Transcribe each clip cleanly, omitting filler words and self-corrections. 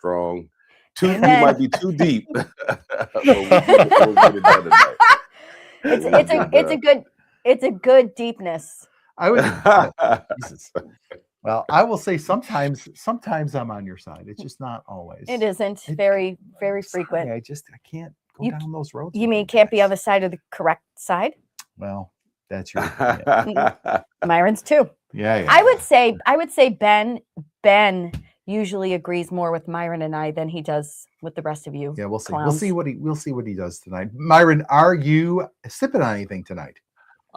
strong. We Amen. might be too deep, but we'll get it done tonight. It's a good deepness. I would. Jesus. Well, I will say sometimes I'm on your side. It's just not always. It isn't very frequent. I can't go down those roads. You mean can't be on the side of the correct side? Well, that's your opinion. Myron's too. Yeah. I would say Ben usually agrees more with Myron and I than he does with the rest of you. Yeah, we'll see. Clowns. We'll see what he does tonight. Myron, are you sipping on anything tonight?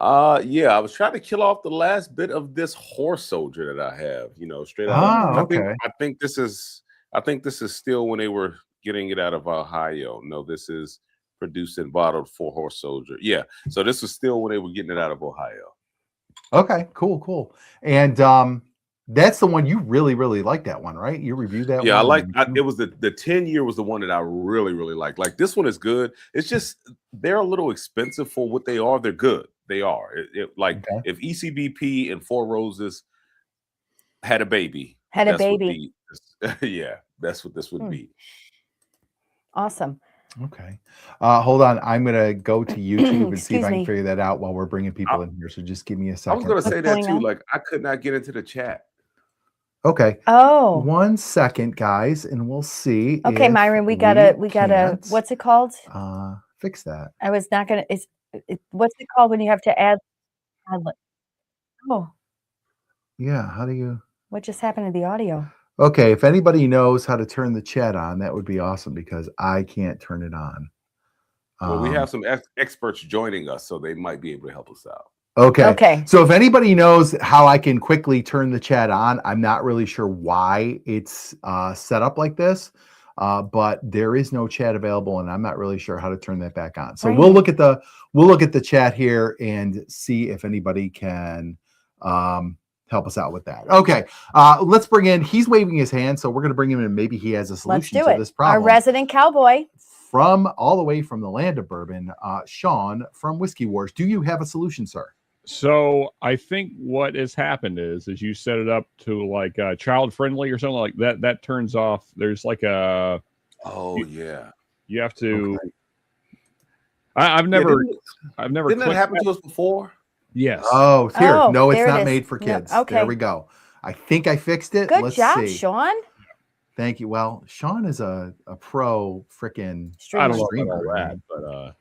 Yeah, I was trying to kill off the last bit of this horse soldier that I have, straight out. Okay. I think this is still when they were getting it out of Ohio. No, this is produced and bottled for horse soldier. Yeah. So this was still when they were getting it out of Ohio. Okay, cool. And that's the one you really, really like that one, right? You reviewed that one. Yeah, it was the 10-year was the one that I really, really liked. Like this one is good. It's just they're a little expensive for what they are. They're good. They are. If ECBP and Four Roses had a baby. Yeah, that's what this would be. Awesome. Okay. Hold on. I'm going to go to YouTube and see if I can figure that out while we're bringing people in here. So just give me a second. I was going to say that too. Like I could not get into the chat. Okay. Oh. 1 second, guys, and we'll see. Okay, Myron, we gotta what's it called? Fix that. I was not gonna what's it called when you have to add oh. Yeah, how do you what just happened to the audio? Okay, if anybody knows how to turn the chat on, that would be awesome because I can't turn it on. Well, we have some experts joining us, so they might be able to help us out. Okay. So if anybody knows how I can quickly turn the chat on, I'm not really sure why it's set up like this, but there is no chat available, and I'm not really sure how to turn that back on. So we'll look at the chat here and see if anybody can help us out with that. Okay, let's bring in. He's waving his hand, so we're going to bring him in. Maybe he has a solution to this problem. Our resident cowboy. From all the way from the land of bourbon, Sean from Whiskey Wars. Do you have a solution, sir? So I think what has happened is you set it up to like child friendly or something like that. That turns off. There's like a. You have to. Okay. I've never. Didn't that happen to us before? Yes. Oh, here. No, it's not made for kids. No, okay. There we go. I think I fixed it. Good job, Sean. Thank you. Well, Sean is a pro freaking I don't know about all that, but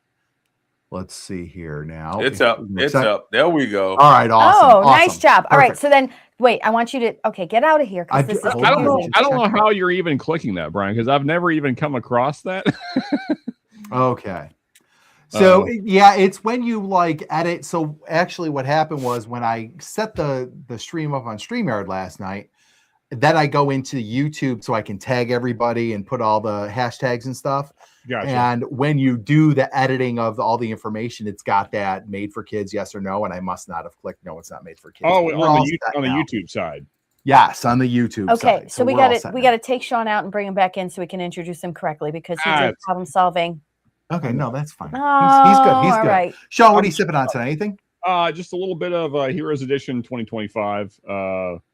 let's see here now. It's up. It's up. There we go. All right. Awesome. Oh, nice job. All right. So then, wait. I want you to get out of here. I don't know how you're even clicking that, Brian, because I've never even come across that. Okay. So yeah, it's when you like edit. So actually, what happened was when I set the stream up on StreamYard last night. Then I go into YouTube so I can tag everybody and put all the hashtags and stuff. Gotcha. And when you do the editing of all the information, it's got that made for kids, yes or no. And I must not have clicked no, it's not made for kids. Oh, on the YouTube side. Yes, on the YouTube side. Okay, so we got to take Sean out and bring him back in so we can introduce him correctly because he's in problem solving. Okay, no, that's fine. Oh, he's good. He's all good. right. Sean, what are you sipping on tonight? Anything? Just a little bit of Heroes Edition 2025.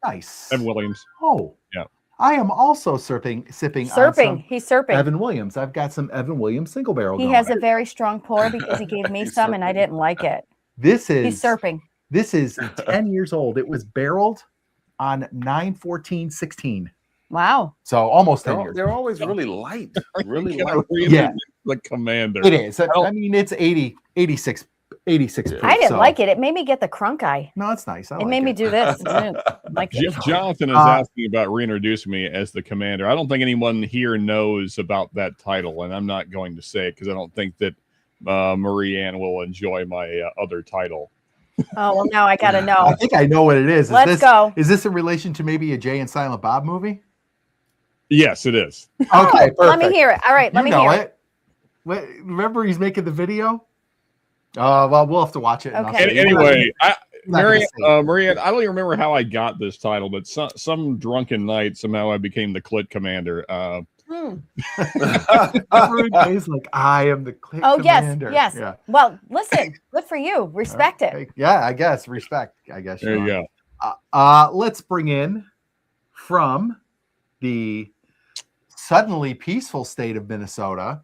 Nice. Evan Williams. Oh, yeah. I am also sipping. He's surfing. Evan Williams. I've got some Evan Williams single barrel. He has a very strong pour because he gave me some and I didn't like it. He's surfing. This is 10 years old. It was barreled on 9/14/16. Wow. So almost 10 years. They're always really light. Really light. Yeah. The Commander. It is. I mean, it's 86 proof, I didn't like it. It made me get the crunk eye. No, it's nice. It made me do this. Jonathan is asking about reintroducing me as the Commander. I don't think anyone here knows about that title, and I'm not going to say it because I don't think that Marie Ann will enjoy my other title. Oh, well, now I got to know. I think I know what it is. Let's go. Is this in relation to maybe a Jay and Silent Bob movie? Yes, it is. Okay, perfect. Let me hear it. All right, let me hear it. Remember he's making the video? Well, we'll have to watch it. Okay. Anyway, Maria, I don't even remember how I got this title, but some drunken night, somehow I became the Clit Commander. He's like, I am the Clit Commander. Yes. Yeah. Well, listen, good for you. Respect it. Yeah, I guess. Respect, I guess. There you go. Let's bring in from the suddenly peaceful state of Minnesota,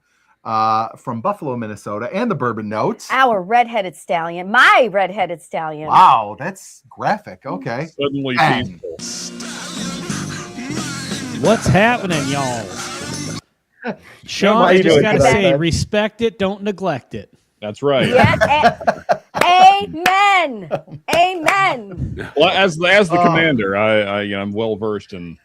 from Buffalo, Minnesota, and the Bourbon Notes. Our redheaded stallion, my redheaded stallion. Wow, that's graphic. Okay. Suddenly Bang. peaceful. What's happening, y'all? How Sean, you I just doing gotta tonight, say, Ben? respect it, don't neglect it. That's right. Yeah. Amen. Amen. Well, as the commander, I'm well versed in.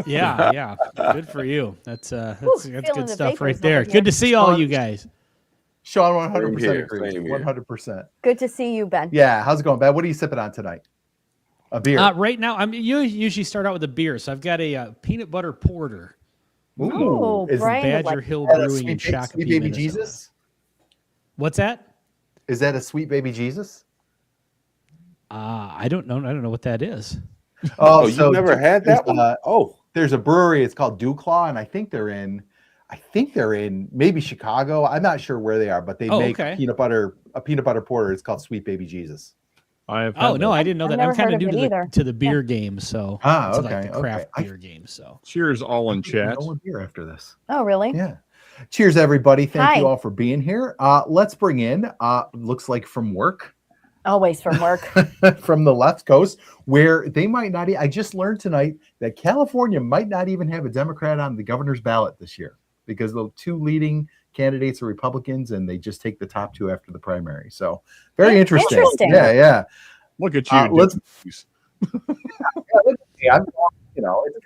Yeah. Good for you. That's feeling good the stuff right vapors there. over here. Good to see all you guys. Sean, 100% Same here, agree. same here. 100%. Good to see you, Ben. Yeah, how's it going, Ben? What are you sipping on tonight? A beer. Right now, you usually start out with a beer, so I've got a peanut butter porter. Oh, Is Brian would Badger like Hill that a Brewing in sweet Shakopee, baby Minnesota. Jesus? What's that? Is that a sweet baby Jesus? I don't know. I don't know what that is. Oh, you've never had that there's one? there's a brewery. It's called Dewclaw, and I think they're in maybe Chicago. I'm not sure where they are, but they make a peanut butter porter. It's called Sweet Baby Jesus. I didn't know I've that. never I'm kind heard of of new it either. to the beer game, so Ah, to okay, like the craft okay. beer game. So Cheers, all in chat. No beer after this. Oh, really? Yeah. Cheers, everybody. Thank you Hi. all for being here. Let's bring in, looks like from work, Always from work. from the left coast, where they might not. I just learned tonight that California might not even have a Democrat on the governor's ballot this year because the two leading candidates are Republicans, and they just take the top two after the primary. So very interesting. Interesting. Yeah. Look at you. Let's. It's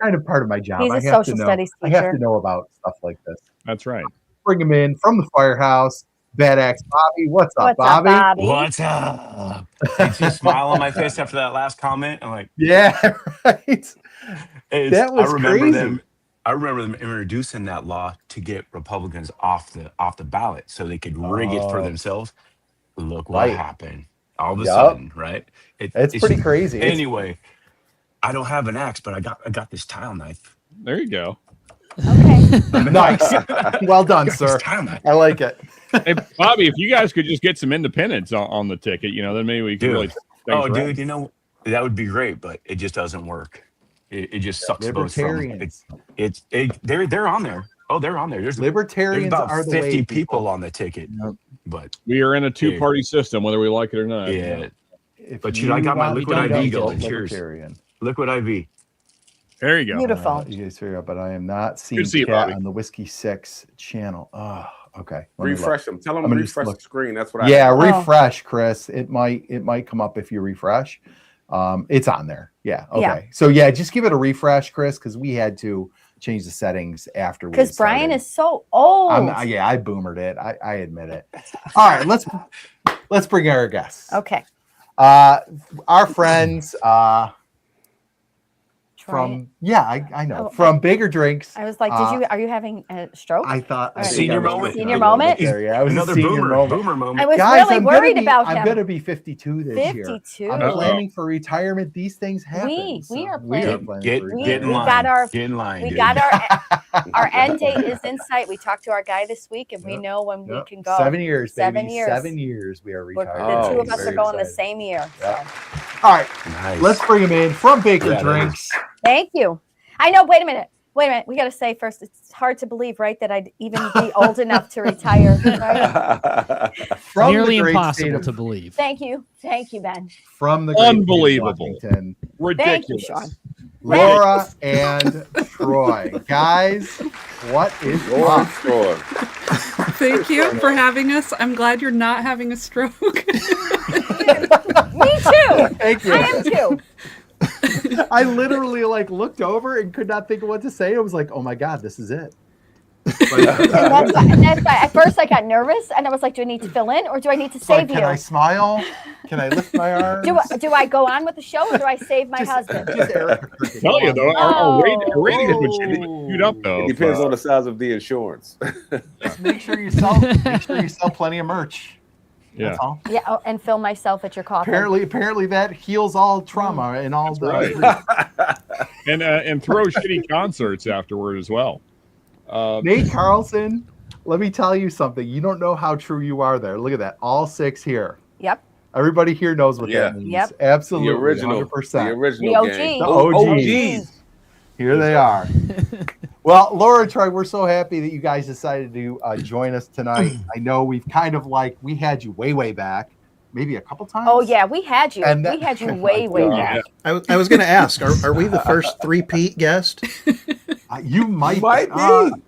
kind of part of my job. He's a I have social to know. studies I have teacher. to know about stuff like this. That's right. Bring him in from the firehouse. Bad Axe Bobby. What's up, Bobby? What's up? I see a smile on my face after that last comment. I'm like, Yeah, right. That was crazy. I remember them introducing that law to get Republicans off the ballot so they could rig it for themselves. Look what happened. All of a sudden, right? It's pretty crazy. Anyway, I don't have an axe, but I got this tile knife. There you go. Okay. Nice. Well done, sir. I like it. Hey, Bobby, if you guys could just get some independents on the ticket, then maybe we could really. Dude, that would be great, but it just doesn't work. It just sucks both from. They're on there. Oh, they're on there. There's Libertarians about are the 50 way, people on the ticket, but we are in a two-party system, whether we like it or not. Yeah. But I got my liquid IV going. Cheers. Liquid IV. There you go. Beautiful. You guys figure out, but I am not seeing Good to see you, Cat Bobby. on the Whiskey 6 channel. Oh, okay. Let me Refresh them. Tell them I'm to gonna refresh just the screen. That's what refresh, Chris. It might come up if you refresh. It's on there. Yeah. Okay. Yeah. So yeah, just give it a refresh, Chris, because we had to change the settings after. Because Brian is so old. I boomered it. I admit it. All right, let's bring our guests. Okay. Our friends from I know Oh, from Bigger Drinks. I was like, are you having a stroke? I thought Right. Senior moment. Senior moment? Yeah, I was Another a senior moment. boomer moment. I was Guys, really I'm worried gonna be, about I'm him. gonna be 52 this year. 52. I'm planning for retirement. These things happen. We are planning. Get for in retirement. line. Get in line. We dude. got our end date is in sight. We talked to our guy this week, and we know when we can go. 7 years, baby. 7 years. 7 years we are retired. The two of us Very are going the excited. same year. Yeah. So. All right, Nice. let's bring him in from Baker Yeah, Drinks. Thank you. I know. Wait a minute. We got to say first, it's hard to believe, right, that I'd even be old enough to retire. Right? From nearly the great impossible state of- to believe. Thank you, Ben. From the great state of Unbelievable. Washington, Ridiculous. Thank you, Sean. Laura and Troy. Guys, what is up? Thank you for having us. I'm glad you're not having a stroke. Me too. Thank you. I am too. I literally looked over and could not think of what to say. I was like, oh my God, this is it. That's why at first I got nervous and I was like, do I need to fill in or do I need to save you? Can I smile? Can I lift my arms? Do I go on with the show or do I save my husband? Just Eric. Tell you though, our ratings would shoot up though. It depends on the size of the insurance. Just make sure you sell plenty of merch. Yeah. That's all. Yeah, and film myself at your coffin. Apparently that heals all trauma and all the right. And throw shitty concerts afterward as well. Nate Carlson, let me tell you something. You don't know how true you are there. Look at that. All 6 here. Yep. Everybody here knows what that means. Yep. Absolutely. The original. 100%. The original The OG. gang. The OGs. Here they are. Well, Laura and Troy, we're so happy that you guys decided to join us tonight. I know we've kind of we had you way back, maybe a couple times. Oh yeah, we had you. And We had you way back. I was going to ask, are we the first three-peat guest? You might be.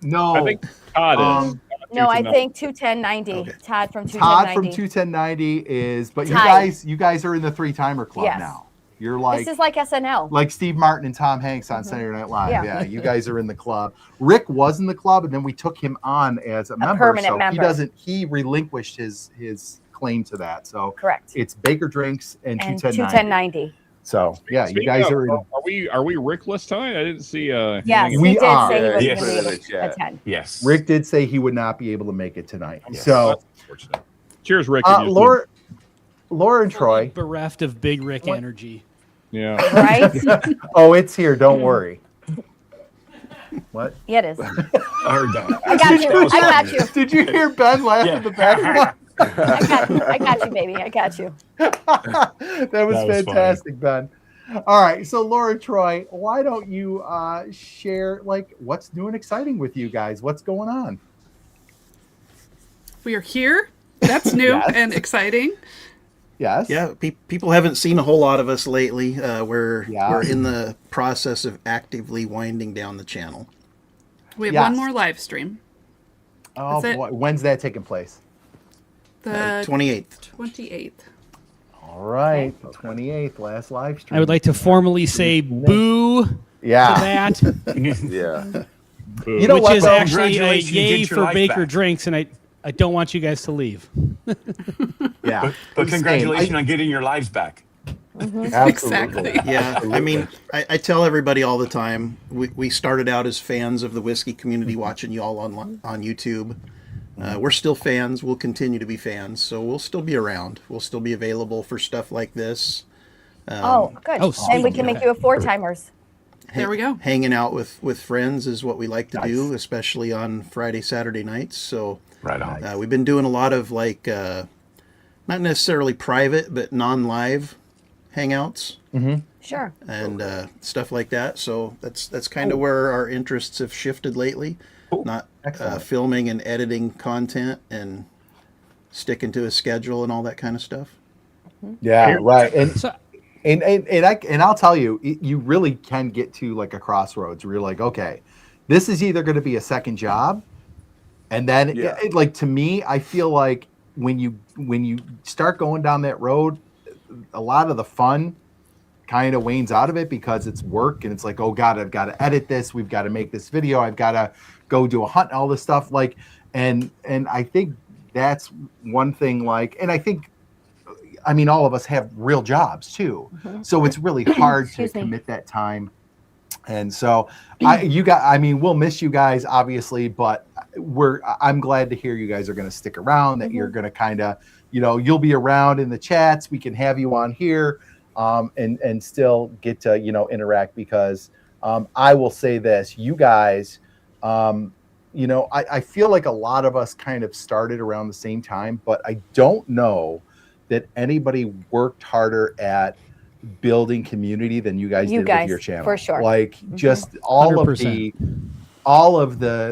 No, I think Todd is. No, I think 21090. Okay. Todd from 21090. Todd from 21090 is, but Tied. you guys are in the three-timer club Yes. now. You're like This is like SNL. like Steve Martin and Tom Hanks on Saturday Night Live. Yeah. Yeah, you guys are in the club. Rick was in the club, and then we took him on as a member. permanent So member. he relinquished his claim to that. So Correct. it's Baker Drinks and And 21090. 21090. So yeah, you Speaking guys of, are in. Are we Rickless tonight? I didn't see. Yes, anything. We he did are. say he was Yes. going to be able Yeah. to attend. Yes. Rick did say he would not be able to make it tonight. Yes. So That's unfortunate. Cheers, Rick. if you- Laura and Troy. Bereft of Big Rick energy. Yeah. Right? Oh, it's here. Don't worry. What? Yeah, it is. I heard that. I got you. I got you. Did you hear Ben laugh in the background? I got you, baby. I got you. That was funny. fantastic, Ben. All right, so Laura, Troy, why don't you share what's new and exciting with you guys? What's going on? We are here. That's new Yes. and exciting. Yes. Yeah, people haven't seen a whole lot of us lately. We're Yeah. in the process of actively winding down the channel. We have Yes. one more live stream. Oh That's it. boy, when's that taking place? The 28th. 28th. All right, 28th, last live stream. I would like to formally say boo to Yeah. that, Yeah. You know which what, is though? actually a Congratulations, you yay get your for life Baker back. Drinks, and I don't want you guys to leave. Yeah. But Same. congratulations on getting your lives back. Absolutely. Exactly. Yeah, I mean, I tell everybody all the time, we started out as fans of the whiskey community watching you all on YouTube. We're still fans. We'll continue to be fans. So we'll still be around. We'll still be available for stuff like this. Oh, good. Oh, And we sweet. can make you a four-timers. There we go. Hanging out with friends is what we like to do, especially on Friday, Saturday nights. So Right on. we've been doing a lot of not necessarily private, but non-live hangouts Sure. and stuff like that. So that's kind of where our interests have shifted lately. Not Excellent. filming and editing content and sticking to a schedule and all that kind of stuff. Yeah, right. And So, and I'll tell you, you really can get to like a crossroads where you're like, okay, this is either going to be a second job, and then Yeah. to me, I feel like when you start going down that road, a lot of the fun kind of wanes out of it because it's work and it's like, oh God, I've got to edit this, we've got to make this video, I've got to go do a hunt, all this stuff. And I think that's one thing. And I think, I mean, all of us have real jobs too, so it's really hard to Excuse me. commit that time. And so, we'll miss you guys, obviously, but I'm glad to hear you guys are going to stick around. That you're going to kind of, you'll be around in the chats. We can have you on here, and still get to interact because I will say this, you guys. I feel like a lot of us kind of started around the same time, but I don't know that anybody worked harder at building community than you guys did with your channel. for sure. Just all of 100%.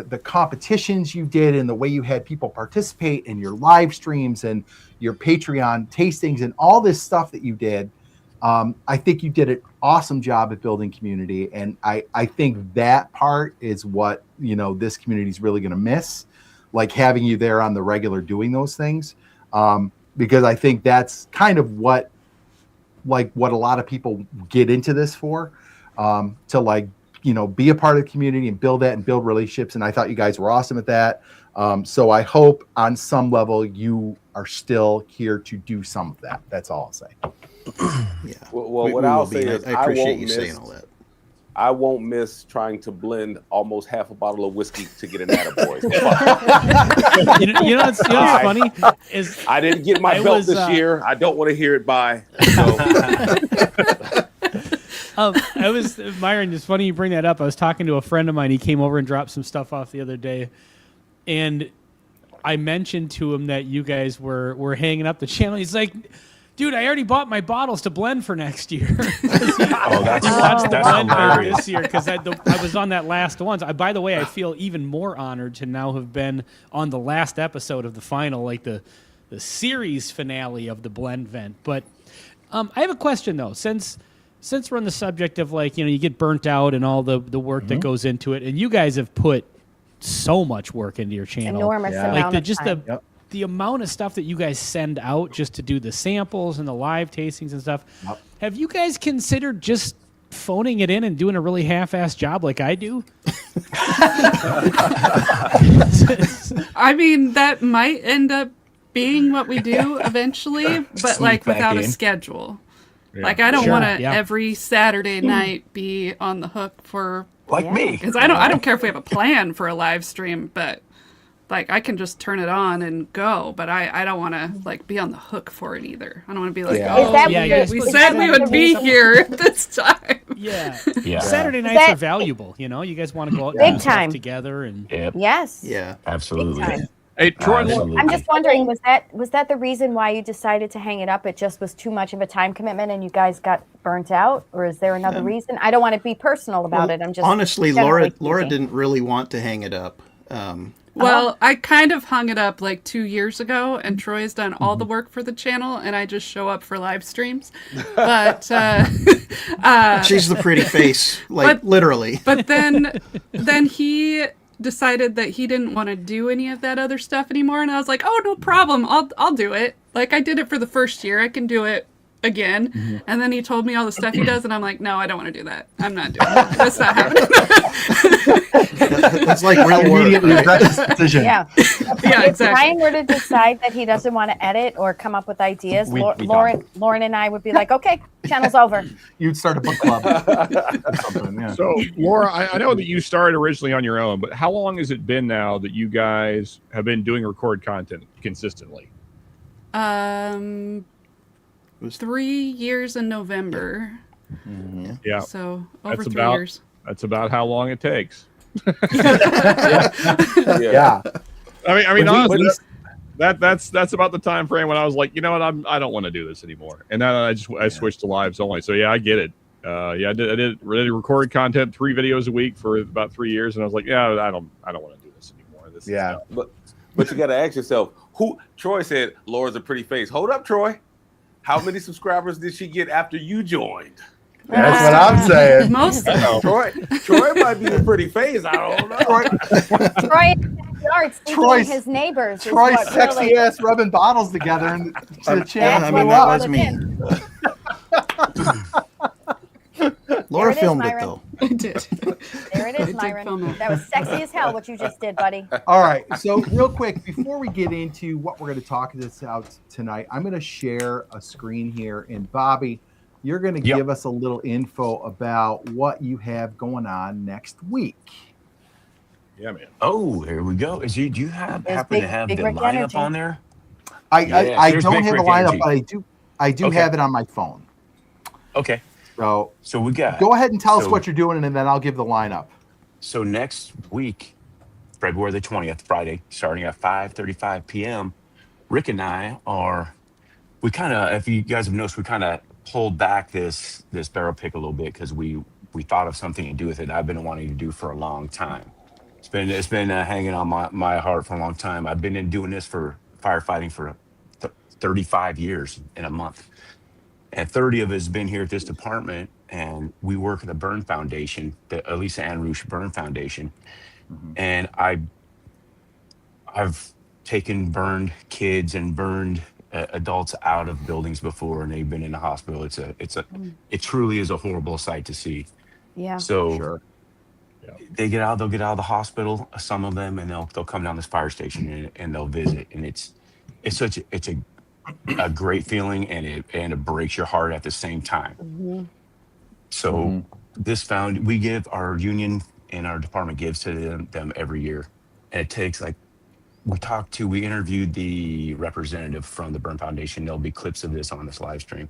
the competitions you did and the way you had people participate in your live streams and your Patreon tastings and all this stuff that you did. I think you did an awesome job at building community. And I think that part is what, this community is really going to miss, like having you there on the regular doing those things. Because I think that's kind of what a lot of people get into this for, to be a part of the community and build that and build relationships. And I thought you guys were awesome at that. So I hope on some level you are still here to do some of that. That's all I'll say. Yeah. Well, We what will I'll be. say is I appreciate won't you miss, saying all that. I won't miss trying to blend almost half a bottle of whiskey to get an attaboy. you know what's funny is I didn't get my I belt was, this year. I don't want to hear it by. So. I was Myron. It's funny you bring that up. I was talking to a friend of mine. He came over and dropped some stuff off the other day, and I mentioned to him that you guys were hanging up the channel. He's like, Dude, I already bought my bottles to blend for next year. That's blend hilarious. this year because I was on that last one. By the way, I feel even more honored to now have been on the last episode of the final, like the series finale of the blend vent. But I have a question though, since we're on the subject of like, you get burnt out and all the work that goes into it, and you guys have put so much work into your channel. Enormous amount Like of time. The amount of stuff that you guys send out just to do the samples and the live tastings and stuff. Yep. Have you guys considered just phoning it in and doing a really half-assed job like I do? I mean, that might end up being what we do eventually, but like without a schedule. Yeah. Like I don't Sure, want to yeah. every Saturday night be on the hook for Like me. because I don't care if we have a plan for a live stream, but like I can just turn it on and go. But I don't want to like be on the hook for it either. I don't want to be like, Yeah. oh, Is that yeah, weird? yeah, we Is said that we the would be reason- here at this time. Yeah. Yeah. Saturday nights that- are valuable, You guys want to go out and Big do stuff time. together and Yep. Yes. Yeah. Absolutely. Big time. Hey, Troy, Absolutely. I'm just wondering, was that the reason why you decided to hang it up? It just was too much of a time commitment, and you guys got burnt out, or is there another reason? I don't want to be personal about it. I'm just honestly, generally Laura speaking. didn't really want to hang it up. Well, I kind of hung it up like 2 years ago, and Troy's done all the work for the channel, and I just show up for live streams. But She's the pretty face, like literally. but then he decided that he didn't want to do any of that other stuff anymore, and I was like, oh, no problem, I'll do it. Like I did it for the first year, I can do it again. And then he told me all the stuff he does, and I'm like, no, I don't want to do that. I'm not doing that. That's not happening. That's like real work. Immediately right? regret this decision. Yeah. Yeah, If exactly. Ryan were to decide that he doesn't want to edit or come up with ideas, We'd be Lauren and I would be like, okay, channel's over. You'd start a book club or something. Yeah. So, Laura, I know that you started originally on your own, but how long has it been now that you guys have been doing record content consistently? 3 years in November. Yeah, So over That's 3 about- years. that's about how long it takes. Yeah. I mean, honestly, we- that's about the time frame when I was like, you know what, I don't want to do this anymore, and then I switched to lives only. So yeah, I get it. I did record content, 3 videos a week for about 3 years, and I was like, yeah, I don't want to do this anymore. This is But you got to ask yourself, who? Troy said Laura's a pretty face. Hold up, Troy. How many subscribers did she get after you joined? That's what I'm saying. Most Troy might be a pretty face. I don't know. Troy in the backyard sleeping Troy's- with his neighbors. is Troy's what sexy really- ass rubbing bottles together and to the Yeah, channel. I mean, blew that up. was me. Laura There it is, filmed it Myron. though. I did. There it I is, did Myron. film it. That was sexy as hell what you just did, buddy. All right. So real quick, before we get into what we're going to talk this out tonight, I'm going to share a screen here. And Bobby, you're going to Yep. give us a little info about what you have going on next week. Yeah, man. Oh, here we go. Do you happen Big- to have Big the Rick lineup energy. on there? I There's don't Big have a Rick lineup, energy. but I do Okay. have it on my phone. Okay. So So we got. go ahead and tell us So- what you're doing, and then I'll give the lineup. So next week, February the 20th, Friday, starting at 5:35 p.m., Rick and I we kind of, if you guys have noticed, we kind of pulled back this barrel pick a little bit because we thought of something to do with it I've been wanting to do for a long time. It's been hanging on my heart for a long time. I've been doing this for firefighting for 35 years in a month. And 30 of us have been here at this department, and we work at the Burn Foundation, the Elisa Ann Roosh Burn Foundation. And I've taken burned kids and burned adults out of buildings before, and they've been in the hospital. It truly is a horrible sight to see. Yeah. So they'll get out of the hospital, some of them, and they'll come down this fire station and they'll visit. And it's a great feeling, and it breaks your heart at the same time. So we give our union and our department gives to them every year. And it takes we interviewed the representative from the Burn Foundation. There'll be clips of this on this live stream.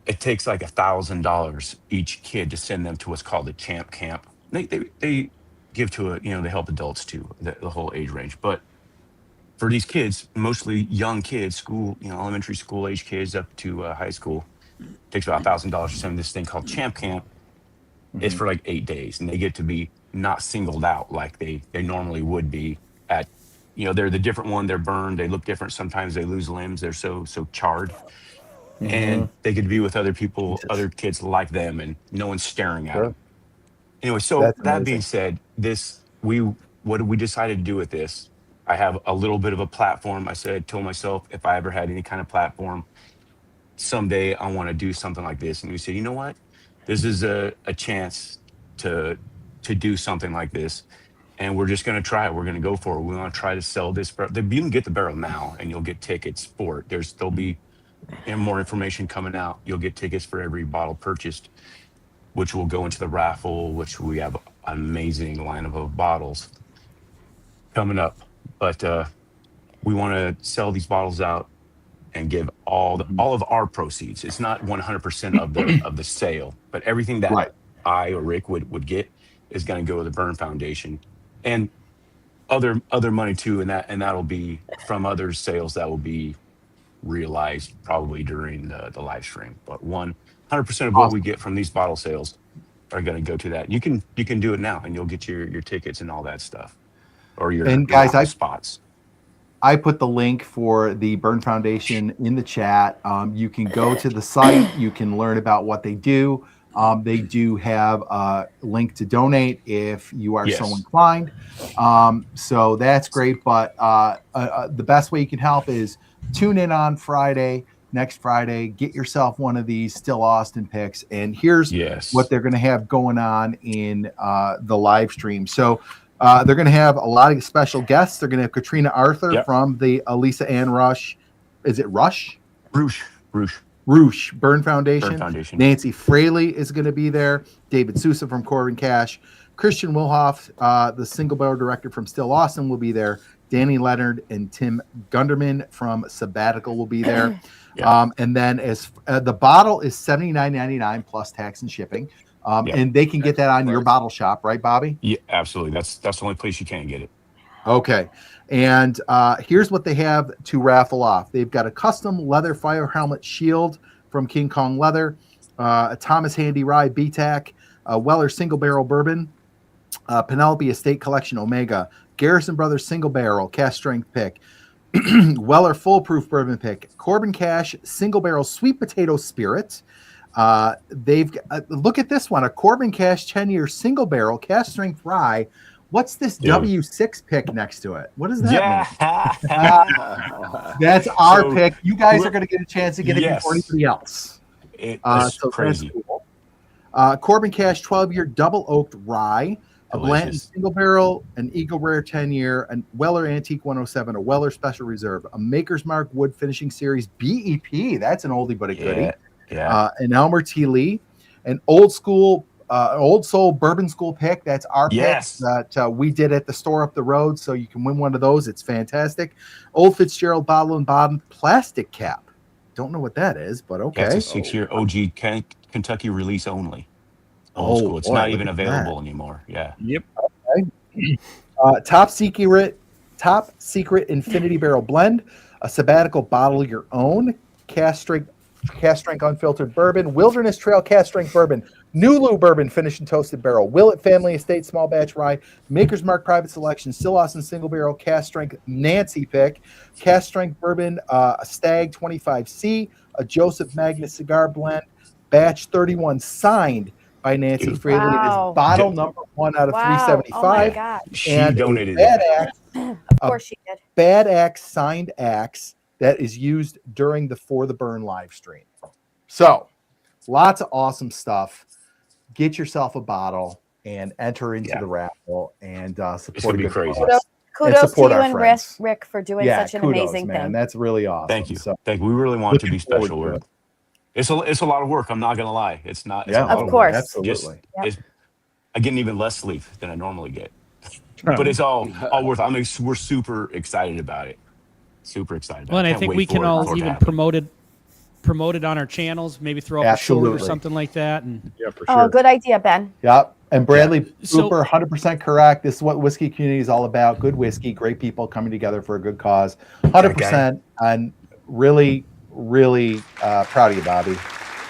It takes like $1,000 each kid to send them to what's called the Champ Camp. They give to they help adults too, the whole age range. But for these kids, mostly young kids, school, elementary school age kids up to high school, takes about $1,000 to send this thing called Champ Camp. It's for like 8 days, and they get to be not singled out like they normally would be at, they're the different one. They're burned. They look different. Sometimes they lose limbs. They're so charred, and they get to be with other people, other kids like them, and no one's staring at them. Anyway, so That's that being amazing. said, what we decided to do with this, I have a little bit of a platform. Told myself, if I ever had any kind of platform, someday I want to do something like this. And we said, you know what? This is a chance to do something like this. And we're just going to try it. We're going to go for it. We want to try to sell this. You can get the barrel now and you'll get tickets for it. There'll be more information coming out. You'll get tickets for every bottle purchased, which will go into the raffle, which we have an amazing lineup of bottles coming up. But we want to sell these bottles out and give all of our proceeds. It's not 100% of the sale, but everything that I or Rick would get is going to go to the Burn Foundation and other money too, and that'll be from other sales that will be realized probably during the live stream. But 100% of what we get from these bottle sales are going to go to that. You can do it now, and you'll get your tickets and all that stuff, or your raffle spots. I put the link for the Burn Foundation in the chat. You can go to the site. You can learn about what they do. They do have a link to donate if you are so inclined. So that's great. But the best way you can help is tune in on next Friday. Get yourself one of these Still Austin picks. And here's what they're going to have going on in the live stream. So they're going to have a lot of special guests. They're going to have Katrina Arthur from the Lisa Ann Rush. Is it Rush? Roosh Burn Foundation. Nancy Fraley is going to be there. David Sousa from Corbin Cash. Christian Wilhoff, the single barrel director from Still Austin, will be there. Danny Leonard and Tim Gunderman from Sabbatical will be there. And then as the bottle is $79.99 plus tax and shipping. And they can get that on your bottle shop, right, Bobby? Yeah, absolutely. That's the only place you can get it. Okay. And here's what they have to raffle off. They've got a custom leather fire helmet shield from King Kong Leather, a Thomas Handy Rye BTAC, a Weller single barrel bourbon, Penelope Estate Collection Omega, Garrison Brothers single barrel cast strength pick, Weller foolproof bourbon pick, Corbin Cash single barrel sweet potato spirit. They've look at this one, a Corbin Cash 10-year single barrel cast strength rye. What's this W6 pick next to it? What does that mean? That's our pick. You guys are going to get a chance to get it before anybody else. It's crazy. Cool. Corbin Cash 12-year double oaked rye, a Blanton single barrel, an Eagle Rare 10-year, a Weller Antique 107, a Weller Special Reserve, a Maker's Mark Wood Finishing Series BEP. That's an oldie but a goodie. An Elmer T. Lee, an old soul bourbon school pick. That's our pick that we did at the store up the road. So you can win one of those. It's fantastic. Old Fitzgerald bottle and bottom plastic cap. Don't know what that is, but okay. That's a 6-year OG Kentucky release only. Old school. It's not even available anymore. Yeah. Yep. Okay. Top secret Infinity Barrel blend, a Sabbatical bottle your own, cast strength unfiltered bourbon, Wilderness Trail cast strength bourbon, Nulu bourbon finished and toasted barrel, Willett Family Estate small batch rye, Maker's Mark private selection, Still Austin single barrel cast strength Nancy pick, cast strength bourbon, a Stag 25C, a Joseph Magnus cigar blend, batch 31 signed by Nancy Fraley. It is bottle number 1 out of 375. Oh my God. She donated that. Of course she did. Bad Axe signed axe that is used during the For the Burn live stream. So lots of awesome stuff. Get yourself a bottle and enter into the raffle and support a good cause. Kudos to you and Rick for doing such an amazing thing. That's really awesome. Thank you. Thank you. We really want it to be special. It's a lot of work. I'm not gonna lie. It's not. It's of course. Absolutely. I'm getting even less sleep than I normally get, but it's all worth it. I mean, we're super excited about it. Super excited. Well, and I think we can all even promote it on our channels. Maybe throw up a short or something like that. And for sure. Oh, good idea, Ben. Yep. And Bradley So- Cooper, 100% correct. This is what whiskey community is all about. Good whiskey, great people coming together for a good cause. 100%. And really, really proud of you, Bobby.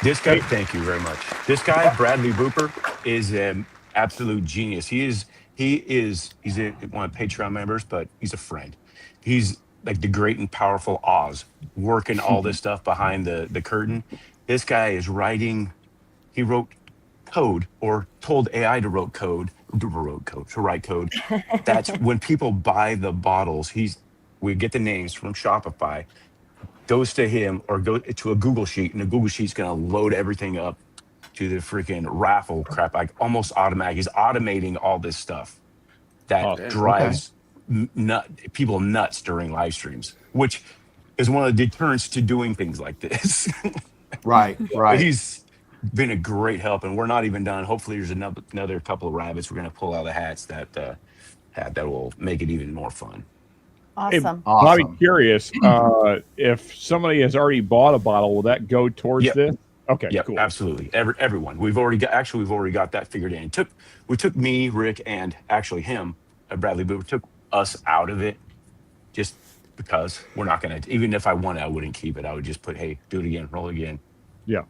This guy, thank you very much. This guy, Bradley Booper, is an absolute genius. He's one of Patreon members, but he's a friend. He's like the great and powerful Oz, working all this stuff behind the curtain. This guy is writing. He wrote code, or told AI to write code. That's when people buy the bottles. We get the names from Shopify, goes to him, or go to a Google sheet, and the Google sheet's going to load everything up to the freaking raffle crap, like almost automatic. He's automating all this stuff that drives people nuts during live streams, which is one of the deterrents to doing things like this. Right. He's been a great help, and we're not even done. Hopefully there's another couple of rabbits we're going to pull out of the hats that will make it even more fun. Awesome. Bobby, curious, if somebody has already bought a bottle, will that go towards this? Okay, yeah, cool. Absolutely. Everyone. We've already got that figured in. We took me, Rick, and actually him, Bradley, but we took us out of it just because we're not going to, even if I wanted, I wouldn't keep it. I would just put, hey, do it again, roll again. Yeah.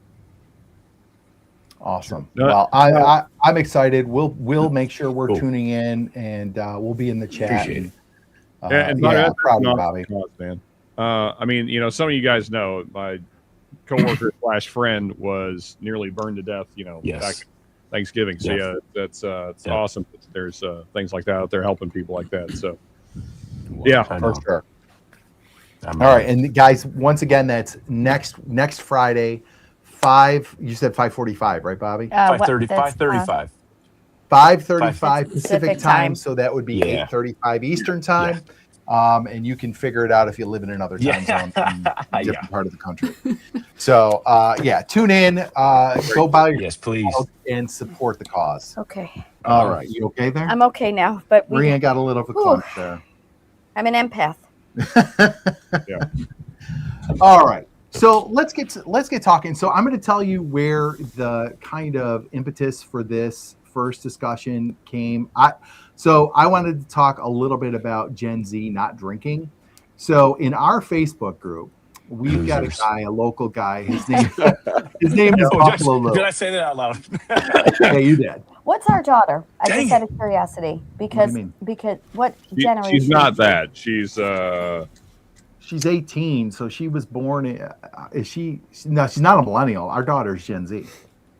Awesome. Well, I'm excited. We'll make sure we're tuning in, and we'll be in the chat. Appreciate it. And proud of you, Bobby. Man. I mean, some of you guys know my coworker / friend was nearly burned to death, back Thanksgiving. So that's it's awesome. There's things like that out there helping people like that. So for sure. All right, and guys, once again, that's next Friday, 5. You said 5:45, right, Bobby? 5:35. 5:35 Pacific time, so that would be 8:35 Eastern time. And you can figure it out if you live in another time zone in a different part of the country. So, tune in, go buy your please, and support the cause. Okay. All right, you okay there? I'm okay now, but Maria got a little of a clunch there. I'm an empath. All right. So let's get talking. So I'm going to tell you where the kind of impetus for this first discussion came. I wanted to talk a little bit about Gen Z not drinking. So in our Facebook group, we've got a guy, a local guy. His name is Buffalo Lou. Did I say that out loud? Yeah, you did. What's our daughter? I just out of curiosity because what generation? She's not that. She's 18, so she was born. No, she's not a millennial. Our daughter's Gen Z.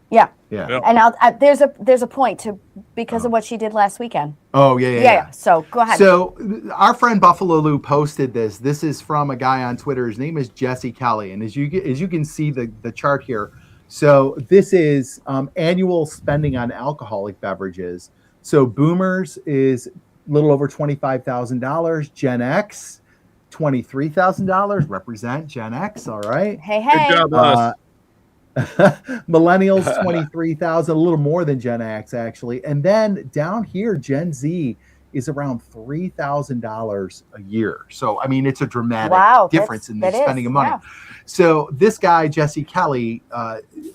Yeah. And there's a point to because of what she did last weekend. Oh yeah. So go ahead. So our friend Buffalo Lou posted this. This is from a guy on Twitter. His name is Jesse Kelly, and as you can see the chart here. So this is annual spending on alcoholic beverages. So Boomers is a little over $25,000. Gen X, $23,000. Represent Gen X. All right. Hey. Good job, us. Millennials, 23,000, a little more than Gen X actually. And then down here, Gen Z is around $3,000 a year. So I mean, it's a dramatic difference in the spending of money. Yeah. So this guy, Jesse Kelly,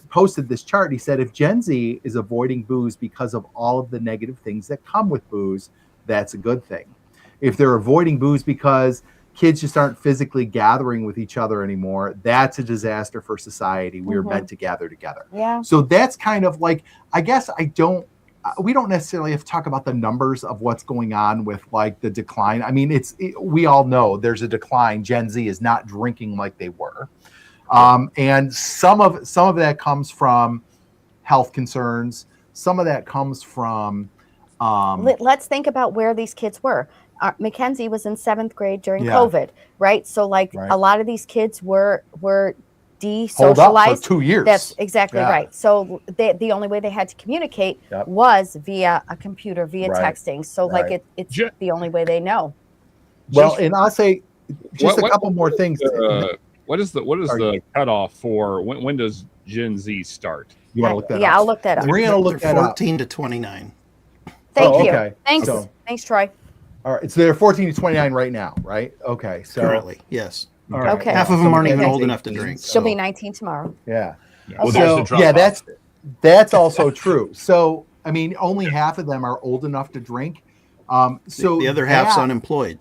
posted this chart. He said, if Gen Z is avoiding booze because of all of the negative things that come with booze, that's a good thing. If they're avoiding booze because kids just aren't physically gathering with each other anymore, that's a disaster for society. We are meant to gather together. Yeah. So that's kind of like, I guess we don't necessarily have to talk about the numbers of what's going on with like the decline. I mean, we all know there's a decline. Gen Z is not drinking like they were. And some of that comes from health concerns. Some of that comes from, let's think about where these kids were. Mackenzie was in 7th grade during COVID, right? So a lot of these kids were desocialized for 2 years. That's exactly right. So the only way they had to communicate was via a computer, via texting. So it's the only way they know. Well, and I'll say just a couple more things. What is the cutoff for when does Gen Z start? You want to look that up? Yeah, I'll look that up. We're going to look that up. 14 to 29. Thank you. Okay. Thanks, Troy. All right, so they're 14 to 29 right now, right? Okay, so currently, yes. All right. Okay. Half of them aren't even old enough to drink. She'll be 19 tomorrow. Yeah. Well, That's also true. So I mean, only half of them are old enough to drink. So the other half's unemployed.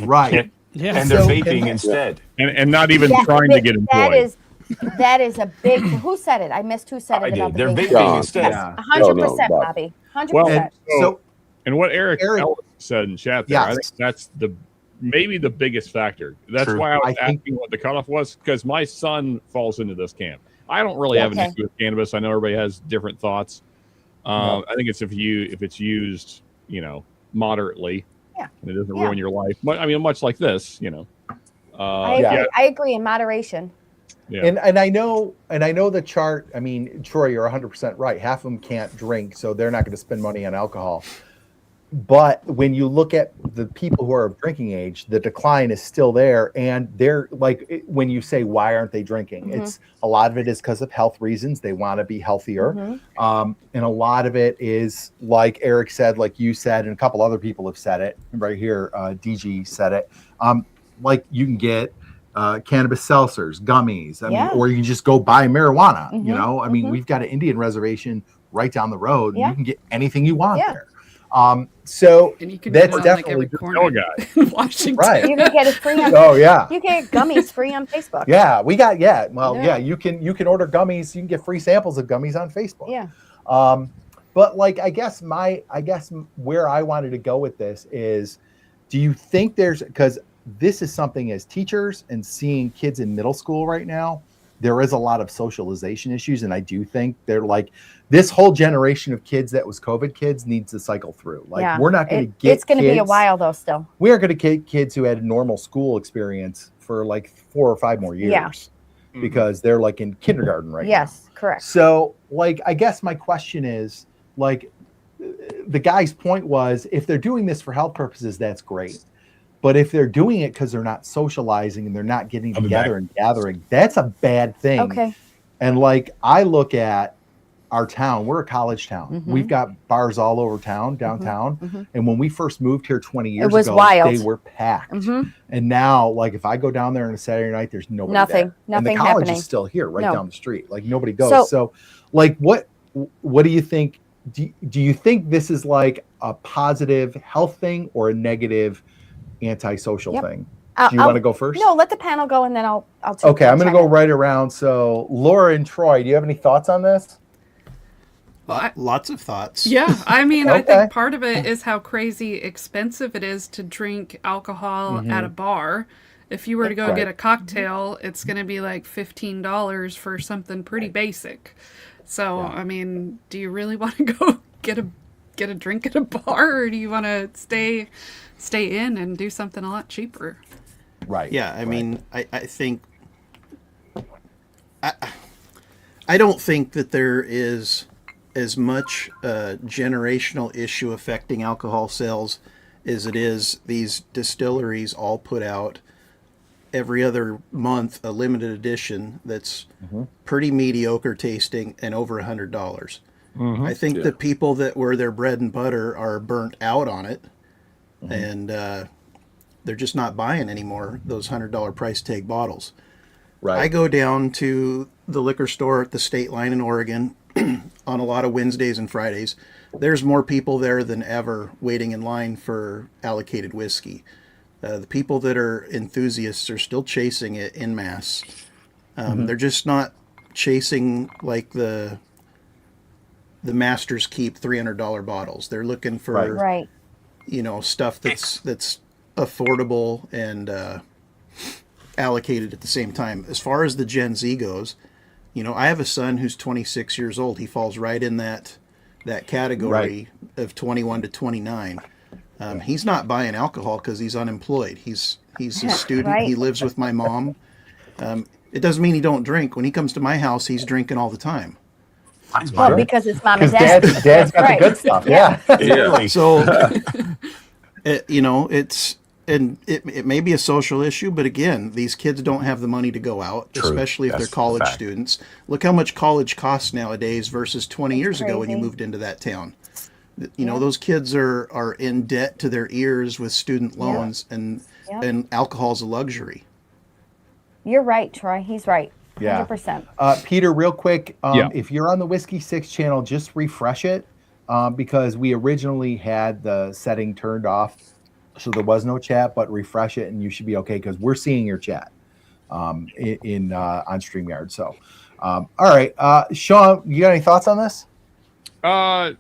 Right. Yeah. And they're So- vaping instead. And not even Yeah, trying to get employed. That is a big. Who said it? I missed who said I it about did. the They're big. vaping John. instead. Yeah. 100%, Bob. Bobby. 100%. Well, And so And what Eric Eric- Ellis said in chat there, I Yes. think that's maybe the biggest factor. That's True. why I was I think- asking what the cutoff was, because my son falls into this camp. I don't really have an Okay. issue with cannabis. I know everybody has different thoughts. I think it's if it's used, moderately, Yeah. and it doesn't Yeah. ruin your life. But I mean, much like this, I agree. yeah. I agree in moderation. yeah. And I know the chart. I mean, Troy, you're 100% right. Half of them can't drink, so they're not going to spend money on alcohol. But when you look at the people who are of drinking age, the decline is still there. And they're like, when you say, why aren't they drinking? Mhm. It's a lot of it is because of health reasons. They want to be healthier. Mhm. And a lot of it is like Eric said, like you said, and a couple other people have said it right here. DG said it. Like you can get cannabis seltzers, gummies. I Yeah. mean, or you can just go buy marijuana. Mhm, I mean, mhm. we've got an Indian reservation right down the road. Yeah. And you can get anything you want Yeah. there. So And you can that's get one definitely like every No corner guy. in Washington. right. You can get it free on. Oh yeah. You can get gummies free on Facebook. Yeah, we got well, Yeah. yeah, you can order gummies, you can get free samples of gummies on Facebook. Yeah. But like I guess where I wanted to go with this is, do you think because this is something as teachers and seeing kids in middle school right now, there is a lot of socialization issues, and I do think they're like this whole generation of kids that was COVID kids needs to cycle through. Like Yeah. we're not going to get It's going to be a kids- while though. Still. We are going to get kids who had a normal school experience for like 4 or 5 more years Yeah. because they're like in kindergarten right now. Yes. Correct. So, like, I guess my question is, like, the guy's point was, if they're doing this for health purposes, that's great. But if they're doing it because they're not socializing and they're not getting I'll be together and gathering, that's a bad thing. Okay. And like, I look at our town, we're a college town. Mhm. We've got bars all over town, downtown. Mhm. And when we first moved here 20 years was ago, wild. they were packed. Mhm. And now, like, if I go down there on a Saturday night, there's nobody Nothing. there. And Nothing the college happening. is still here, right No. down the street. Like, nobody goes. So, like, what do you think? Do you think this is like a positive health thing or a negative antisocial Yep. thing? Do you want to go first? No, let the panel go, and then I'll. Okay, I'm going to chime go in. right around. So, Laura and Troy, do you have any thoughts on this? Lots of thoughts. Yeah, I mean, I Okay. think part of it is how crazy expensive it is to drink alcohol at a bar. If you were to go Right. get a cocktail, it's going to be like $15 for something pretty basic. So, I mean, do you really want to go get a drink at a bar, or do you want to stay in and do something a lot cheaper? Right. Yeah, I mean, I think I don't think that there is as much generational issue affecting alcohol sales as it is these distilleries all put out every other month a limited edition that's pretty mediocre tasting and over $100. I think the people that were their bread and butter are burnt out on it, and they're just not buying anymore those $100 price tag bottles. Right. I go down to the liquor store at the state line in Oregon on a lot of Wednesdays and Fridays. There's more people there than ever waiting in line for allocated whiskey. The people that are enthusiasts are still chasing it en masse. They're just not chasing like the Masters Keep $300 bottles. They're looking for Right. stuff that's affordable and allocated at the same time. As far as the Gen Z goes, I have a son who's 26 years old. He falls right in that category of 21 to 29. He's not buying alcohol because he's unemployed. He's a student. Right. He lives with my mom. It doesn't mean he don't drink. When he comes to my house, he's drinking all the time. Well, because it's mom and Because dad. dad's got Right. the good stuff. Yeah. Literally. So, it may be a social issue, but again, these kids don't have the money to go out, True. especially if That's they're college a fact. students. Look how much college costs nowadays versus 20 years ago when you crazy. moved into that town. Those kids are in debt to their ears with student loans, and alcohol's a luxury. You're right, Troy. He's right. Yeah. 100%. Peter, real quick, Yeah. if you're on the Whiskey 6 channel, just refresh it because we originally had the setting turned off, so there was no chat. But refresh it, and you should be okay because we're seeing your chat on StreamYard. So, all right, Sean, you got any thoughts on this? A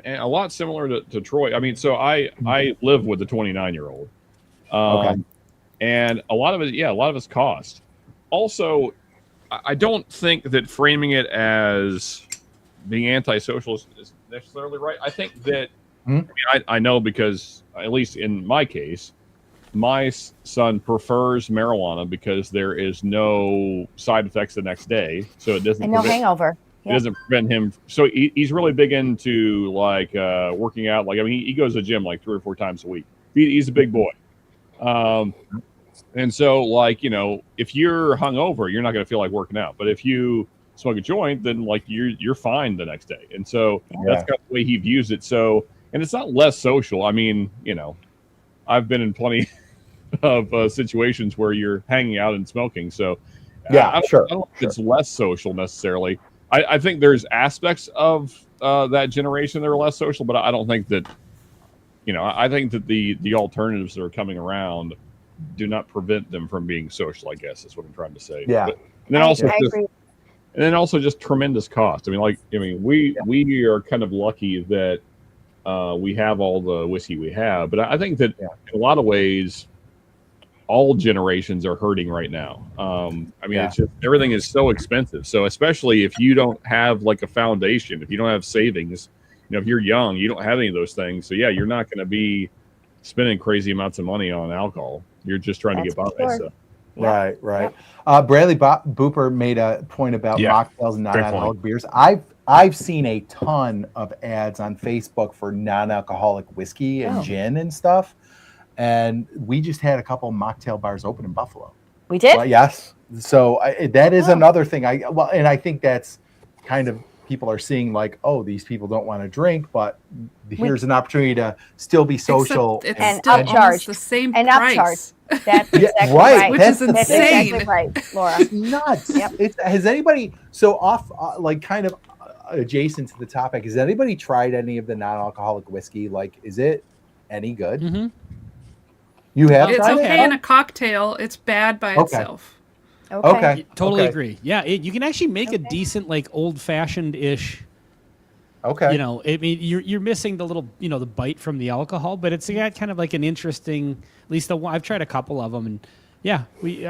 lot similar to Troy. I mean, so I live with a 29-year-old. Okay. And a lot of it's cost. Also, I don't think that framing it as being antisocial is necessarily right. I think that I know because, at least in my case, my son prefers marijuana because there is no side effects the next day, so it doesn't and no hangover. It doesn't prevent him. So he's really big into like working out. Like, I mean, he goes to the gym like 3 or 4 times a week. He's a big boy. And so, like, you know, if you're hungover, you're not going to feel like working out. But if you smoke a joint, then like you're fine the next day. And so that's kind of the way he views it. So, and it's not less social. I mean, you know, I've been in plenty of situations where you're hanging out and smoking. So I don't think it's less social necessarily. I think there's aspects of that generation that are less social, but I don't think that, you know, I think that the alternatives that are coming around do not prevent them from being social, I guess is what I'm trying to say. Yeah. But, and then also just tremendous cost. I mean, we are kind of lucky that we have all the whiskey we have, but I think that in a lot of ways, all generations are hurting right now. I mean, it's just, everything is so expensive. So especially if you don't have like a foundation, if you don't have savings, you know, if you're young, you don't have any of those things. So yeah, you're not going to be spending crazy amounts of money on alcohol. You're just trying to get by. Sure. So. Right. Bradley Booper made a point about mocktails and non-alcoholic beers. I've seen a ton of ads on Facebook for non-alcoholic whiskey and gin and stuff, and we just had a couple mocktail bars open in Buffalo. We did. Well, yes. So that is another thing. And I think that's kind of people are seeing like, oh, these people don't want to drink, but here's an opportunity to still be social and upcharge the same and price. Upcharge. That's exactly right. Which is insane. That's exactly right, Laura. It's nuts. Has anybody like kind of adjacent to the topic? Has anybody tried any of the non-alcoholic whiskey? Like, is it any good? Mm-hmm. You have? It's okay in a cocktail. It's bad by itself. Okay. Totally agree. Yeah, you can actually make a decent, like, old-fashioned-ish. Okay. You know, I mean, you're missing the little, you know, the bite from the alcohol, but it's got kind of like an interesting. At least I've tried a couple of them, and yeah, we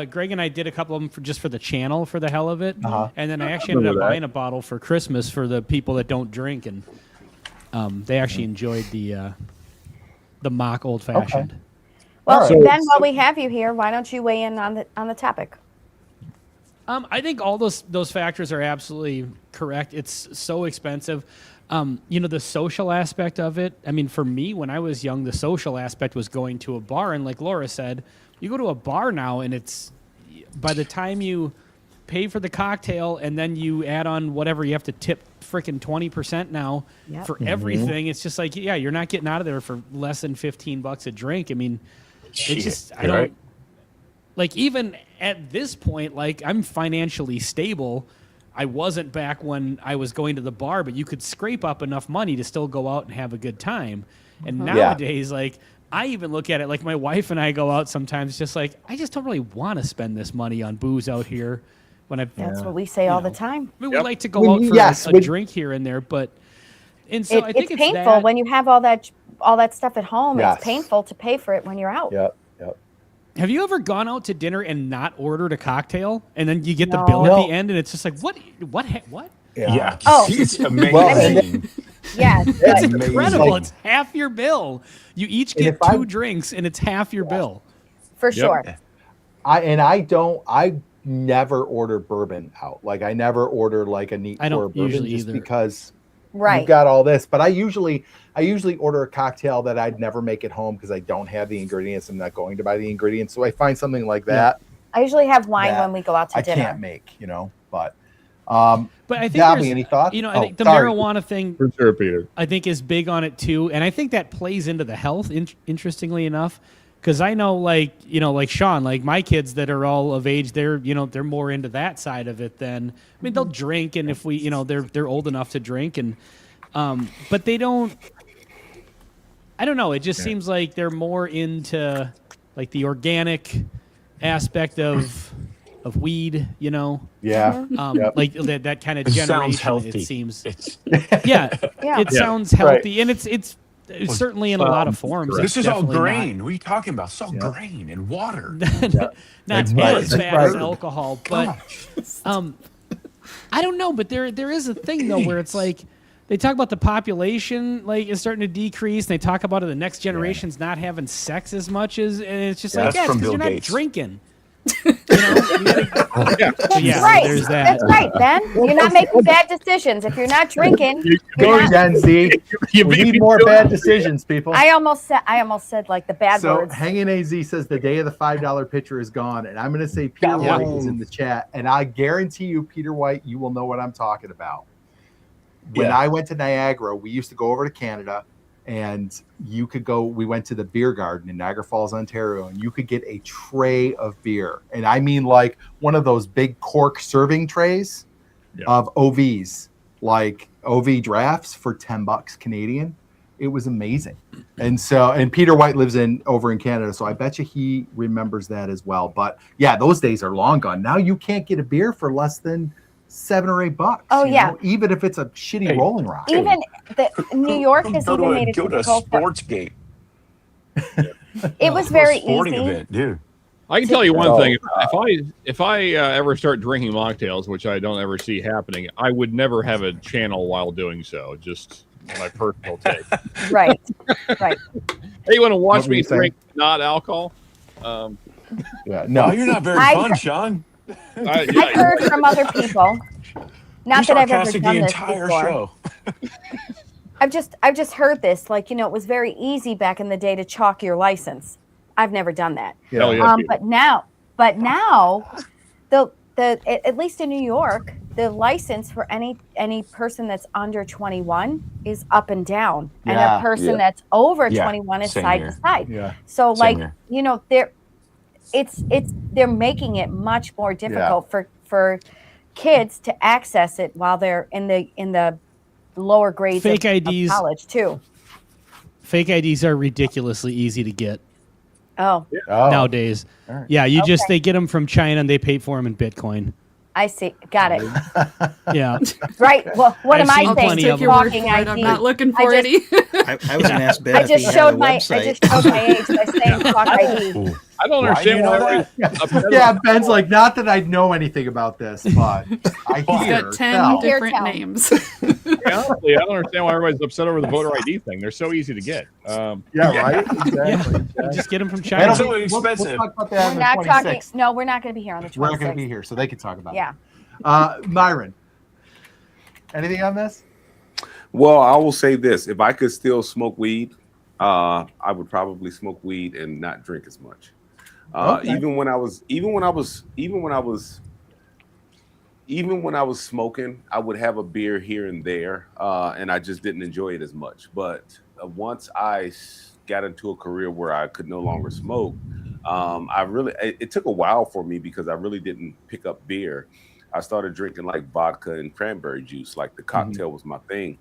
Greg and I did a couple of them for the channel for the hell of it, and then I actually ended up buying a bottle for Christmas for the people that don't drink, and they actually enjoyed the mock old-fashioned. Okay. Well, Ben, while we have you here, why don't you weigh in on the topic? I think all those factors are absolutely correct. It's so expensive. You know, the social aspect of it. I mean, for me, when I was young, the social aspect was going to a bar. And like Laura said, you go to a bar now and it's by the time you pay for the cocktail and then you add on whatever you have to tip freaking 20% now for everything. It's just like, yeah, you're not getting out of there for less than $15 a drink. I mean, it's just, I don't like, even at this point, like, I'm financially stable. I wasn't back when I was going to the bar, but you could scrape up enough money to still go out and have a good time. And nowadays, like, I even look at it like my wife and I go out sometimes just like, I just don't really want to spend this money on booze out here. That's what we say all the time. I mean, we like to go out for a drink here and there, but and so I think it's painful when you have all that stuff at home. Yes. It's painful to pay for it when you're out. Yep. Have you ever gone out to dinner and not ordered a cocktail, and then you get the bill at the end, and it's just like, what? Yeah. Oh. It's amazing. Yes, it's incredible. It's half your bill. You each get 2 drinks, and it's half your bill. For sure. I never order bourbon out. Like, I never order like a neat pour of bourbon just either. because you've got all this. But I usually order a cocktail that I'd never make at home because I don't have the ingredients. I'm not going to buy the ingredients. So I find something like that. I usually have wine when we go out to dinner. I can't make, but I think Gabby, any thoughts? I think the marijuana thing, for sure, Peter, I think is big on it too, and I think that plays into the health. Interestingly enough, because I know, like Sean, like my kids that are all of age, they're more into that side of it than, I mean, they'll drink, and if we, they're old enough to drink, and But they don't. I don't know. It just seems like they're more into like the organic aspect of weed, you know. Yeah. Like that kind of It generation. sounds healthy. It seems. It's, It sounds healthy, and it's certainly in a lot of forms. this is all definitely grain. What are you talking about? It's all grain and water. not That's as right. fat as alcohol, but I don't know. But there is a thing though where it's like they talk about the population like is starting to decrease. And they talk about the next generation's not having sex as much as, and it's just like that's from because you're Bill not Gates. drinking. You know, Right. there's that. That's right, Ben. You're not making bad decisions. If you're not drinking, Go you're not, Gen Z. We need more bad decisions, people. I almost said like the bad So words. Hanging AZ says the day of the $5 pitcher is gone, and I'm going to say Peter White is in the chat, and I guarantee you, Peter White, you will know what I'm talking about. When I went to Niagara, we used to go over to Canada, and you could go. We went to the beer garden in Niagara Falls, Ontario, and you could get a tray of beer, and I mean like one of those big cork serving trays of OVs, like OV drafts for $10 Canadian. It was amazing. And Peter White lives over in Canada, so I bet you he remembers that as well. But yeah, those days are long gone. Now you can't get a beer for less than $7 or $8. Oh, you know, even if it's a shitty Rolling Rock. Even New York has Go even to made it a difficult. sports game. It was very Sporting easy. event, dude. I can tell you one thing: if I ever start drinking mocktails, which I don't ever see happening, I would never have a channel while doing so. Just my personal take. Right. Hey, you want to watch What were me you saying? drink not alcohol? No, you're not very fun, Sean. I've heard from other people. Not that I've ever Sarcastic done the this entire before. show. I've just heard this. Like, you know, it was very easy back in the day to chalk your license. I've never done that. But now, at least in New York, the license for any person that's under 21 is up and down, and a person that's over 21 is side to side. Yeah. So, Same here. you know, they're making it much more difficult for kids to access it while they're in the lower grades Fake of IDs. college too. Fake IDs are ridiculously easy to get nowadays. Right. Yeah, they get them from China and they pay for them in Bitcoin. I see. Got it. Yeah. Right. Well, what I've am I seen saying? plenty of them. Walking I'm ID. not looking for any. I was going to ask Ben I if he just had showed a my website. age by saying Talk ID. I don't Why do you understand know why. Yeah, Ben's like, not that I know anything about this, but I He's hear. got 10 tell. different Tell. names. Honestly, I don't understand why everybody's upset over the voter ID thing. They're so easy to get. Yeah, right? Exactly. Just get them from That'll China. be- so we'll expensive. talk about that on We're the not talking. 26th. No, we're not going to be here on the 26th. We're not going to be here, so they can talk about Yeah. it. Myron, anything on this? Well, I will say this: if I could still smoke weed, I would probably smoke weed and not drink as much. Okay. Even when I was smoking, I would have a beer here and there, and I just didn't enjoy it as much. But once I got into a career where I could no longer smoke, it took a while for me because I really didn't pick up beer. I started drinking like vodka and cranberry juice, like the cocktail was my thing,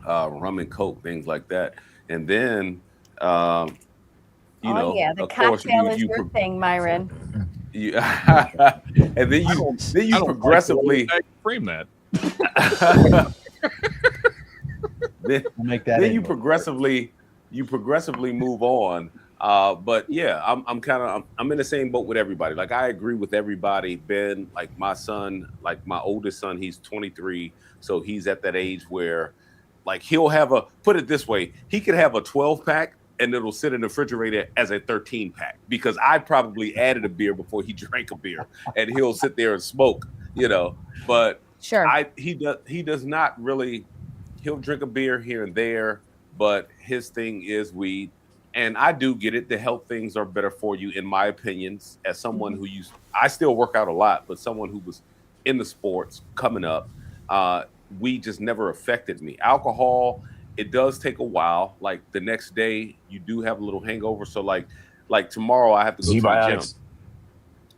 rum and Coke, things like that. And then, the of course, cocktail is your thing, Myron. and then you progressively frame that. then you progressively move on. But yeah, I'm in the same boat with everybody. Like I agree with everybody. Ben, like my son, like my oldest son, he's 23, so he's at that age where, like, he'll have put it this way, he could have a 12-pack and it'll sit in the refrigerator as a 13-pack because I probably added a beer before he drank a beer, and he'll sit there and smoke, But Sure, he does not really. He'll drink a beer here and there, but his thing is weed. And I do get it. The health things are better for you, in my opinions. As someone who I still work out a lot, but someone who was in the sports coming up, weed just never affected me. Alcohol, it does take a while. Like the next day, you do have a little hangover. So like tomorrow, I have to go to the gym.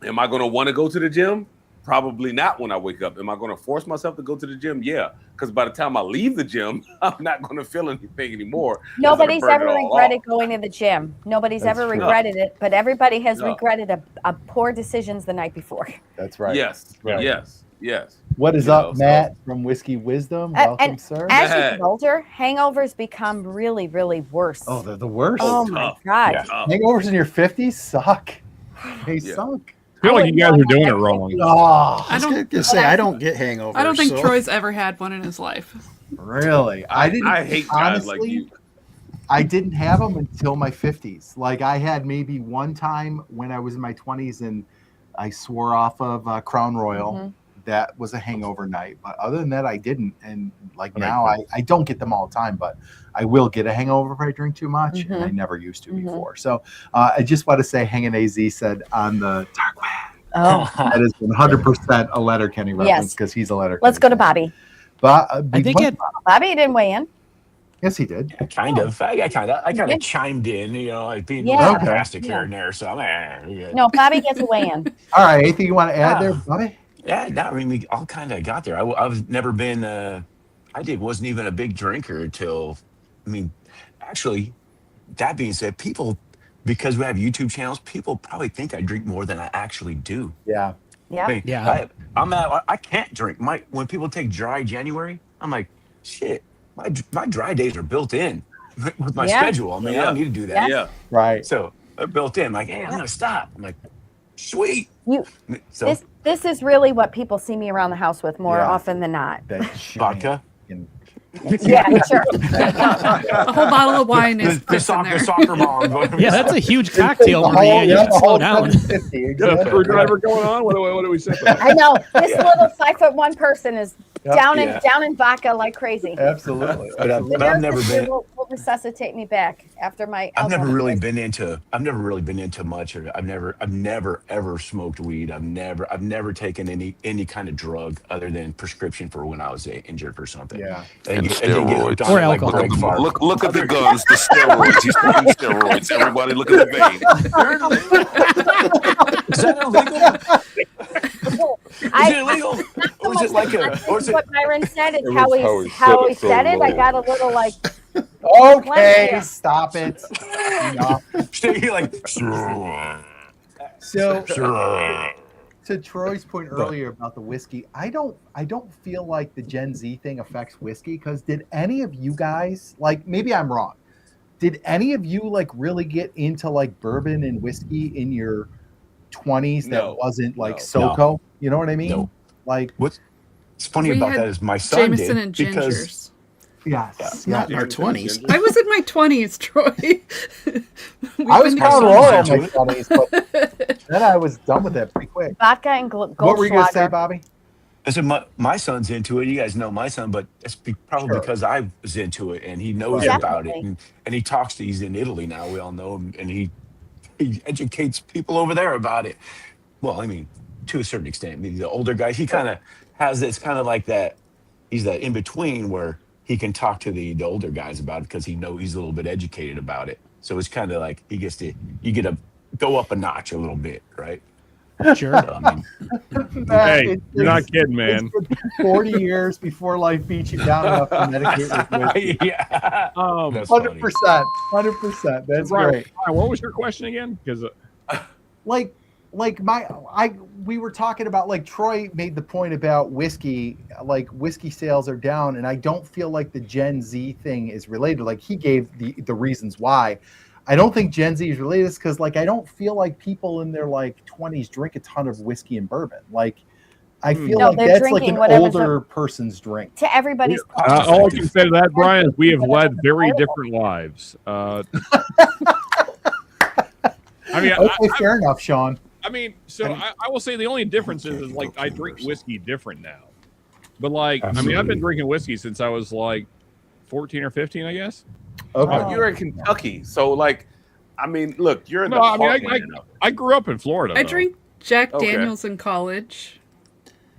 Am I going to want to go to the gym? Probably not when I wake up. Am I going to force myself to go to the gym? Yeah, because by the time I leave the gym, I'm not going to feel anything anymore. Nobody's ever regretted going to the gym. Nobody's ever regretted it, but everybody has regretted a poor decisions the night before. That's right. Yes, right. yes. What is up, Matt from Whiskey Wisdom? Welcome, sir. As you get older, hangovers become really, really worse. Oh, they're the worst. Oh my God. Yeah. Hangovers in your 50s suck. They suck. I feel like you guys are doing it wrong. Oh, I was gonna say I don't get hangovers. I don't think Troy's ever had one in his life. Really? I didn't. I hate guys like you. I didn't have them until my 50s. Like I had maybe one time when I was in my 20s and I swore off of Crown Royal. Mm-hmm. That was a hangover night. But other than that, I didn't. And like now I don't get them all the time, but I will get a hangover if I drink too much. Mm-hmm. And I never used to before. So I just want to say Hangin' AZ said on the dark web. Oh, that is 100% a Letterkenny reference because he's a Letterkenny. Let's go to Bobby. But Bobby didn't weigh in. Yes, he did. Yeah, kind of. I kind of chimed in, like being sarcastic here and there. So no, Bobby gets a weigh in. All right, anything you want to add there, Bobby? Yeah, no, I mean we all kind of got there. I've never been. Wasn't even a big drinker until. I mean, actually, that being said, people. Because we have YouTube channels, people probably think I drink more than I actually do. Yeah. Yeah. I mean, I can't drink. When people take dry January, I'm like, shit, my dry days are built in with my schedule. I mean, I don't need to do that. Yeah. Right. So they're built in. I'm like, hey, I'm gonna stop. I'm like, sweet. This is really what people see me around the house with more often than not. Vodka. Yeah, sure. A whole bottle of wine is the soccer mom. Yeah, that's a huge cocktail. You have to slow down. Got a screwdriver going on? What do we say? I know this little 5'1" person is down in vodka like crazy. Absolutely. But I've never been. Will resuscitate me back after my. I've never really been into much. I've never ever smoked weed. I've never taken any kind of drug other than prescription for when I was injured or something. Yeah. And steroids. Or alcohol. Look at the guns, the steroids. He's taking steroids. Everybody look at the vein. Is that illegal? Is it illegal? Or is it like what Byron said is how he said it. I got a little like. Okay, stop it. So to Troy's point earlier about the whiskey, I don't feel like the Gen Z thing affects whiskey because did any of you guys, like maybe I'm wrong, did any of you like really get into like bourbon and whiskey in your 20s that wasn't like SoCo? No. You know what I mean? No. Like what's funny about that is my son Jameson did and because gingers. It's not in our 20s. I was in my 20s, Troy. I was Crown Royal in my 20s, but then I was done with that pretty quick. Vodka and Goldschlager. What were you going to say, Bobby? I said my son's into it. You guys know my son, but it's probably because I was into it and he knows about it. And he talks to, he's in Italy now. We all know him. And he educates people over there about it. Well, I mean, to a certain extent. I mean, the older guys, he kind of has this kind of like that. He's that in between where he can talk to the older guys about it because he's a little bit educated about it. So it's kind of like you get to go up a notch a little bit, right? Sure. So, I mean, hey, you're not kidding, man. 40 years before life beats you down enough to medicate with whiskey. Yeah. 100%. 100%. That's great. What was your question again? Because we were talking about, like, Troy made the point about whiskey, like whiskey sales are down, and I don't feel like the Gen Z thing is related. Like, he gave the reasons why. I don't think Gen Z is related because, like, I don't feel like people in their like 20s drink a ton of whiskey and bourbon. Like, I feel like that's like an older person's drink. To everybody's all I can say to that, Brian, is we have led very different lives. I mean, okay, fair enough, Sean. I mean, so I will say the only difference is like I drink whiskey different now. But like, I mean, I've been drinking whiskey since I was like 14 or 15, I guess. Okay. You're in Kentucky, so like, I mean, look, you're in the I grew up in Florida. I drink Jack Daniels in college.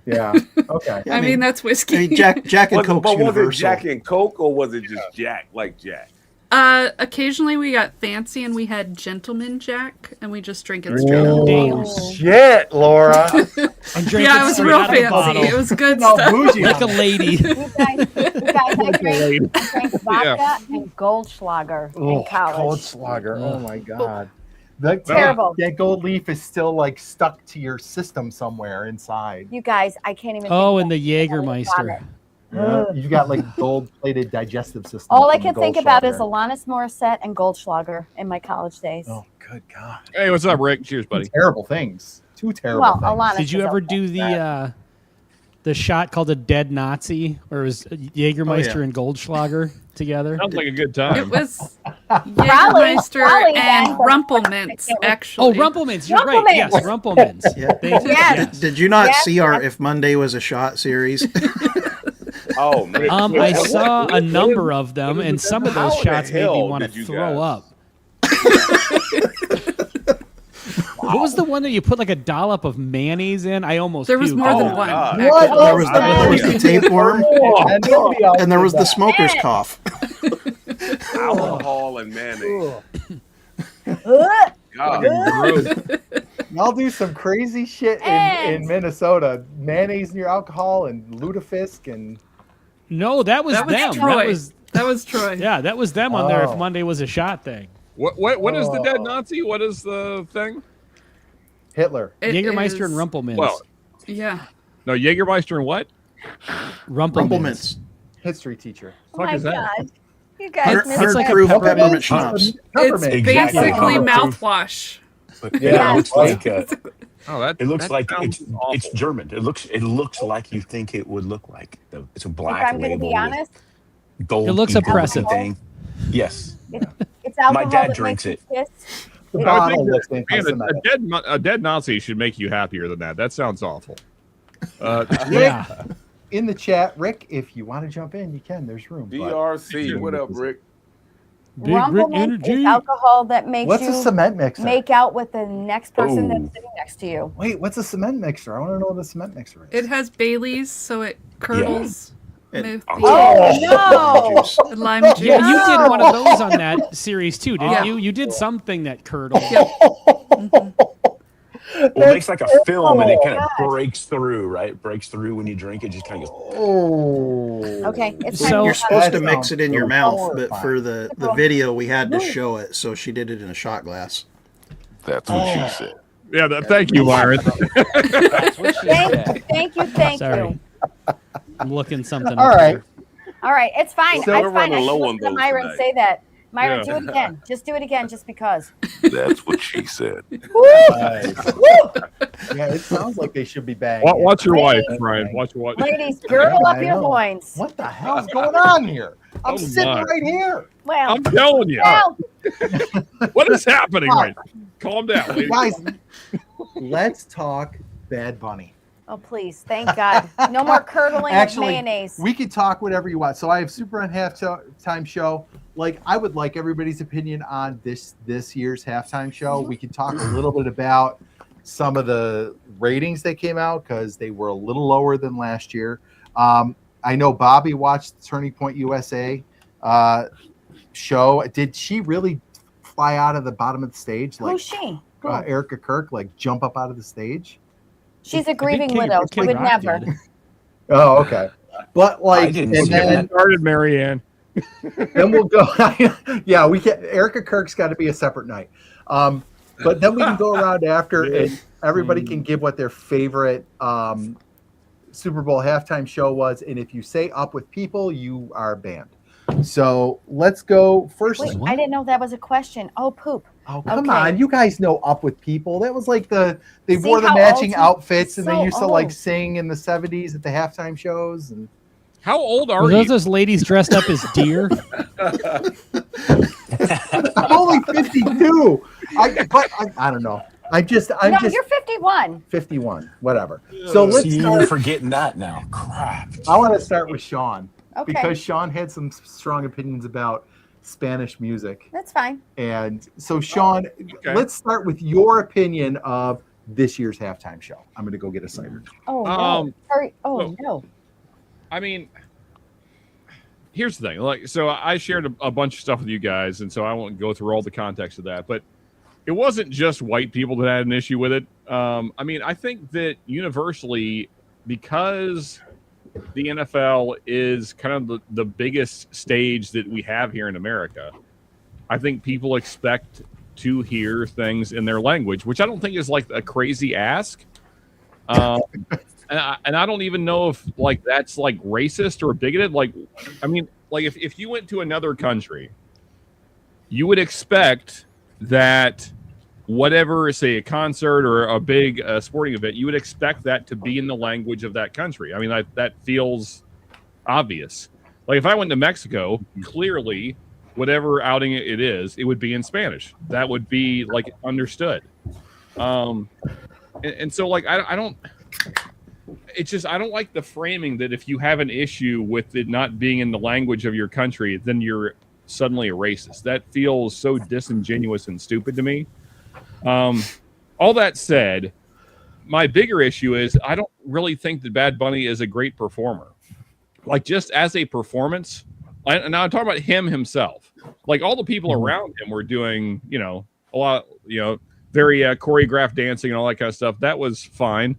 Yeah. Okay. I mean, that's whiskey. I mean, Jack and Coke's but was it universal. Jack and Coke, or was it just Jack, like Jack? Occasionally we got fancy and we had Gentleman Jack, and we just drink it straight up. Damn. Shit, Laura. I'm drinking Yeah, it was straight real out of the fancy. bottle. It was good No, stuff. bougie. Like a lady. You guys I drank vodka and Goldschlager in college. Goldschlager. Oh my god. That, Terrible. That gold leaf is still like stuck to your system somewhere inside. You guys, I can't even. Oh, think and the Jägermeister. You got like gold-plated digestive system. All I from the can think about is Goldschlager. Alanis Morissette and Goldschlager in my college days. Oh, good God. Hey, what's up, Rick? Cheers, buddy. Terrible things. Two terrible Well, things. Alanis. Did you is ever okay. do the shot called a dead Nazi, where it was Jägermeister Oh, yeah. and Goldschlager together? Sounds like a good It time. was Probably Jägermeister and had- Rumpelmints, Oh, actually. Rumpelmans. You're right. Rumpelmans. Yes, Rumpelmans. Yeah. Thank you. Yes. Did you not Yes, see our yes. If Monday Was a Shot series? Oh man. I saw a number of them, and some of those How in the shots made me hell want to did you throw guys- up. What was the one that you put like a dollop of mayonnaise in? I almost There was puked. more than Oh, one. God. What? actually. there was the tapeworm, and there was the smoker's Man. cough. Alcohol and mayonnaise. Ugh. God. I'll do some crazy shit in And- Minnesota. Mayonnaise in your alcohol and lutefisk and No, that was That was them. Troy. That was Troy. Yeah, that was them on their Oh. If Monday Was a Shot thing. What is the dead Oh. Nazi? What is the thing? Hitler. It Jägermeister is- and Rumpelmans. Well, Yeah. no, Jägermeister and what? Rumpelmans. Rumpelmints. History teacher. Oh my is that? God. You guys 100 missed 100 like a proof peppermint peppermint schnapps. schnapps. It's Peppermint. Exactly. basically Yeah. mouthwash. Yeah. It looks like Oh, that it looks that like sounds it's awful. German. It looks like you think it would look like. It's a If black I'm going to label be honest, with gold. It looks evil oppressive. looking thing. Yes. it's alcohol My dad that drinks makes you piss. The I would bottle think looks that, man, anti-Semitic. a dead Nazi should make you happier than that. That sounds awful. Yeah. In the chat, Rick, if you want to jump in, you can. There's room. but- BRC. What up, Rick? Big Rick Rumpelman energy. is alcohol that makes What's you a cement mixer? make out with the next person Oh. that's sitting next to you. Wait, what's a cement mixer? I want to know what a cement mixer is. It has Bailey's, so it curdles with the Oh, no. lime juice. Yeah, you did one of those on that series too, didn't Yeah. you? You did something that curdled. Well, it makes like a film and it kind of God. breaks through, right? Breaks through when you drink it. Just kind of goes. Oh. Okay, it's So- time You're to supposed to That mix it in your sounds mouth, but horrifying. for the video, we had to show it, so she did it in a shot glass. That's what she said. Yeah, thank you, Myron. Thank Sorry. you. I'm looking something All up right. here. All right, it's fine. So it's we're fine. I running just low on listened to those Myron tonight. say that. Myron, Yeah. do it again. Just do it again, just because. That's what she said. Yeah, it sounds like they should be banging. Watch your wife, Ladies. Ryan. Watch your wife. Ladies, girdle Yeah, up I your know. loins. What the hell's going on here? I'm Oh, sitting my. right here. Well, I'm telling you. well, What is happening right now? Calm down, lady. Guys, let's talk Bad Bunny. oh please, thank God. No more curdling Actually, of mayonnaise. we could talk whatever you want. So I have Super on halftime show. Like, I would like everybody's opinion on this year's halftime show. We could talk a little bit about some of the ratings that came out because they were a little lower than last year. I know Bobby watched the Turning Point USA show. Did she really fly out of the bottom of the stage? Like Who's she? Erica Kirk, like jump up out of the stage? She's a grieving Kid- widow. She Kid would Rock never. did. Oh, okay. But like, didn't and see then Started Marianne. then we'll go. Yeah, we can. Erica Kirk's got to be a separate night. But then we can go around after, and everybody can give what their favorite Super Bowl halftime show was. And if you say "Up with People," you are banned. So let's go first. Wait, I didn't know that was a question. Oh, poop. Oh, come okay. on. You guys know Up with People. That was like they See wore the how matching old- outfits and they so used to like old. sing in the 70s at the halftime shows. And How old are Were you? those ladies dressed up as deer? I'm only 52. I don't know. I'm No, just you're 51. 51, whatever. So let's See, you're start. forgetting that now. Crap. I want to start with Sean Okay, because Sean had some strong opinions about Spanish music. that's fine. And so, Sean, Okay. let's start with your opinion of this year's halftime show. I'm going to go get a cider. Oh, no. Um, Hurry. Oh, no. no. I mean, here's the thing. Like, so I shared a bunch of stuff with you guys, and so I won't go through all the context of that. But it wasn't just white people that had an issue with it. I mean, I think that universally, because the NFL is kind of the biggest stage that we have here in America, I think people expect to hear things in their language, which I don't think is like a crazy ask. And I don't even know if like that's like racist or bigoted. Like, I mean, like if you went to another country, you would expect that whatever, say, a concert or a big sporting event, you would expect that to be in the language of that country. I mean, that feels obvious. Like if I went to Mexico, clearly, whatever outing it is, it would be in Spanish. That would be like understood. And so like I don't. It's just I don't like the framing that if you have an issue with it not being in the language of your country, then you're suddenly a racist. That feels so disingenuous and stupid to me. All that said, my bigger issue is I don't really think that Bad Bunny is a great performer. Like just as a performance, and now I'm talking about him himself. Like all the people around him were doing, you know, a lot, you know, very choreographed dancing and all that kind of stuff. That was fine.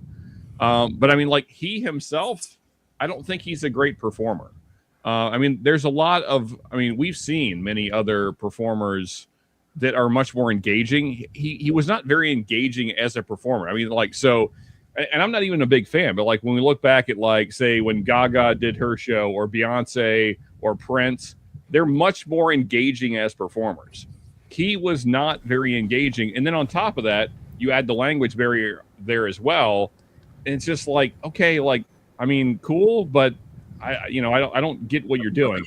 But I mean, like he himself, I don't think he's a great performer. I mean, there's a lot of, I mean, we've seen many other performers that are much more engaging. He was not very engaging as a performer. I mean, like, so, and I'm not even a big fan, but like when we look back at like, say, when Gaga did her show or Beyonce or Prince, they're much more engaging as performers. He was not very engaging. And then on top of that, you add the language barrier there as well. And it's just like, okay, like, I mean, cool, but I don't get what you're doing.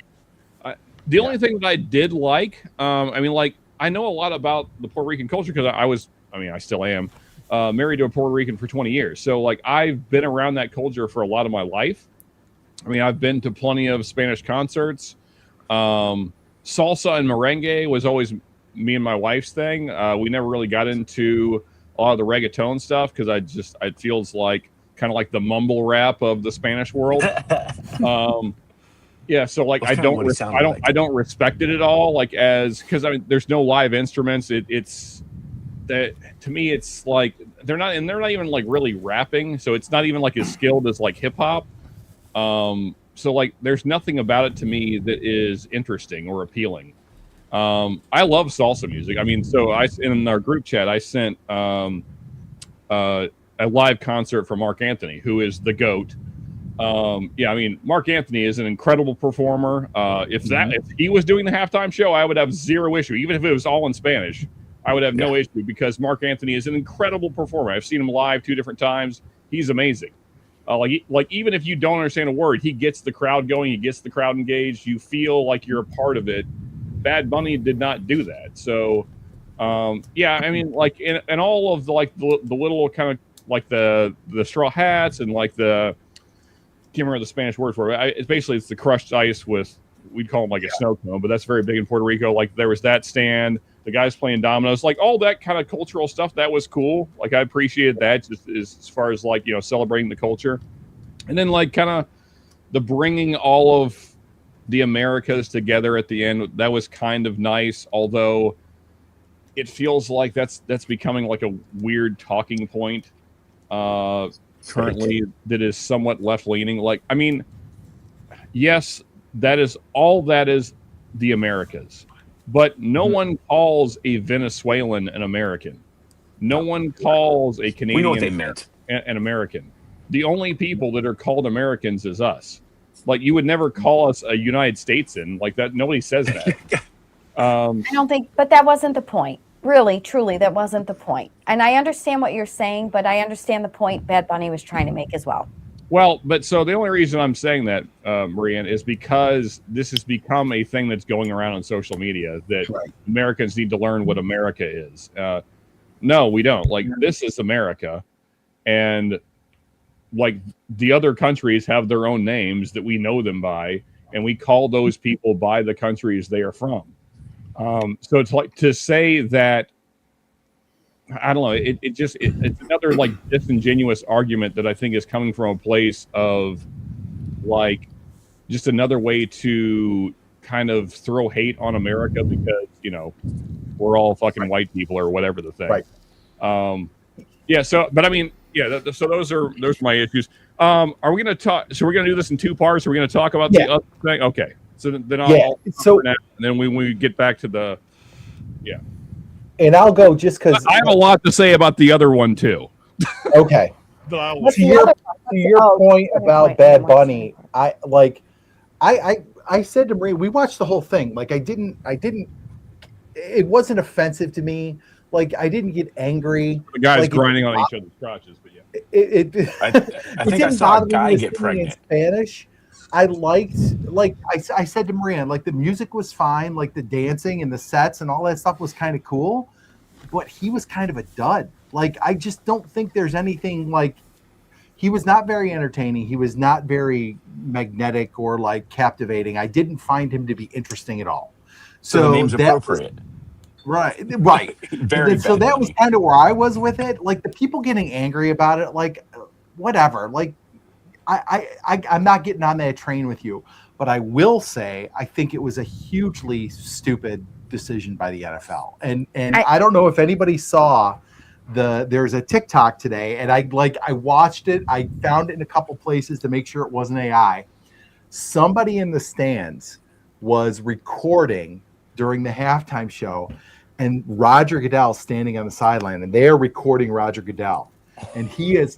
The only thing that I did like, I mean, like, I know a lot about the Puerto Rican culture because I still am married to a Puerto Rican for 20 years. So like I've been around that culture for a lot of my life. I mean, I've been to plenty of Spanish concerts. Salsa and merengue was always me and my wife's thing. We never really got into a lot of the reggaeton stuff because it feels like kind of like the mumble rap of the Spanish world. Yeah, so like I don't respect it at all. Like because I mean, there's no live instruments. It's that to me, it's like they're not even like really rapping. So it's not even like as skilled as like hip hop. So like there's nothing about it to me that is interesting or appealing. I love salsa music. I mean, so in our group chat I sent a live concert for Mark Anthony, who is the GOAT. Yeah, I mean, Mark Anthony is an incredible performer. If he was doing the halftime show, I would have zero issue. Even if it was all in Spanish, I would have no issue because Mark Anthony is an incredible performer. I've seen him live 2 different times. He's amazing. Like even if you don't understand a word, he gets the crowd going. He gets the crowd engaged. You feel like you're a part of it. Bad Bunny did not do that. So, yeah, I mean, like and all of the like the little kind of like the straw hats and like the can't remember the Spanish word for it. It's the crushed ice with, we'd call them like a snow cone, but that's very big in Puerto Rico. Like there was that stand, the guys playing dominoes, like all that kind of cultural stuff. That was cool. Like I appreciated that just as far as like, you know, celebrating the culture. And then like kind of the bringing all of the Americas together at the end. That was kind of nice. Although it feels like that's becoming like a weird talking point. Currently that is somewhat left-leaning. Like, I mean, yes, that is the Americas, but no one calls a Venezuelan an American. No one calls a Canadian we know what they meant. An American. The only people that are called Americans is us. Like, you would never call us a United Statesman like that. Nobody says that. I don't think, but that wasn't the point. Really, truly, that wasn't the point. And I understand what you're saying, but I understand the point Bad Bunny was trying to make as well. Well, but so the only reason I'm saying that, Marianne, is because this has become a thing that's going around on social media that Americans need to learn what America is. No, we don't. Like, this is America. And like the other countries have their own names that we know them by, and we call those people by the countries they are from. So it's like to say that, I don't know, it's another like disingenuous argument that I think is coming from a place of like just another way to kind of throw hate on America because, you know, we're all fucking white people or whatever the thing. Right. Yeah. So, but I mean, yeah. So those are my issues. Are we going to talk? So we're going to do this in two parts. We're going to talk about the other thing. Okay. So then I'll so and then when we get back to the, and I'll go just because I have a lot to say about the other one too. Okay. What's To the your, other to one? your Oh, point good about point. Bad Bunny, I said to Marie, we watched the whole thing. Like I didn't. It wasn't offensive to me. Like I didn't get angry. The guys like, grinding on each other's crotches, but yeah. I think I saw a guy get pregnant. In Spanish. I liked, like I said to Maria, like the music was fine, like the dancing and the sets and all that stuff was kind of cool, but he was kind of a dud. Like I just don't think there's anything like. He was not very entertaining. He was not very magnetic or like captivating. I didn't find him to be interesting at all. So the name's appropriate. Right. Very so that Bunny. was kind of where I was with it. Like the people getting angry about it, like whatever. Like I'm not getting on that train with you. But I will say I think it was a hugely stupid decision by the NFL. And I don't know if anybody saw there's a TikTok today, and I watched it. I found it in a couple places to make sure it wasn't AI. Somebody in the stands was recording during the halftime show, and Roger Goodell standing on the sideline, and they're recording Roger Goodell, and he is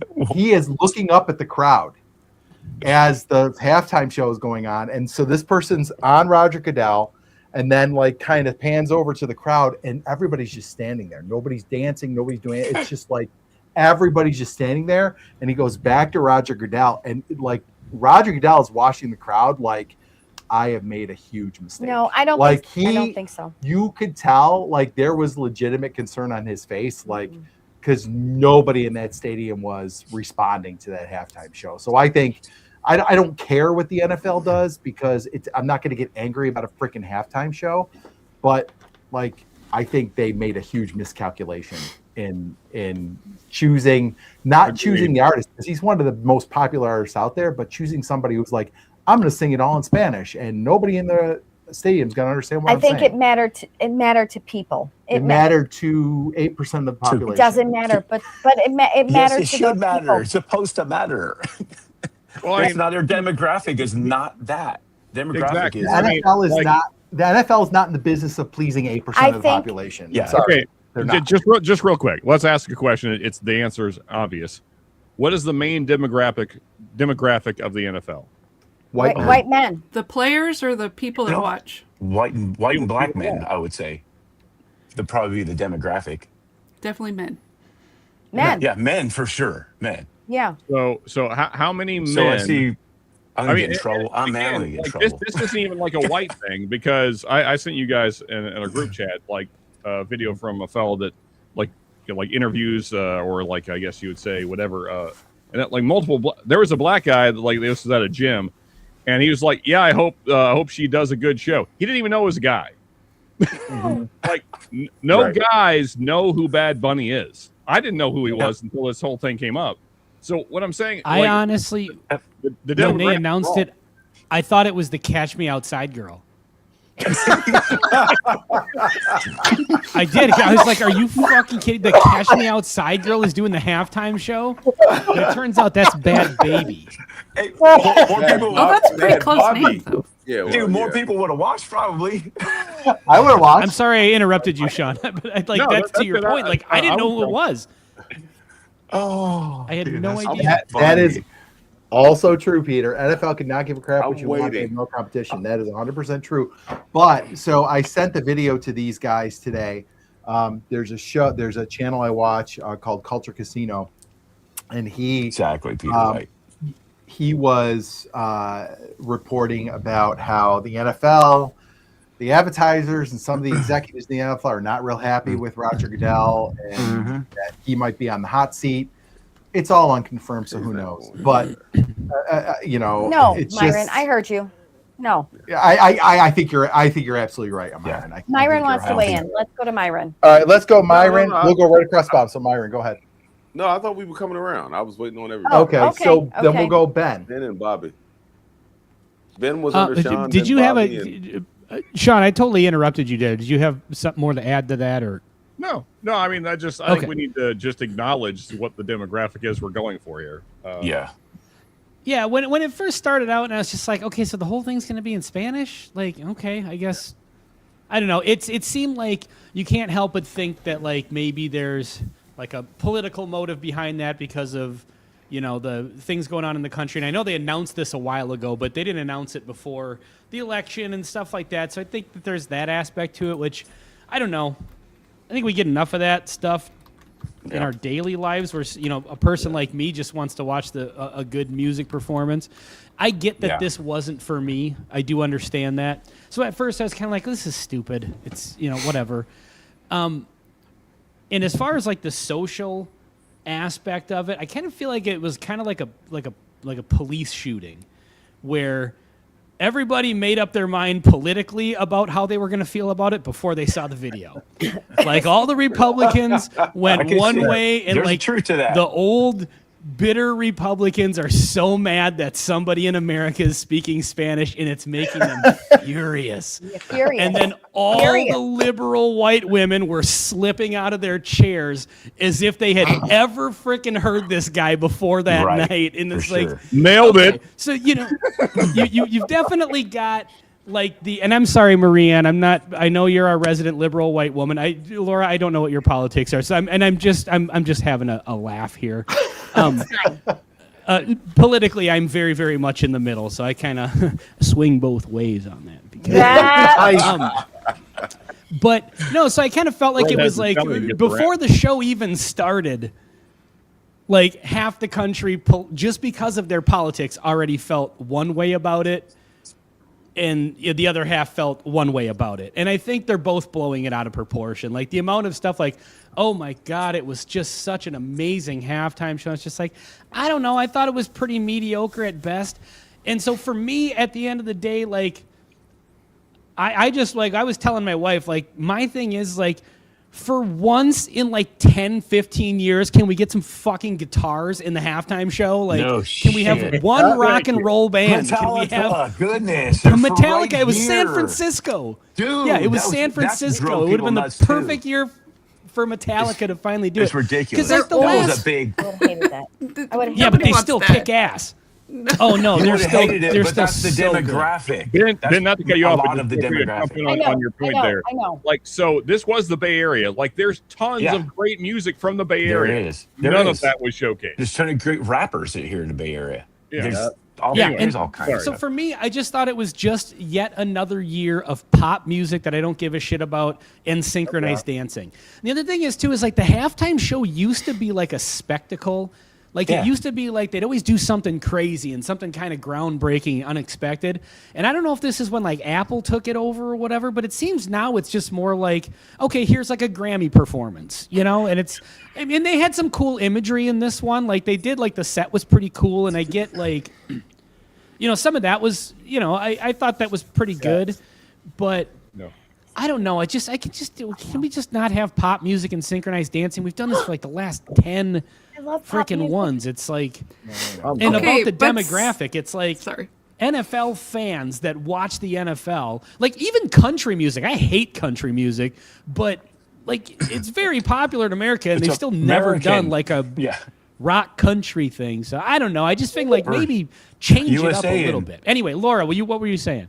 looking up at the crowd as the halftime show is going on, and so this person's on Roger Goodell. And then like kind of pans over to the crowd and everybody's just standing there. Nobody's dancing. Nobody's doing it. It's just like everybody's just standing there. And he goes back to Roger Goodell. And like Roger Goodell is watching the crowd like, I have made a huge mistake. No, I don't like I don't think so. You could tell like there was legitimate concern on his face. Like, because nobody in that stadium was responding to that halftime show. So I think I don't care what the NFL does because I'm not going to get angry about a freaking halftime show, but like I think they made a huge miscalculation in choosing the artist because he's one of the most popular artists out there, but choosing somebody who's like, I'm going to sing it all in Spanish, and nobody in the stadium's going to understand what I'm saying. I think it mattered to people. It mattered to 8% of the population. It doesn't matter, but it mattered yes, it to should those matter. people. It's supposed to matter. Well, it's not their demographic is not that. Demographic is the NFL is not in the business of pleasing 8% of the population. Yeah. Sorry, okay. Just real quick. Let's ask a question. It's the answer is obvious. What is the main demographic of the NFL? White men. The players or the people that watch? White and black men, I would say. They'd probably be the demographic. Definitely men. Men. Yeah, men for sure. Men. Yeah. So how many men? So I see. I'm gonna get in trouble. I'm manly in trouble. This isn't even like a white thing because I sent you guys in a group chat like a video from a fellow that like interviews or like I guess you would say whatever and that, like multiple. There was a black guy that like this was at a gym, and he was like, "Yeah, I hope she does a good show." He didn't even know it was a guy. Like guys know who Bad Bunny is. I didn't know who he was until this whole thing came up. So what I'm saying, I honestly, when they announced it, I thought it was the Catch Me Outside girl. I did. I was like, "Are you fucking kidding?" The Catch Me Outside girl is doing the halftime show. And it turns out that's Bad Baby. Hey, more people. That's pretty close name, though. Yeah, well, dude, more people would have watched probably. I would have watched. I'm sorry I interrupted you, Sean. But that's to your point. Like I didn't know who it was. Oh, I had no idea. That is also true, Peter. NFL could not give a crap what you want. There's no competition. That is 100% true. But so I sent the video to these guys today. There's a channel I watch called Culture Casino, and exactly Peter. Right. He was reporting about how the NFL, the advertisers, and some of the executives in the NFL are not real happy with Roger Goodell, and that he might be on the hot seat. It's all unconfirmed, so who knows? But no, it's Myron, just, I heard you. No, I think you're absolutely right, Myron. Yeah. Myron wants to weigh in. Let's go to Myron. All right, let's go, Myron. We'll go right across Bob. So Myron, go ahead. No, I thought we were coming around. I was waiting on everybody. Okay, so then we'll go Ben. Ben and Bobby. Ben was under Sean. Did then you have Bobby, Sean? I totally interrupted you there. Did you have something more to add to that, or? No. I mean, I think we need to just acknowledge what the demographic is we're going for here. Yeah, when it first started out, and I was just like, okay, so the whole thing's going to be in Spanish? Like, okay, I guess. I don't know. It seemed like you can't help but think that, like, maybe there's, like, a political motive behind that because of, the things going on in the country. And I know they announced this a while ago, but they didn't announce it before the election and stuff like that. So I think that there's that aspect to it, which, I don't know. I think we get enough of that stuff in our daily lives where, a person like me just wants to watch a good music performance. I get that this wasn't for me. I do understand that. So at first I was kind of like, this is stupid. It's, whatever. And as far as like the social aspect of it, I kind of feel like it was kind of like a police shooting where everybody made up their mind politically about how they were going to feel about it before they saw the video. Like all the Republicans went one way, and there's like truth to that. The old bitter Republicans are so mad that somebody in America is speaking Spanish, and it's making them furious. And then all the liberal white women were slipping out of their chairs as if they had ever freaking heard this guy before that night. And it's nailed it. So you've definitely got like and I'm sorry, Maria, and I know you're our resident liberal white woman. Laura, I don't know what your politics are. So I'm just having a laugh here. Politically, I'm very, very much in the middle, so I kind of swing both ways on that. But no, so I kind of felt like it was like before the show even started, like half the country, just because of their politics, already felt one way about it, and the other half felt one way about it. And I think they're both blowing it out of proportion. Like the amount of stuff like, oh my God, it was just such an amazing halftime show. It's just like, I don't know. I thought it was pretty mediocre at best. And so for me, at the end of the day, like, I just, like, I was telling my wife, like, my thing is, like, for once in, like, 10, 15 years, can we get some fucking guitars in the halftime show? Like, can we have one rock and roll band? Metallica, can we have goodness. Metallica? It was San Francisco. Dude. Yeah, it was San Francisco. It would have been the perfect year for Metallica to finally do it. It's ridiculous. Because like was a big. I would have hated that. Yeah, but they still kick ass. Oh no, You they're would have still hated it, they're but still that's the so demographic. Ben, not to cut you off, a lot but of the just jump demographic. in I on your point know, there. I know. Like, so this was the Bay Area. Like, there's tons of great music from the Bay There Area. is. None of that was showcased. There's a ton of great rappers here in the Bay Area. Yeah. There's all kinds of So stuff. for me, I just thought it was just yet another year of pop music that I don't give a shit about and synchronized dancing. And the other thing is too is like the halftime show used to be like a spectacle. Like it used to be like they'd always do something crazy and something kind of groundbreaking, unexpected. And I don't know if this is when like Apple took it over or whatever, but it seems now it's just more like, okay, here's like a Grammy performance, and I mean, they had some cool imagery in this one. Like they did, like the set was pretty cool. And I get like, some of that was, I thought that was pretty good, but I don't know. Can we just not have pop music and synchronized dancing? We've done this for like the last 10 freaking ones. It's like, and about the demographic, it's like NFL fans that watch the NFL, like even country music. I hate country music, but like it's very popular in America, and they've still never done like a rock country thing. So I don't know. I just think like maybe change it up a little bit. Anyway, Laura, what were you saying?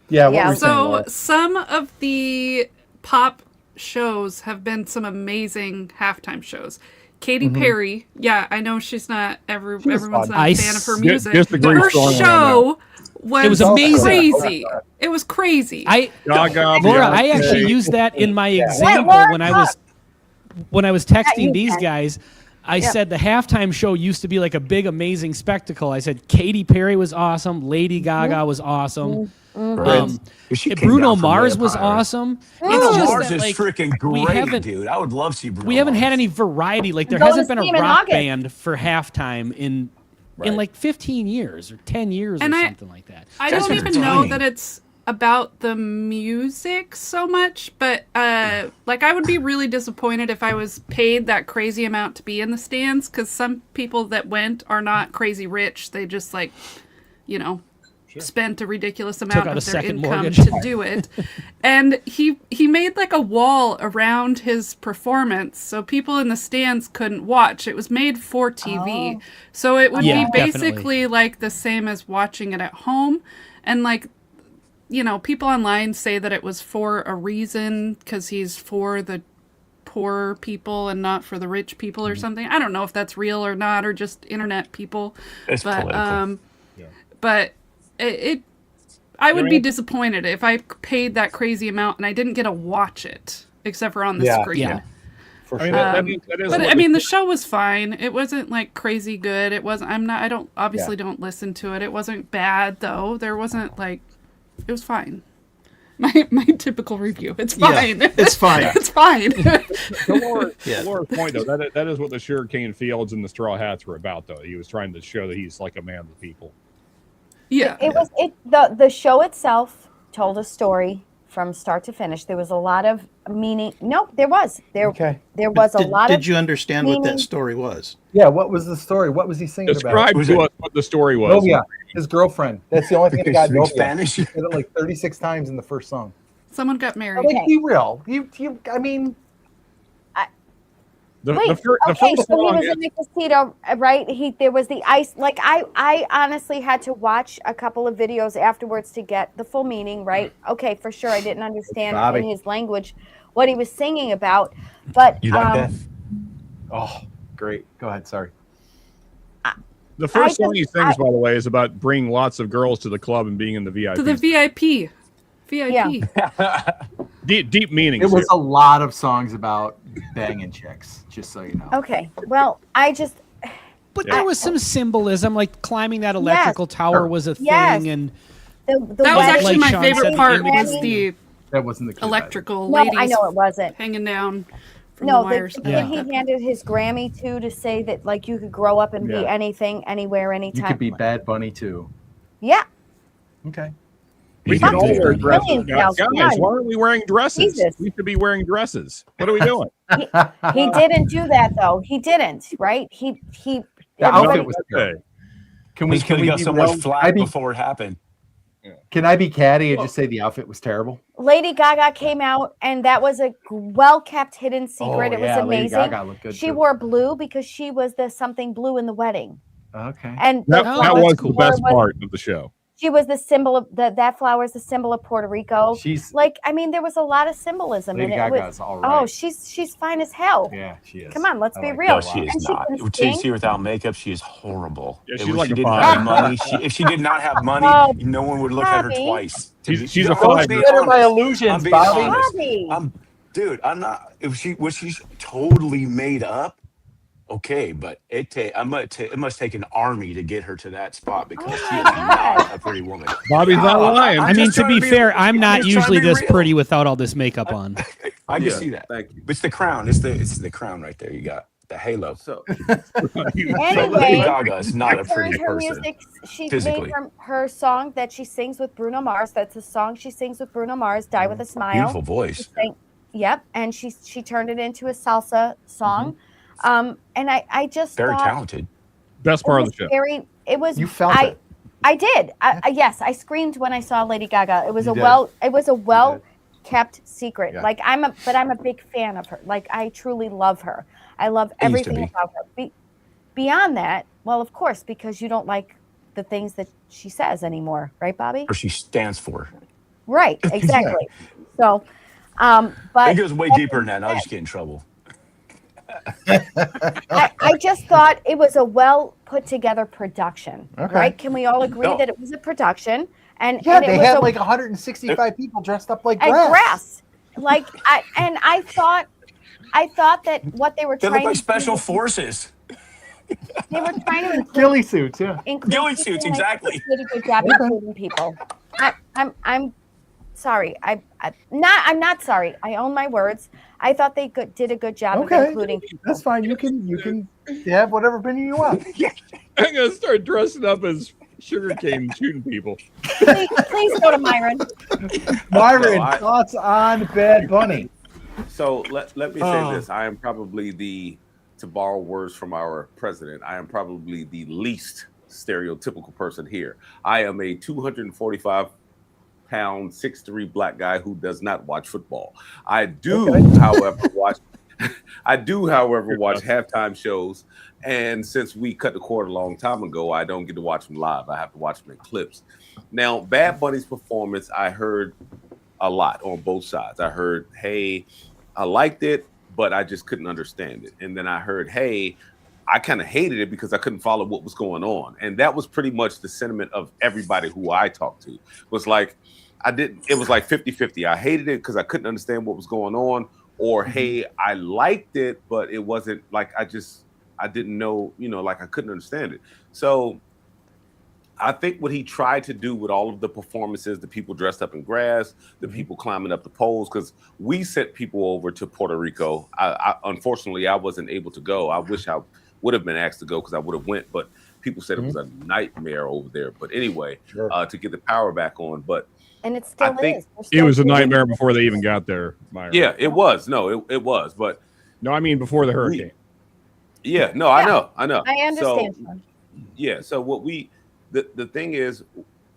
Yeah. So some of the pop shows have been some amazing halftime shows. Katy Perry, I know she's not everyone's not a fan of her music, but her show was amazing. Crazy. It was crazy. Laura, I actually used that in my example when I was texting these guys. I said the halftime show used to be like a big, amazing spectacle. I said Katy Perry was awesome. Lady Gaga was awesome. Bruno Mars was awesome. Bruno Mars is freaking great, dude. I would love to see Bruno We haven't had any variety. Like there hasn't been a rock band for halftime in like 15 years or 10 years or something like that. I don't even know that it's about the music so much, but like I would be really disappointed if I was paid that crazy amount to be in the stands, because some people that went are not crazy rich. They just like, spent a ridiculous amount out of a their second income mortgage. to do it. And he made like a wall around his performance so people in the stands couldn't watch. It was made for TV. So it would Yeah, be basically definitely. like the same as watching it at home. And like, you know, people online say that it was for a reason because he's for the poor people and not for the rich people or something. I don't know if that's real or not, or just internet people. It's political. But I would be disappointed if I paid that crazy amount and I didn't get to watch it except for on the screen. Yeah. For I mean, sure. that is But what I mean, the show was fine. It wasn't like crazy good. It wasn't. I don't obviously don't listen to it. It wasn't bad though. There wasn't like, it was fine. My typical review. It's fine. Yeah, it's fine. It's fine. to Laura's point, though, that is what the sugarcane fields and the straw hats were about, though. He was trying to show that he's like a man of the people. Yeah. The show itself told a story from start to finish. There was a lot of meaning. No, there was a lot of. Did you understand what that meaning. story was? Yeah, what was the story? What was he singing Describe about? to us what the story was. Novia, his girlfriend. That's the only thing that got Speak Novia. Spanish? He said it like 36 times in the first song. Someone got married. Like, be real. I mean, The Wait, first so he song was is- in the casino, right? There was the ice. Like I honestly had to watch a couple of videos afterwards to get the full meaning, right? Okay, for sure, I didn't understand Bobby. in his language what he was singing about, but You like that? oh, great. Go ahead. Sorry. the first I song he just- sings, by the way, is about bringing lots of girls to the club and being in the VIP. To the VIP. VIP. Deep meanings. It was here. a lot of songs about banging chicks, just so you know. okay. Well, But there was some symbolism, like climbing that electrical tower was a thing, Yes. and the That was wedding- actually Like my Sean favorite said, part the was beginning. the That wasn't the key. electrical No, ladies I know it wasn't. hanging down from No, the wires. the kid he handed his Grammy to say that like you could grow up and be Yeah. anything, anywhere, You anytime. could be Bad Bunny too. Yeah. Okay. We Fuck can all yeah. wear dresses. Millions Guys, now, come why on. aren't we wearing dresses? Jesus. We should be wearing dresses. What are we doing? He didn't do that though. He didn't, right? He The everybody- outfit was Okay. terrible. Can we, Because can he we got be so real? much flack before it happened. Can I be catty and just say the outfit was terrible? Lady Gaga came out, and that was a well-kept hidden secret. It was Lady amazing. Gaga looked good She too. wore blue because she was the something blue in the wedding, Okay. and That, the that was the flower best part of the show. She was the symbol of that flower is the symbol of Puerto Rico. She's Like, I mean, there was a lot of symbolism Lady in it. It Gaga's was- all right. Oh, she's fine as hell. Yeah, she is. Come on, let's I be like real. No, she And is she not. can To sing. see her without makeup, she is horrible. Yeah, If she's like she a didn't five. have money, if she did not have money, Oh, no one would look at her Bobby. twice. She's a I'm five. being Consider my honest. illusions, I'm being Bobby. honest. Bobby. I'm not. If she's totally made up, okay, but it must take an army to get her to that spot because she is not a pretty woman. Bobby's not lying. I'm I mean, just to trying be to be- fair, I'm I'm not just trying to usually be this real. pretty without all this makeup on. I can Yeah, see that. thank you. It's the crown. It's the crown right there. You got the halo. So Lady Anyway, Gaga is not a she pretty turned her person. music. She physically. made her song that she sings with Bruno Mars. That's a song she sings with Bruno Mars. Die with a Smile. Beautiful voice. Yep, and she turned it into a salsa song. And I just Very thought talented. Best it part of was the show. very. It was. You felt it. I did. Yes, I screamed when I saw Lady Gaga. It was You a did. well kept secret. Yeah. Like I'm a big fan of her. Like I truly love her. I love I used to everything be. about her. Beyond that, well, of course, because you don't like the things that she says anymore, right, Bobby? Or she stands for. Right, exactly. So, but It goes way deeper than that. I'll just get in trouble. I just thought it was a well put together production. Okay. Right? Can we all agree No. that it was a production? And Yeah, and it they was had a, like 165 people dressed up like and grass. grass. Like I thought that what they were They look trying like to special do, forces. they were trying to include, Ghillie suits, yeah. include Ghillie people, suits, and I think exactly. they did a good job including people. I'm sorry. I'm not sorry. I own my words. I thought they did a good job of Okay, including people. that's fine. You can have whatever opinion you want. I'm gonna start dressing up as sugarcane shooting people. Please go to Myron. Myron, No, thoughts on Bad Bunny? So let me say this. I am probably to borrow words from our president, I am probably the least stereotypical person here. I am a 245-pound, 6'3" black guy who does not watch football. I do, however, watch halftime shows. And since we cut the cord a long time ago, I don't get to watch them live. I have to watch them in clips. Now, Bad Bunny's performance, I heard a lot on both sides. I heard, hey, I liked it, but I just couldn't understand it. And then I heard, hey, I kind of hated it because I couldn't follow what was going on. And that was pretty much the sentiment of everybody who I talked to. Was like, it was like 50-50. I hated it because I couldn't understand what was going on. Or, hey, I liked it, but it wasn't like I didn't know, like I couldn't understand it. So I think what he tried to do with all of the performances, the people dressed up in grass, the people climbing up the poles, because we sent people over to Puerto Rico. Unfortunately, I wasn't able to go. I wish I would have been asked to go because I would have went, but people said it was a nightmare over there. But anyway, to get the power back on. And it still is. It was a nightmare before they even got there, Myron. Yeah, it was. No, it was. But no, I mean before the hurricane. I know. I understand. So, so what the thing is,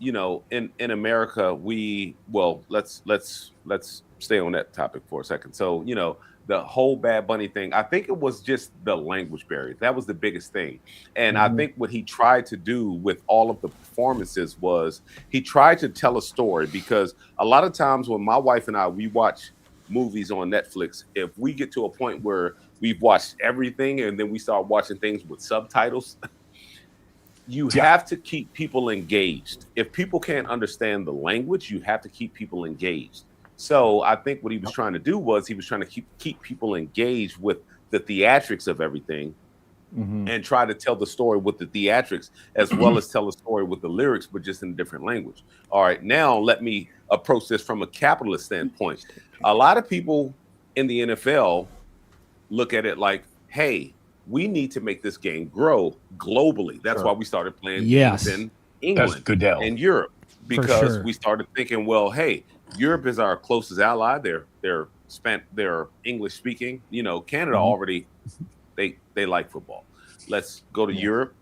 in America, let's stay on that topic for a second. So, the whole Bad Bunny thing, I think it was just the language barrier. That was the biggest thing. And I think what he tried to do with all of the performances was he tried to tell a story, because a lot of times when my wife and we watch movies on Netflix, if we get to a point where we've watched everything and then we start watching things with subtitles, you have to keep people engaged. If people can't understand the language, you have to keep people engaged. So I think what he was trying to do was he was trying to keep people engaged with the theatrics of everything, and try to tell the story with the theatrics as well as tell a story with the lyrics, but just in a different language. All right, now let me approach this from a capitalist standpoint. A lot of people in the NFL look at it like, hey, we need to make this game grow globally. That's why we started playing games in England and Europe, because we started thinking, well, hey, Europe is our closest ally. They're English speaking. Canada already they like football. Let's go to Europe,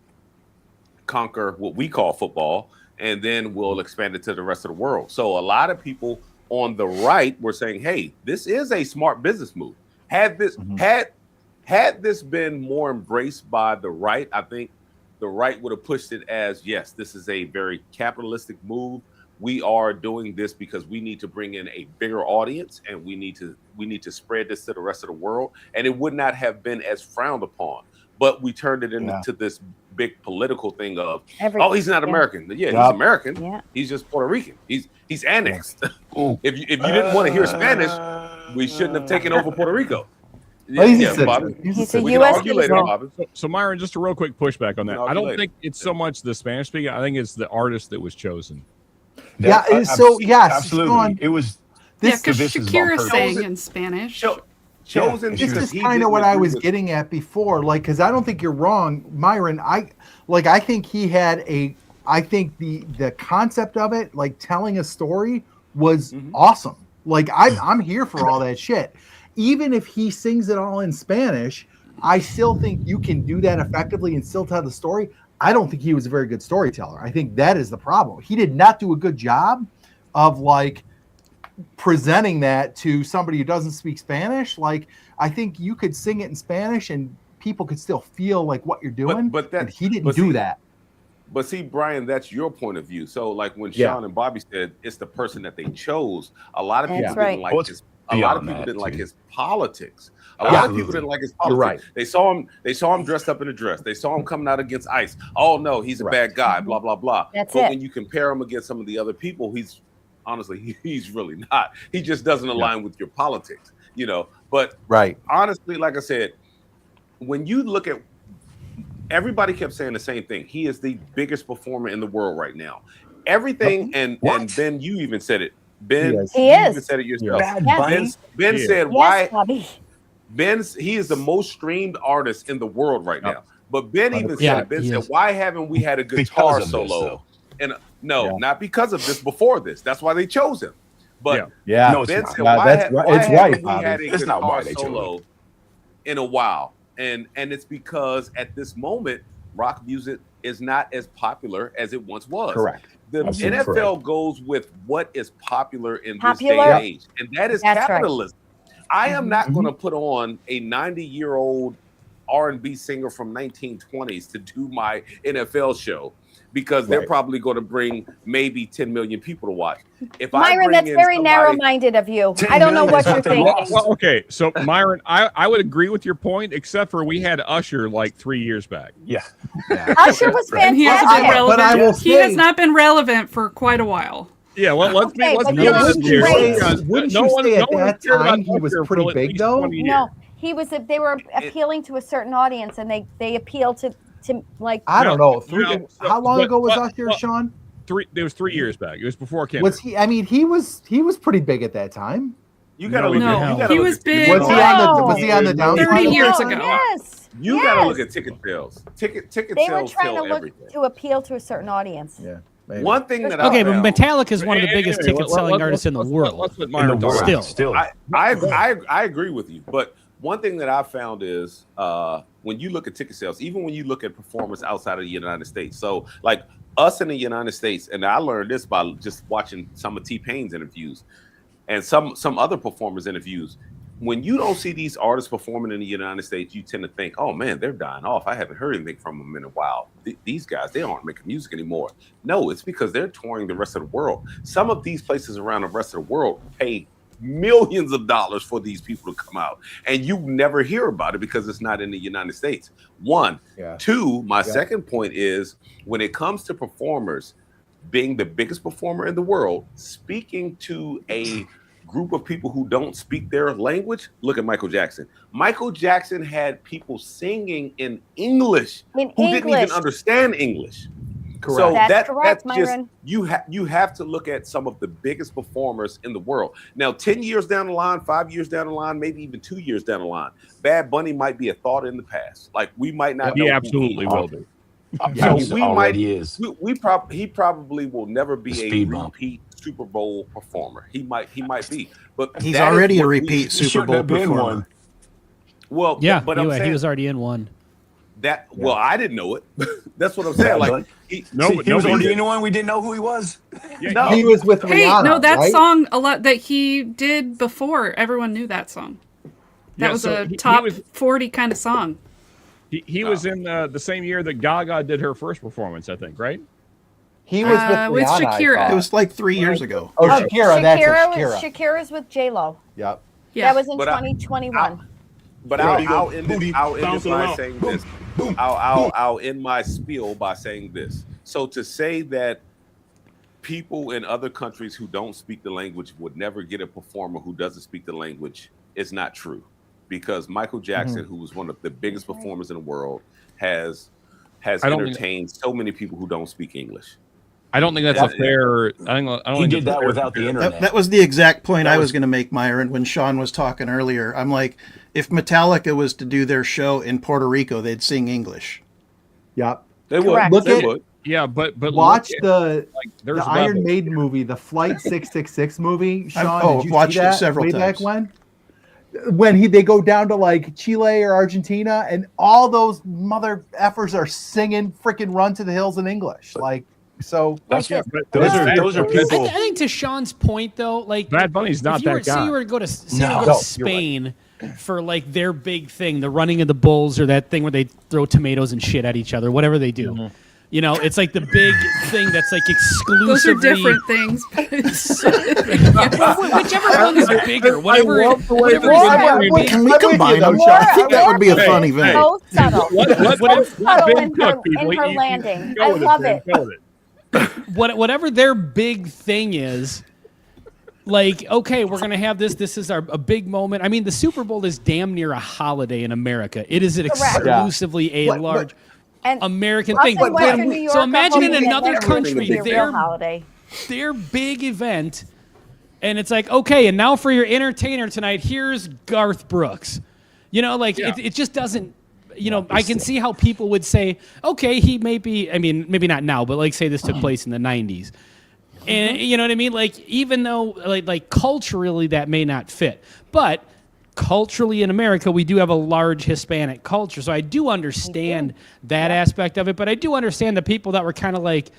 conquer what we call football, and then we'll expand it to the rest of the world. So a lot of people on the right were saying, hey, this is a smart business move. Had this been more embraced by the right, I think the right would have pushed it as, yes, this is a very capitalistic move. We are doing this because we need to bring in a bigger audience, and we need to spread this to the rest of the world. And it would not have been as frowned upon. But we turned it into this big political thing of, he's not American. Yeah, he's American. Yeah. He's just Puerto Rican. He's annexed. If you didn't want to hear Spanish, we shouldn't have taken over Puerto Rico. Bobby. He's a U.S. citizen. So Myron, just a real quick pushback on that. I don't think it's so much the Spanish speaking. I think it's the artist that was chosen. Absolutely. It was because Shakira sang in Spanish. Chosen. This is kind of what I was getting at before, because I don't think you're wrong, Myron. I think he had I think the concept of it, like telling a story, was awesome. I'm here for all that shit. Even if he sings it all in Spanish, I still think you can do that effectively and still tell the story. I don't think he was a very good storyteller. I think that is the problem. He did not do a good job of presenting that to somebody who doesn't speak Spanish. I think you could sing it in Spanish and people could still feel what you're doing. But he didn't do that. But see, Brian, that's your point of view. So when Sean and Bobby said it's the person that they chose, a lot of people didn't like his. A lot of people didn't like his politics. A lot of people didn't like his politics. Right. They saw him dressed up in a dress. They saw him coming out against ICE. Oh no, he's a bad guy. Blah blah blah. But when you compare him against some of the other people, he's really not. He just doesn't align with your politics. But honestly, like I said, when you look at, everybody kept saying the same thing. He is the biggest performer in the world right now. Everything, and Ben, you even said it. Ben, he you is. even said it yourself. Ben said, why? Bobby. He is the most streamed artist in the world right now. But Ben even said it. Ben said, why haven't we had a guitar solo? And not because of this, before this. That's why they chose him. But Ben said, why haven't we had a guitar solo in a while? And it's because at this moment, rock music is not as popular as it once was. Correct. The Absolutely NFL goes with what is popular in this day and age, and that is capitalism. Right. I am not going to put on a 90-year-old R&B singer from 1920s to do my NFL show because they're probably going to bring maybe 10 million people to watch. If Myron, that's very narrow-minded of you. I don't know what you're thinking. Well, okay, so Myron, I would agree with your point, except for we had Usher like 3 years back. Yeah. Usher was fantastic. He hasn't been relevant. He has not been relevant for quite a while. Yeah, well, let's be honest here. Wouldn't you say at that time he was pretty big, though? No, he was. They were appealing to a certain audience, and they appealed to like. I don't know. How long ago was Usher, Sean? It was 3 years back. It was before Kim. Was he? I mean, he was pretty big at that time. You gotta look. He was big. Was he on the down? 30 years ago. Yes. You gotta look at ticket sales. Ticket they sales. They were trying to look everything. to appeal to a certain audience. Yeah. Maybe. One thing that but Metallica is one of the biggest ticket-selling artists in the world. Still, I agree with you. But one thing that I found is when you look at ticket sales, even when you look at performers outside of the United States. So, like us in the United States, and I learned this by just watching some of T-Pain's interviews and some other performers' interviews. When you don't see these artists performing in the United States, you tend to think, oh, man, they're dying off. I haven't heard anything from them in a while. These guys, they aren't making music anymore. No, it's because they're touring the rest of the world. Some of these places around the rest of the world pay millions of dollars for these people to come out. And you never hear about it because it's not in the United States. One. Yeah. Two, my second point is when it comes to performers being the biggest performer in the world, speaking to a group of people who don't speak their language. Look at Michael Jackson. Michael Jackson had people singing in English who didn't even understand English. Correct. So that's correct, Myron. Just you have to look at some of the biggest performers in the world. Now, 10 years down the line, 5 years down the line, maybe even 2 years down the line, Bad Bunny might be a thought in the past. Like we might not know. He absolutely will be. So he probably will never be a repeat Super Bowl performer. He might be, but he's already a repeat Super Bowl performer. Well, yeah, but he was already in one. Well, I didn't know it. That's what I'm saying. Like he was already in one. We didn't know who he was. No, he was with Rihanna. That song a lot that he did before. Everyone knew that song. That was a top 40 kind of song. He was in the same year that Gaga did her first performance, I think, right? He was with Shakira. It was like 3 years ago. Oh, Shakira. Shakira's with J-Lo. Yep. Yeah. That was in 2021. I'll end this by saying this. I'll end my spiel by saying this. So to say that people in other countries who don't speak the language would never get a performer who doesn't speak the language is not true. Because Michael Jackson, who was one of the biggest performers in the world, has entertained so many people who don't speak English. I don't think that's a fair. He did that without the internet. That was the exact point I was going to make, Myron, when Sean was talking earlier. I'm like, if Metallica was to do their show in Puerto Rico, they'd sing English. Yep, they would. Yeah, but watch the Iron Maiden movie, the Flight 666 movie. Sean, did you watched see that it several times. Back when they go down to like Chile or Argentina, and all those mother effers are singing freaking "Run to the Hills" in English, like. So those are people. I think to Sean's point though, like Bad Bunny's not that guy. Say you were to go to Spain for like their big thing, the running of the bulls, or that thing where they throw tomatoes and shit at each other, whatever they do. Mm-hmm. You know, it's like the big thing that's like exclusively. Those are different things. Whichever one's bigger, whatever. Can we combine them? I think that would be a fun event. So subtle. In her landing. I love it. Whatever their big thing is, like, okay, we're going to have this. This is a big moment. I mean, the Super Bowl is damn near a holiday in America. It is exclusively a large American thing. So imagine in another country, their big event, and it's like, okay, and now for your entertainer tonight, here's Garth Brooks. You know, like, it just doesn't. You know, I can see how people would say, okay, he may be, I mean, maybe not now, but like say this took place in the 90s. And you know what I mean? Like, even though like culturally that may not fit, but culturally in America, we do have a large Hispanic culture. So I do understand that aspect of it, but I do understand the people that were kind of like,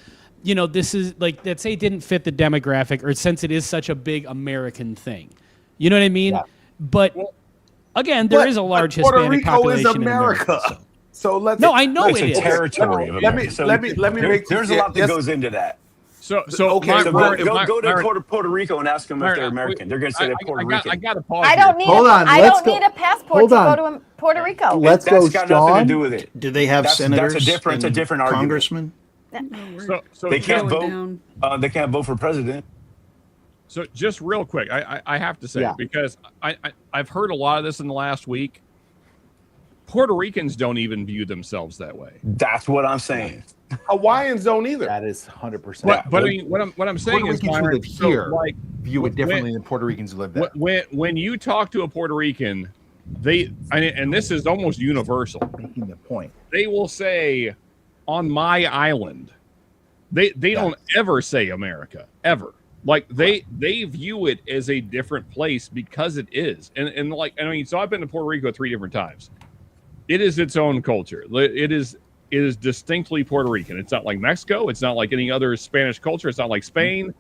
this is like, let's say it didn't fit the demographic, or since it is such a big American thing. You know what I mean? Yeah. But again, there is a large Hispanic population in America. So let's. No, I know it's a territory of America. Let me make. There's a lot that goes into that. So go to Puerto Rico and ask them if they're American. They're going to say they're Puerto Rican. I got to pause. I don't need. I don't need a passport to go to Puerto Rico. Let's go, Sean. That's got nothing to do with it. Do they have senators? That's a different argument. Congressmen. So they can't vote. They can't vote for president. So just real quick, I have to say, because I've heard a lot of this in the last week. Puerto Ricans don't even view themselves that way. That's what I'm saying. Hawaiians don't either. That is 100%. But I mean, what I'm saying is, Puerto Ricans who live here view it differently than Puerto Ricans who live there. When you talk to a Puerto Rican, and this is almost universal. Making the point. They will say, "On my island." They don't ever say America ever. Like they view it as a different place because it is. And like, I mean, so I've been to Puerto Rico 3 different times. It is its own culture. It is distinctly Puerto Rican. It's not like Mexico. It's not like any other Spanish culture. It's not like Spain.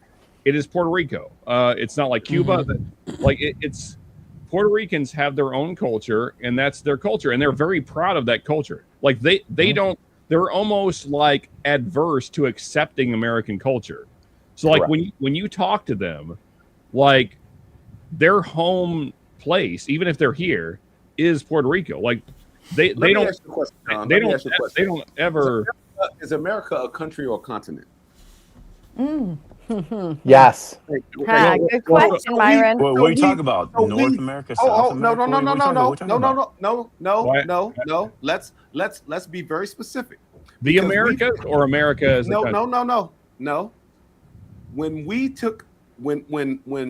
It is Puerto Rico. It's not like Cuba. Like it's Puerto Ricans have their own culture, and that's their culture, and they're very proud of that culture. Like they don't. They're almost like adverse to accepting American culture. So like when you talk to them, like their home place, even if they're here, is Puerto Rico. Like they don't ever. Is America a country or a continent? Yes. Good question, Myron. Well, what are you talking about? North America, South America? No. Let's be very specific. The Americas or America as no. When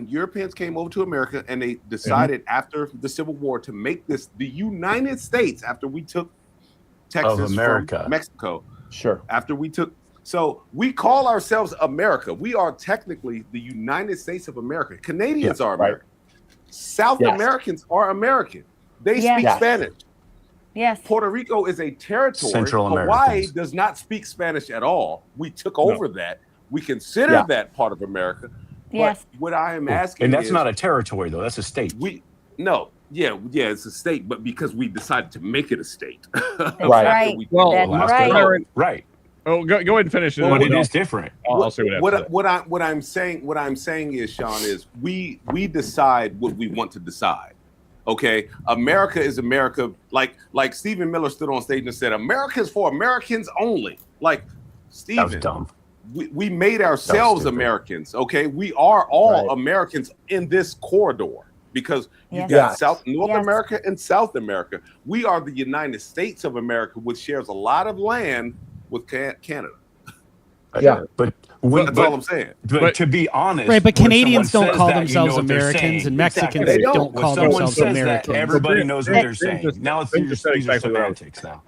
Europeans came over to America and they decided after the Civil War to make this the United States after we took Texas from Mexico. Sure. After we took. So we call ourselves America. We are technically the United States of America. Canadians are American. South Americans are American. They speak Spanish. Yes. Puerto Rico is a territory. Central Hawaii does not speak Spanish at all. We took over that. We consider that part of America. Yes. But what I am asking and that's not a territory, though. That's a state. It's a state, but because we decided to make it a state. Right. Right. Oh, go ahead and finish it. But it is different. I'll say what I'm saying is, Sean, is we decide what we want to decide. Okay, America is America. Like Stephen Miller stood on stage and said, "America is for Americans only." Like Stephen, that was dumb. We made ourselves Americans. Okay, we are all Americans in this corridor because you got North America and South America. We are the United States of America, which shares a lot of land with Canada. But that's all I'm saying. But to be honest, right? But Canadians don't call themselves Americans, and Mexicans don't call themselves Americans. Everybody knows what they're saying. Now it's these are semantics now.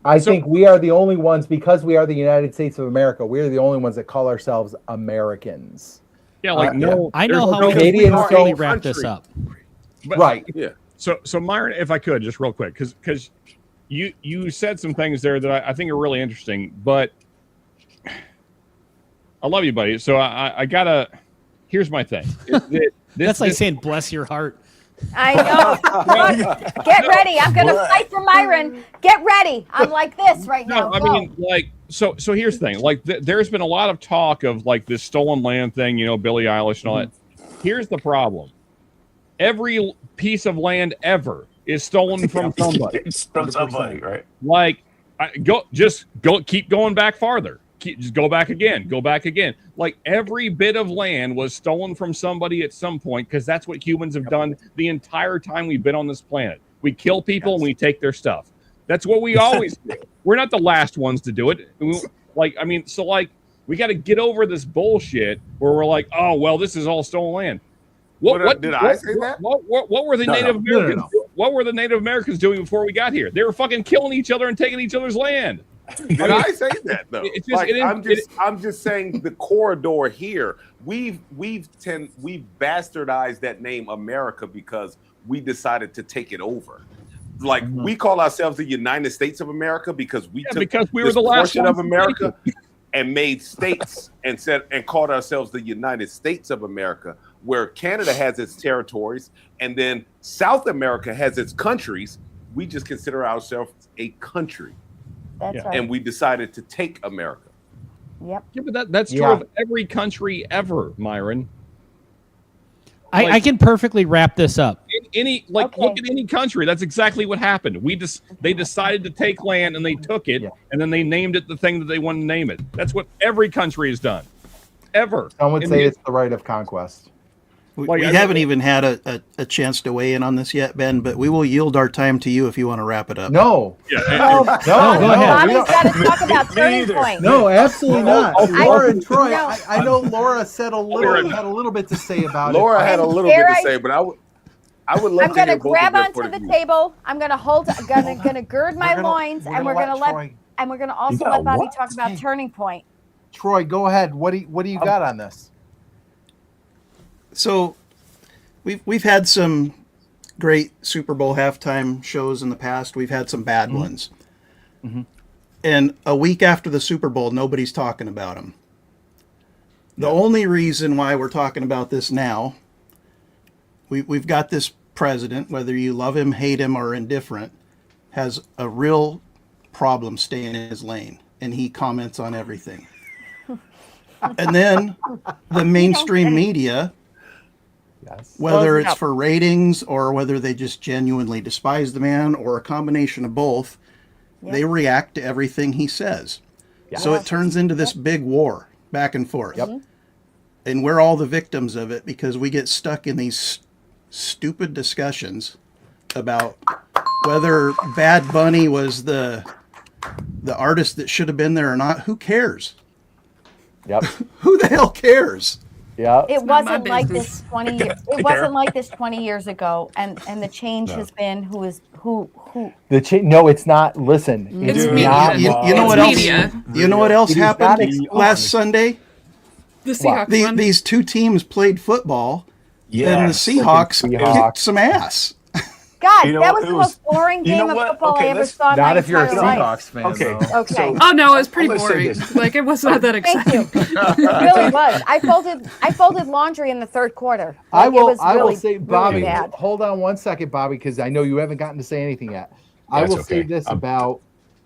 I think we are the only ones, because we are the United States of America, we're the only ones that call ourselves Americans. Yeah, like I know how Canadians don't wrap this up. Right. Yeah. So Myron, if I could, just real quick, because you said some things there that I think are really interesting, but I love you, buddy. So I gotta. Here's my thing. That's like saying "bless your heart." I know. Get ready. I'm going to fight for Myron. Get ready. I'm like this right now. I mean, like, so here's the thing. Like, there's been a lot of talk of like this stolen land thing. Billie Eilish and all that. Here's the problem. Every piece of land ever is stolen from somebody. It's from somebody, right? Like, keep going back farther. Just go back again. Like every bit of land was stolen from somebody at some point, because that's what humans have done the entire time we've been on this planet. We kill people and we take their stuff. That's what we always do. We're not the last ones to do it. We got to get over this bullshit where we're like, oh well, this is all stolen land. Did I say that? What were the Native Americans? What were the Native Americans doing before we got here? They were fucking killing each other and taking each other's land. Did I say that though? I'm just saying the corridor here. We've bastardized that name America because we decided to take it over. Like we call ourselves the United States of America because we took because we were the last portion of ones to America and made states and called ourselves the United States of America, where Canada has its territories and then South America has its countries. We just consider ourselves a country. That's right. And we decided to take America. Yep. Yeah, but that's true of every country ever, Myron. I can perfectly wrap this up. Look at any country. That's exactly what happened. They decided to take land and they took it, and then they named it the thing that they wanted to name it. That's what every country has done, ever. Some would say it's the right of conquest. We haven't even had a chance to weigh in on this yet, Ben, but we will yield our time to you if you want to wrap it up. No. Go ahead. Bobby's got to talk about turning point. No, absolutely not. Laura and Troy, No. I know Laura had a little bit to say about it. Laura had a little bit to say, but I would love I'm to going to hear both grab of their onto point of the view. table. I'm going to gird my loins, and we're going to also let Bobby talk about turning point. Troy, go ahead. What do you got on this? So we've had some great Super Bowl halftime shows in the past. We've had some bad ones. And a week after the Super Bowl, nobody's talking about them. The only reason why we're talking about this now, we've got this president, whether you love him, hate him, or indifferent, has a real problem staying in his lane, and he comments on everything. And then the mainstream media, whether it's for ratings or whether they just genuinely despise the man or a combination of both, they react to everything he says. So it turns into this big war back and forth. And we're all the victims of it because we get stuck in these stupid discussions about whether Bad Bunny was the artist that should have been there or not. Who cares? Who the hell cares? It wasn't like this 20 years. It wasn't like this 20 years ago, and the change has been who. No, it's not. Listen, It's not. media. You know what else? You know what else happened last Sunday? The Seahawks won. These two teams played football, and the Seahawks kicked some ass. God, that was the most boring game of football I ever saw. Not if you're a Seahawks Seahawks fan. Okay. Oh no, it was pretty boring. Like it was not that exciting. Thank you. It really was. I folded laundry in the third quarter. I will Really, say, Bobby, bad. hold on one second, Bobby, because I know you haven't gotten to say anything yet. I will say this about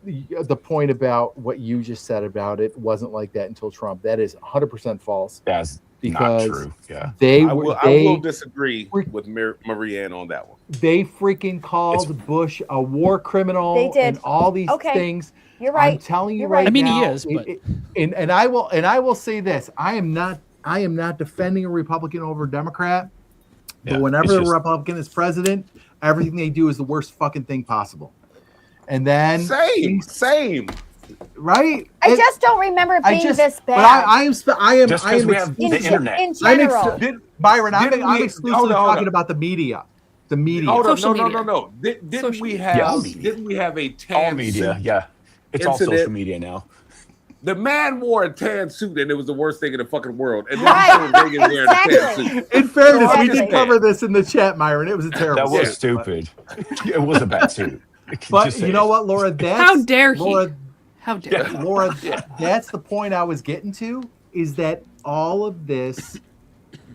the point about what you just said about it wasn't like that until Trump. That is 100% false. That's because not true. Yeah, I will disagree with Marianne on that one. They freaking called Bush a war criminal. They did. And all these things. You're right. I'm telling you You're right right. now. I mean, he is, but and I will say this: I am not defending a Republican over a Democrat. But whenever a Republican is president, everything they do is the worst fucking thing possible. And then same. Right? I just don't remember it being this bad. But I am just because we have the internet. In general. Byron, I'm exclusively talking about the media. The media. Hold on, Social no. media. Didn't we have a tan All media, suit yeah. It's all social media now. The man wore a tan suit, and it was the worst thing in the fucking world. And then Right. Reagan wearing a tan suit. In fairness, we did Exactly. cover this in the chat, Myron. It was a terrible. That was stupid. It was a bad suit. But you know what, Laura? How dare he? Laura, How dare he? Laura, that's the point I was getting to, is that all of this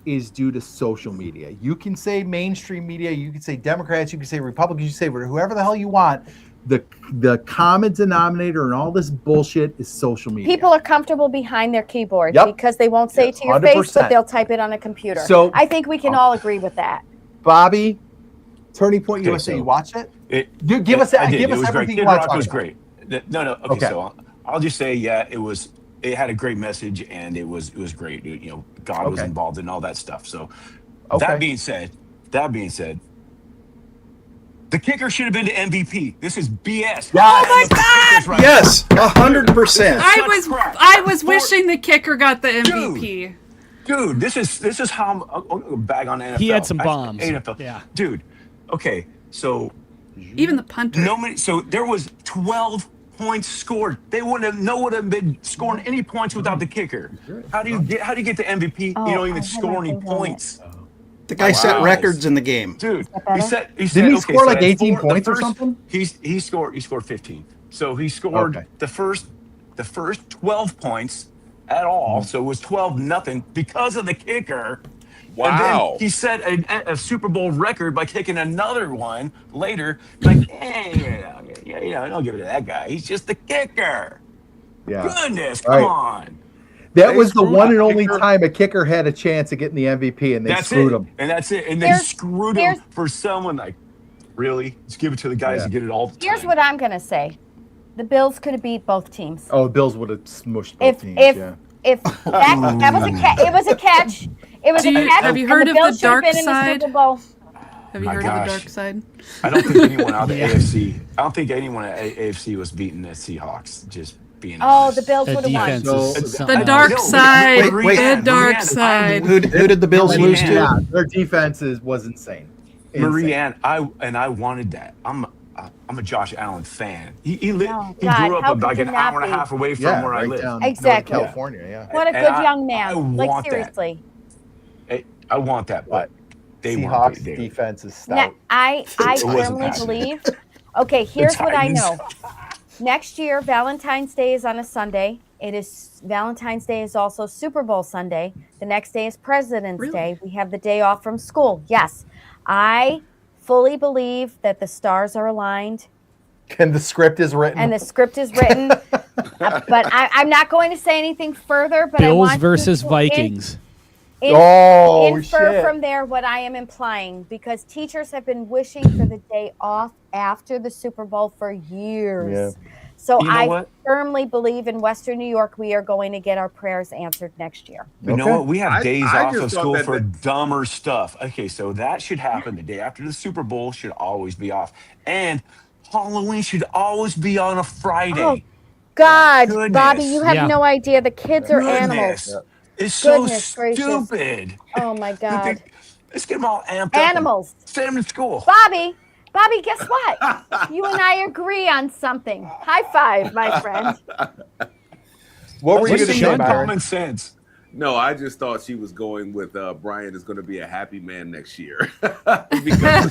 is due to social media. You can say mainstream media, you can say Democrats, you can say Republicans, you can say whoever the hell you want. The common denominator and all this bullshit is social media. People are comfortable behind their keyboard Yep. because they won't say it to your face, 100%. but they'll type it on a computer. So- I think we can all agree with that. Bobby, Turning Point Okay, USA, so- you watched it? I Give us did. give It us was everything great. you Kid want to Rock talk was about. great. No. Okay, so I'll just say, it had a great message, and it was great. You know, God was involved in all that stuff. So that being said, the kicker should have been the MVP. This is BS. Oh my God! Right. Yes, 100%. I was wishing the kicker got the MVP. Dude, this is how I'm bag on NFL. he had some bombs. NFL. Yeah. Dude, okay, so Even the punter. so there was 12 points scored. They wouldn't have been scoring any points without the kicker. How do you get the MVP? You don't even score any points. The guy set records in the game. Dude, that he said Didn't he okay, score so like at 18 the points or first- something? He scored 15. So he scored the first 12 points at all. So it was 12-0 because of the kicker. Wow. And then he set a Super Bowl record by kicking another one later. Like, don't give it to that guy. He's just the kicker. Yeah. Goodness, come on. That They was the screwed one the and only kicker. time a kicker had a chance of getting the MVP, and they That's screwed it. him. And that's it. And they screwed him for someone like, really? Just give it to the guys who get it all the time. Here's what I'm going to say. The Bills could have beat both teams. Oh, Bills would have smushed both teams. If that was it was a catch. It was a catch. Have you and heard the of Bills the should have dark been in the side? Super Bowl. Have you heard of the dark side? I don't think anyone out of the AFC. I don't think anyone at AFC was beating the Seahawks. Just being honest. The Bills would have won. The dark side. The dark side. Who did the Bills lose to? Yeah, their defense was insane. Marianne, I wanted that. I'm a Josh Allen fan. He grew God, up how like could an you hour not and a be? half away from where I right live. down Exactly. Northern California, yeah. What a And good young man. I Like, want that. seriously. I want that, but they Seahawks weren't there. defense is Now, stout. I wasn't firmly happening. believe. Okay, here's what I Titans. know. Next year, Valentine's Day is on a Sunday. Valentine's Day is also Super Bowl Sunday. The next day is President's Day. We have the day off from school. Yes, I fully believe that the stars are aligned. And the script is written. And the script is written. But I'm not going to say anything further. But I Bills want you versus to Vikings. infer shit. from there what I am implying, because teachers have been wishing for the day off after the Super Bowl for years. Yeah. So You know I what? firmly believe in Western New York we are going to get our prayers answered next year. You know what? We have days I off just of thought school that for dumber stuff. Okay, so that should happen the day after the Super Bowl should always be off. And Halloween should always be on a Friday. Oh, God, Goodness. Bobby, you have Yeah. no idea. The kids are Goodness. animals. It's so Goodness gracious. stupid. Oh, my God. Let's get them all amped up. Animals. Send them to school. Bobby, guess what? You and I agree on something. High five, my friend. What were you What's going to the say, Byron? common sense? No, I just thought she was going with Brian is going to be a happy man next year. Because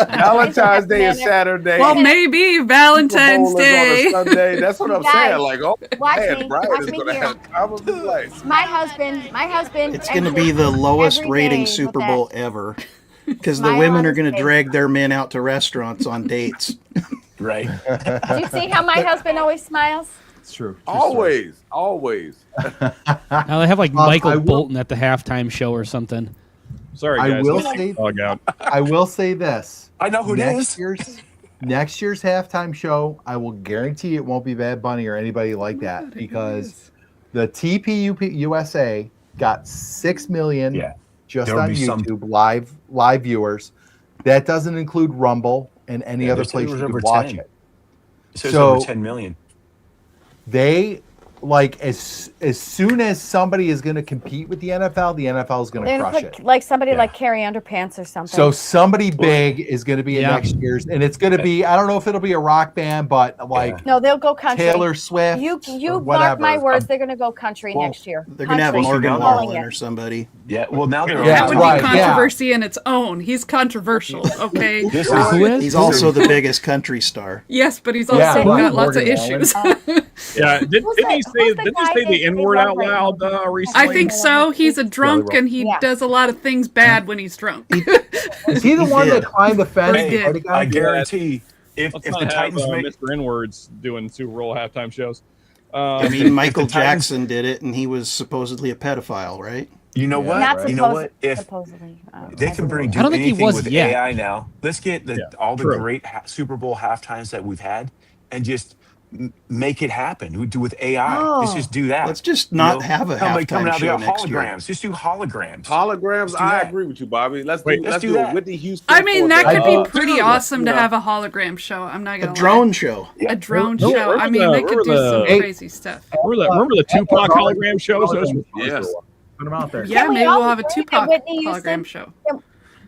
Valentine's Day is Saturday. Well, maybe Valentine's Super Bowl is Day. on a Sunday. That's what I'm Guys, saying. Like, oh watch man, me. Brian Watch is me going to here. have time of his life. My husband. It's going to be the lowest every rating day Super with Bowl that. ever. Because the My women are honest going to face. drag their men out to restaurants on dates. Right. Do you see how my husband always smiles? It's true. Always. Now they have like I Michael will- Bolton at the halftime show or something. Sorry, I guys. will Let's say- log out. I will say this. I know who it is. Next year's halftime show, I will guarantee it won't be Bad Bunny or anybody like that, because the TPUP USA got 6 million just There'll on be some- YouTube live viewers. That doesn't include Rumble and any other they said place it was you over could watch 10. it. It says So- over 10 million. They like as soon as somebody is going to compete with the NFL is going to They're crush gonna it. put like somebody like Carrie Underpants or something. So somebody big is going to be in Yeah. next year's, and it's going to be, I don't know if it'll be a rock band, but like no, they'll go country. Taylor Swift. You or mark my whatever. words. They're gonna go country Well, next year. They're going to have Country. Morgan I'm calling Wallen it. or somebody. Yeah. Well, now they're Yeah, That would right, be controversy in its own. He's controversial, okay? This Who is? He's also the biggest country star. Yes, but he's also Yeah, got right. lots of Morgan Wallen. issues. Yeah, didn't Who's he the say guy the that N word they out love right loud now? recently? I think so. He's a drunk and he Yeah. does a lot of things bad when he's drunk. Is he the one did. that climbed the fence? He did. and I got- guarantee if Let's the not have Titans make Mr. N-words doing Super Bowl halftime shows. I mean, Michael the Titans- Jackson did it, and he was supposedly a pedophile, right? you know Yeah, what? Not you know what? If supposedly. they can bring I don't think he anything was with yet. AI now, let's get all the true. great Super Bowl halftimes that we've had and just make it happen. We do with AI. Let's just do that. Let's just not have a coming halftime out show there next year. holograms. Just do holograms. Holograms, do I that. agree with you, Bobby. Let's Wait, do do that. Whitney Houston. I mean, that could be pretty do that. awesome to Yeah. have a hologram show. I'm not A gonna drone show. lie. A drone Remember- show. I remember mean, the- they could do remember some the- crazy stuff. Remember the Tupac hologram shows? Those were Yes. Put them out there. Yeah, we maybe all we'll have a agree that Tupac Whitney Houston- hologram show.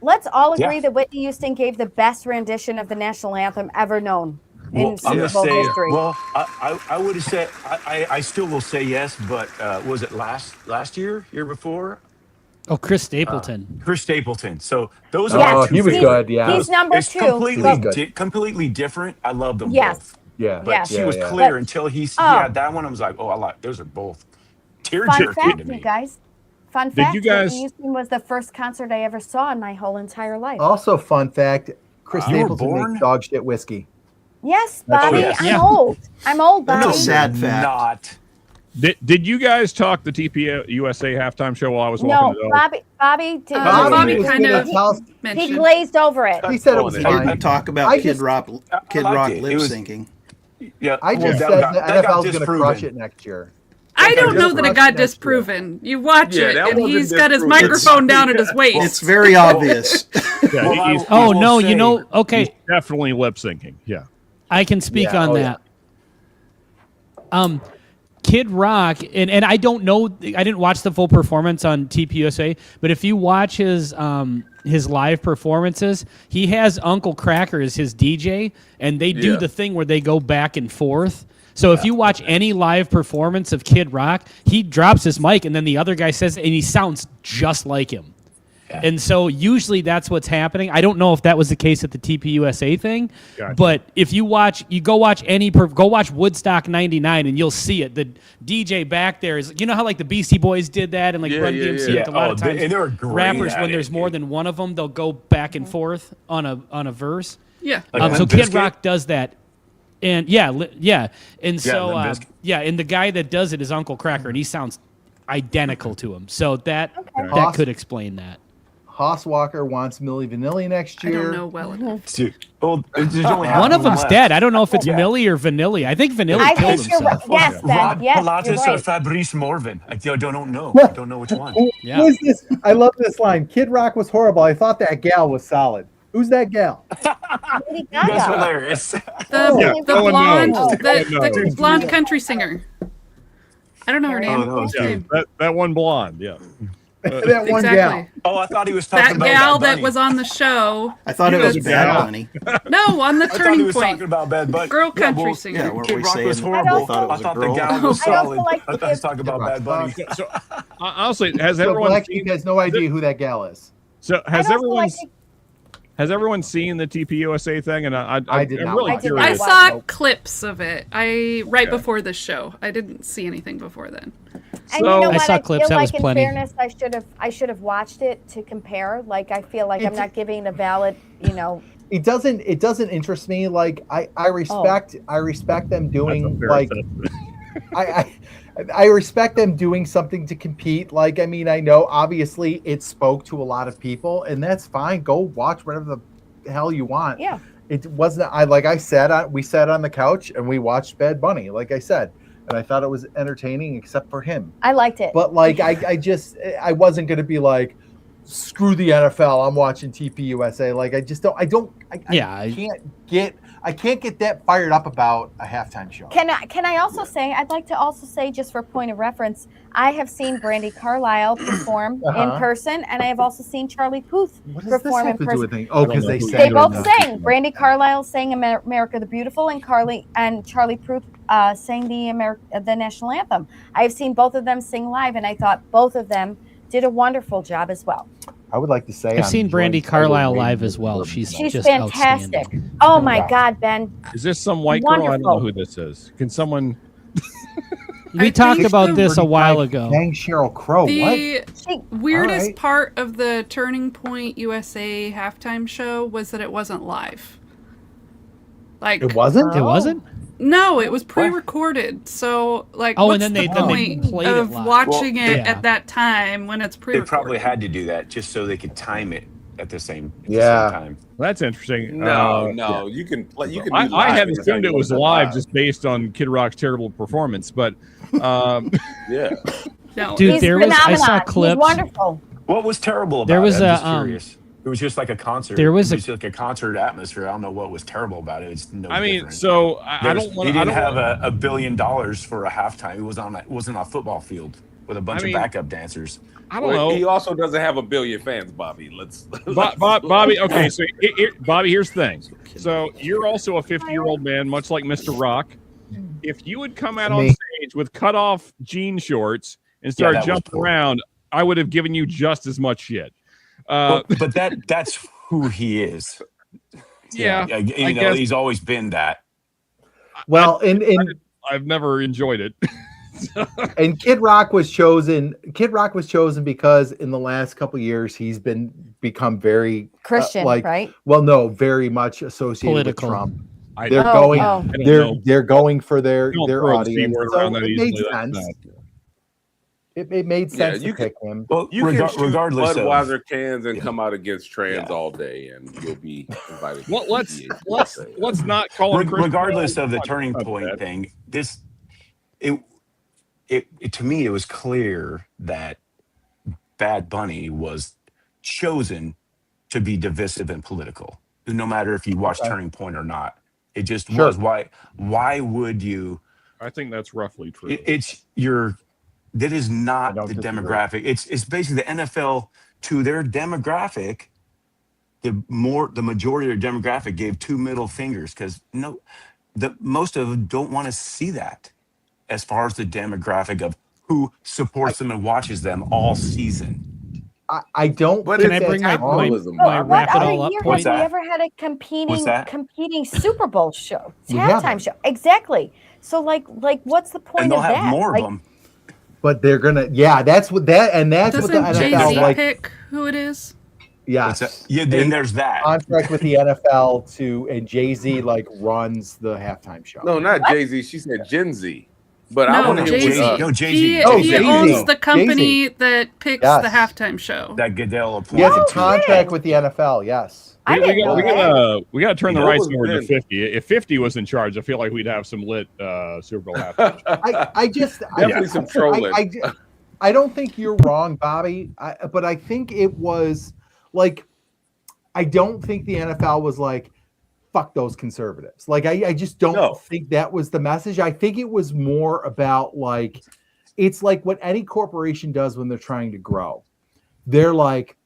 Let's all agree Yeah. that Whitney Houston gave the best rendition of the national anthem ever known in I'm Super gonna Bowl say, history. well, I would have said, I still will say yes, but was it last year before? Oh, Chris Stapleton. Chris Stapleton. So those Yes, are two he was favorites. good. Yeah, He's number It's two. completely different. I love them Yes. both. yeah, But Yes. she was yeah. clear But- until he Oh. had that one. I was like, oh, I like those are both Fun tearjerking fact, to me. you guys. Fun Did fact. you guys- Whitney Houston was the first concert I ever saw in my whole entire life. Also, fun fact: Chris You were Stapleton born? makes dog shit whiskey. Yes, That's Bobby. true. I'm Yeah. old. I'm old, That's Bobby. a sad fact. Not. Did you guys talk the TP USA halftime show while I was walking No, the dog? Bobby did. Bobby was kind good of at house- he mentioned. glazed over it. He said it was I I fine. talk about I Kid just- Rock, Kid liked Rock it. It lip was- syncing. Yeah. I just said the NFL's going to crush it next year. I don't know just that it watch got next year. disproven. You watch Yeah, it, that and wasn't he's got his disproven. microphone down at his waist. It's very obvious. Yeah, he's Oh no, you know. Okay, definitely lip syncing. Yeah. I can speak Yeah, on oh, that. Kid Rock, and I don't know, I didn't watch the full performance on TPUSA, but if you watch his live performances, he has Uncle Cracker as his DJ, and they do Yeah. the thing where they go back and forth. So if you watch any live performance of Kid Rock, he drops his mic, and then the other guy says, and he sounds just like him. Yeah. And so usually that's what's happening. I don't know if that was the case at the TPUSA thing, Gotcha. but if you go watch Woodstock 99 and you'll see it. The DJ back there is, you know how like the Beastie Boys did that and like Yeah, Run yeah, DMC, yeah. like a lot Oh, of times and they were great rappers, at when it. there's more than one of them, they'll go back and forth on a verse. Yeah. Like So Limp Kid Bizkit? Rock does that. And and so Limp Bizkit. and the guy that does it is Uncle Cracker, and he sounds identical to him. So that Awesome. could explain that. Haas Walker wants Milli Vanilli next I year. don't know well enough. Dude, well, there's only half One of them's left. dead. I don't know if it's Yeah. Millie or Vanilli. I think Vanilli I killed think you're right. himself. Yes, Ben. Rod Yes, you're Pilatus or right. Fabrice Morvan. I don't know. I don't know which one. Yeah. Who is this? I love this line. Kid Rock was horrible. I thought that gal was solid. Who's that gal? Lady That's Gaga. hilarious. The Oh, the no one blonde knows. the blonde country singer. I don't know her name. Oh, no, What's her Yeah, name? that one blonde. Yeah. That one gal. Exactly. Oh, I thought he was talking That about gal Bad that Bunny. was on the show. I thought it was That's- Bad Bunny. No, on the I thought he turning was point. talking about Bad Bunny. Girl country well, singer. Yeah, weren't Kid we Rock was saying horrible. I thought it was I a thought the girl? gal was I also solid. like I to thought he was give- talking about Bad Bunny. So honestly, has So everyone Black seen, has no idea who that gal is. so has I'd also everyone like to- has everyone seen the TPUSA thing? And I did I'm not really watch it. curious. I Wow. saw Nope. clips of it. Right before this show. I didn't see anything before then. And So- you know I what? saw I clips, feel that was like in plenty. fairness, I should have watched it to compare. Like I feel like I'm It's- not giving a valid, It doesn't interest me. Like I respect them doing fair like assessment. I respect them doing something to compete. Like, I mean, I know obviously it spoke to a lot of people, and that's fine. Go watch whatever the hell you want. Yeah. It wasn't. We sat on the couch and we watched Bad Bunny. Like I said, and I thought it was entertaining, except for him. I liked it. But like, I wasn't gonna be like, screw the NFL. I'm watching TPUSA. Like, I just don't. I can't get that fired up about a halftime show. Can I also say, I'd like to also say, just for point of reference, I have seen Brandy Carlisle perform in person, and I have also seen Charlie Puth What does this perform have in to do person. with things? Oh, because they They sang. They it both in sang. Brandy Carlisle sang America the Beautiful, and Charlie Puth sang the national anthem. I've seen both of them sing live, and I thought both of them did a wonderful job as well. I would like to say I've I'm seen Brandy enjoying Tyler Carlisle Wade live with as well. Bourbon She's tonight. She's just fantastic. outstanding. Oh my Yeah. God, Ben. Is this some white girl? I don't know Wonderful. who this is. Can someone? We I talked think about the- this a while ago. Dang Cheryl Crow. What? The She, weirdest Alright. part of the Turning Point USA halftime show was that it wasn't live. Like, It wasn't. It wasn't? no, it was pre-recorded. So, like, Oh, what's and then the they point played it of live. watching Well, it yeah. at that time when it's They pre-recorded? probably had to do that just so they could time it at the same Yeah. time. That's interesting. No, you can. You can. I do live had anytime assumed you it want was to live just based on Kid Rock's terrible performance, but Yeah. No, Dude, he's there was- I phenomenon. saw He's clips. wonderful. What was terrible about There was it? I'm a, just curious. It was just like a concert. there was it a- was like a concert atmosphere. I don't know what was terrible about it. It's no I mean, different. so I don't want. He didn't I have don't $1 billion for a halftime. It wasn't on a football field with a bunch I mean, of backup dancers. I don't Well, know. he also doesn't have 1 billion fans, Bobby. Bobby, okay, so Bobby, here's the thing. So you're also a 50-year-old man, much like Mr. Rock. If you would come out on Me. stage with cut-off jean shorts and start that was jumping poor. around, I would have given you just as much shit. But that's who he is. Yeah, you know, he's always been that. Well, I've never enjoyed it. And Kid Rock was chosen. Kid Rock was chosen because in the last couple of years he's become very Christian, right? Well, no, very much associated Political. with Trump. They're They're going for their throw the C audience. word So around that it made easily, sense. that's It made sense you to pick him. Well, You can shoot regardless of Budweiser cans and come out against trans all day, and you'll be invited. to let's not call him regardless of the turning point thing. It to me, it was clear that Bad Bunny was chosen to be divisive and political. No matter if you watch Turning Point or not, it just was. Why would you? I think that's roughly true. That is not the disagree. demographic. It's basically the NFL to their demographic. The majority of their demographic gave two middle fingers because most of them don't want to see that. As far as the demographic of who supports them and watches them all season. I don't. But Can I bring my wrap it all up Year point? have we ever had a competing Super Bowl show? It's We halftime haven't. show. Exactly. So like what's the point And they'll of have that? more Like, of them. But they're gonna. Yeah, that's what that and that's Doesn't what the Jay-Z NFL like. pick who it is? Yes. Then there's that. Contract with the NFL and Jay-Z like runs the halftime show. No, not Jay-Z. She said Gen Z. But I No, want to hear Jay-Z. what. No, Jay-Z. Oh, He Jay-Z. owns the company Jay-Z. that picks Yes. the halftime show. That Goodell He has appointed a to. contract with the NFL. Yes. I didn't know that. We got to turn the That rights was over to then. 50. If 50 was in charge, I feel like we'd have some lit Super Bowl halftime. Definitely some trolling. I don't think you're wrong, Bobby. But I think it was like, I don't think the NFL was like, fuck those conservatives. Like, I just don't think that was the message. I think it was more about like, it's like what any corporation does when they're trying to grow. They're like,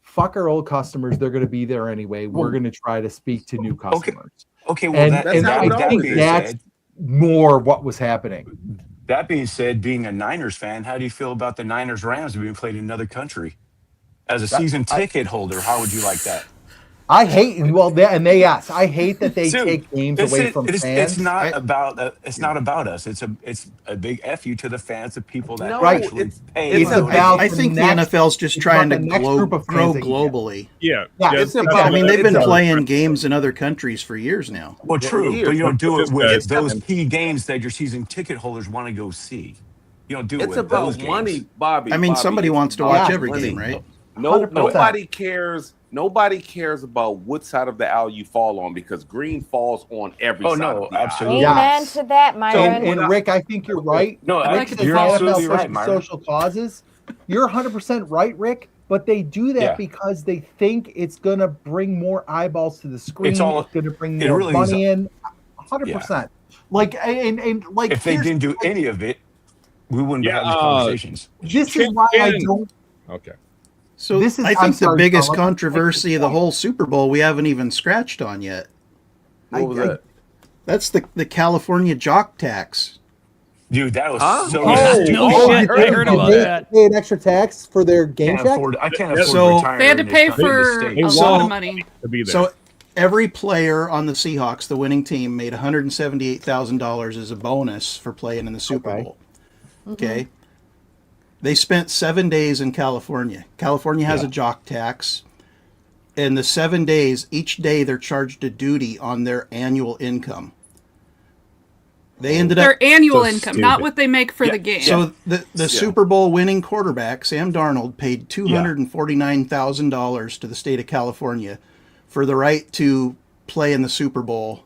fuck our old customers. They're going to be there anyway. We're going to try to speak to new customers. Okay, well, I think that's more what was happening. That being said, being a Niners fan, how do you feel about the Niners Rams being played in another country? As a season ticket holder, how would you like that? I hate I hate that they take games away from fans. It's not about us. It's a big fu to the fans, the people that Right. actually pay. It's about I think the NFL's just trying to grow globally. It's about. I mean, they've been playing games in other countries for years now. Well, true, but you don't do it with those key games that your season ticket holders want to go see. You don't do it with those games. Money, Bobby. I mean, somebody wants to watch every money. game, right? Nobody cares. Nobody cares about what side of the aisle you fall on because green falls on every side. Of the absolutely. aisle. Amen to that, Myron. And Rick, I think you're right. No, you're absolutely right, Myron. Social causes. You're 100% right, Rick. But they do that because they think it's going to bring more eyeballs to the screen. It's going to bring more money in. 100%. Like and like if they didn't do any of it, we wouldn't be having these conversations. This is why I don't. Okay. So I think the biggest controversy of the whole Super Bowl we haven't even scratched on yet. What was that? That's the California jock tax. Dude, that was so shit. I heard about that. Pay an extra tax for their game check. I can't afford to retire. They had to pay for a lot of money. To be there. So every player on the Seahawks, the winning team, made $178,000 as a bonus for playing in the Super Bowl. Okay. They spent 7 days in California. California has a jock tax. And the 7 days, each day they're charged a duty on their annual income. They ended up their annual income, not what they make for the game. So the Super Bowl winning quarterback, Sam Darnold, paid $249,000 to the state of California for the right to play in the Super Bowl.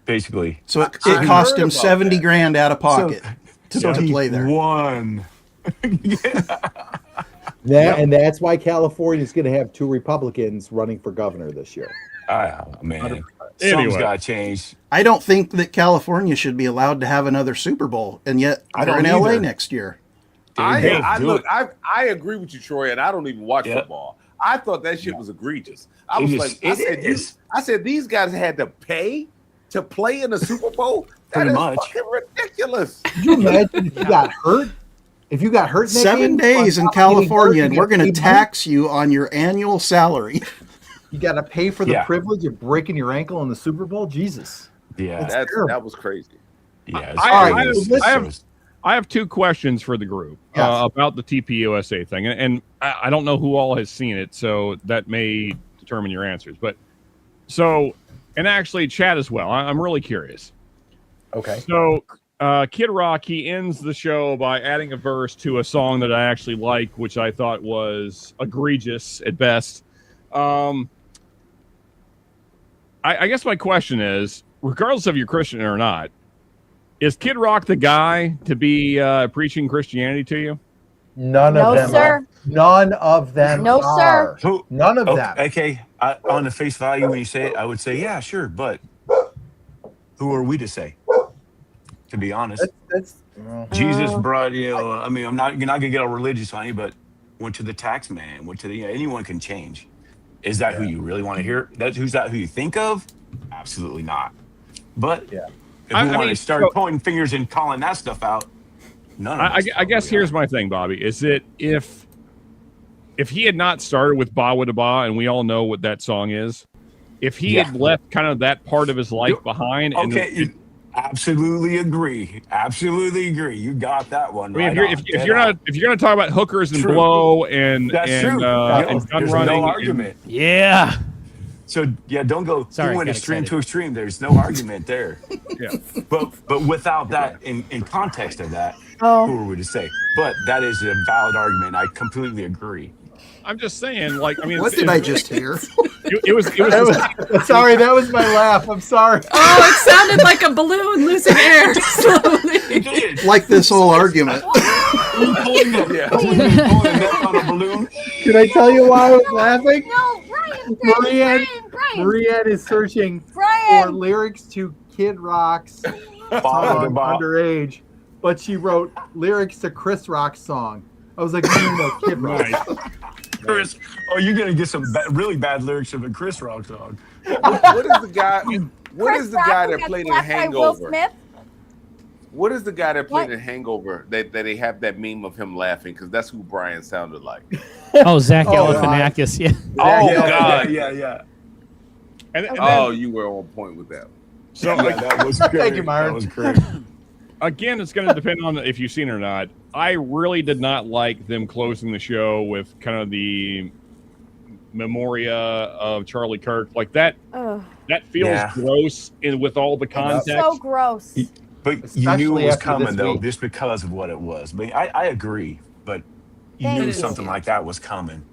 Basically. So it cost him $70,000 out of pocket to play there. Won. And that's why California is going to have 2 Republicans running for governor this year. Man, something's got to change. I don't think that California should be allowed to have another Super Bowl, and yet they're in LA next year. I agree with you, Troy, and I don't even watch football. I thought that shit was egregious. I said these guys had to pay to play in the Super Bowl. That is fucking ridiculous. Could you imagine if you got hurt? If you got hurt in that 7 game, days in on top of getting California, hurt, and you we're get going to paid money. tax you on your annual salary. You got to pay for the Yeah. privilege of breaking your ankle in the Super Bowl. Jesus. Yeah. That was crazy. Yeah. I have two questions for the group Yes. about the TPUSA thing, and I don't know who all has seen it, so that may determine your answers. But so, and actually, Chad as well. I'm really curious. Okay. So, Kid Rock, he ends the show by adding a verse to a song that I actually like, which I thought was egregious at best. I guess my question is, regardless of you're Christian or not, is Kid Rock the guy to be preaching Christianity to you? None No, of them. sir. Are. None of them. No, sir. are. None of them. Okay. On the face value, when you say it, I would say, yeah, sure. But who are we to say? To be honest, Jesus brought, I mean, you're not going to get all religious on you, but went to the tax man, went to the, anyone can change. Is that who you really want to hear? Who's that who you think of? Absolutely not. But if we want to start pointing fingers and calling that stuff out, none of us I guess here's my thing, Bobby, is that if he had not started with Ba Wada Ba, and we all know what that song is, if he had left kind of that part of his life behind. Absolutely agree. Absolutely agree. You got that one. I mean, if you're going to talk about hookers and blow and gun running, no argument. Yeah. So don't go Sorry, extreme to extreme. There's no argument there. Yeah. But without that in context of that, who are we to say? But that is a valid argument. I completely agree. I'm just saying, like, I mean, What did I just hear? It was sorry, that was my laugh. I'm sorry. Oh, it sounded like a balloon losing air slowly. Like this whole argument. Pulling the neck on a balloon. Can I tell you why I was laughing? No, Brian. Marianne is searching for lyrics to Kid Rock's song Underage, but she wrote lyrics to Chris Rock's song. I was like, no, Kid Rock. Chris, you're gonna get some really bad lyrics of a Chris Rock song. What is the guy? What is the guy that played in Will Hangover? Smith? What is the guy that played in Hangover that they have that meme of him laughing? Because that's who Brian sounded like. Oh, Zach Galifianakis. Yeah. Oh God. Yeah. And you were on point with that. So that was great. Thank you, Myron. That was great. Again, it's going to depend on if you've seen it or not. I really did not like them closing the show with kind of the memoria of Charlie Kirk. Like that. That feels gross with all the context. So gross. But you knew it was coming though, just because of what it was. But I agree. But you knew something like that was coming.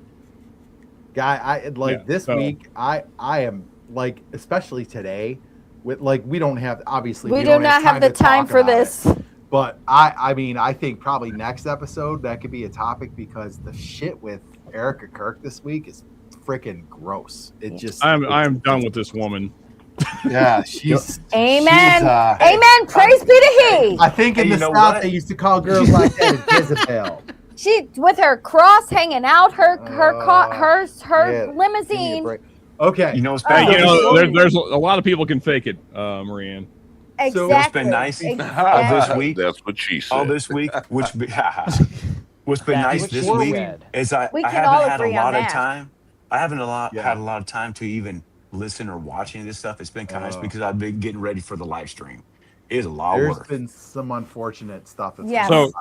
Guy, this week. I am like, especially today. With we don't have we do not have the time for this. But I mean, I think probably next episode that could be a topic because the shit with Erica Kirk this week is freaking gross. It just I'm done with this woman. Yeah, she's Amen. Amen. Praise be to He. I think in the South they used to call girls like that Jezebel. She with her cross hanging out, her limousine. Okay. There's a lot of people can fake it, Marianne. Exactly. So what's been nice this week? That's what she said. All this week, what's been nice this week is I haven't had a lot of time. I haven't had a lot of time to even listen or watch any of this stuff. It's been kind of nice because I've been getting ready for the live stream. It is a lot of work. There's been some unfortunate stuff. So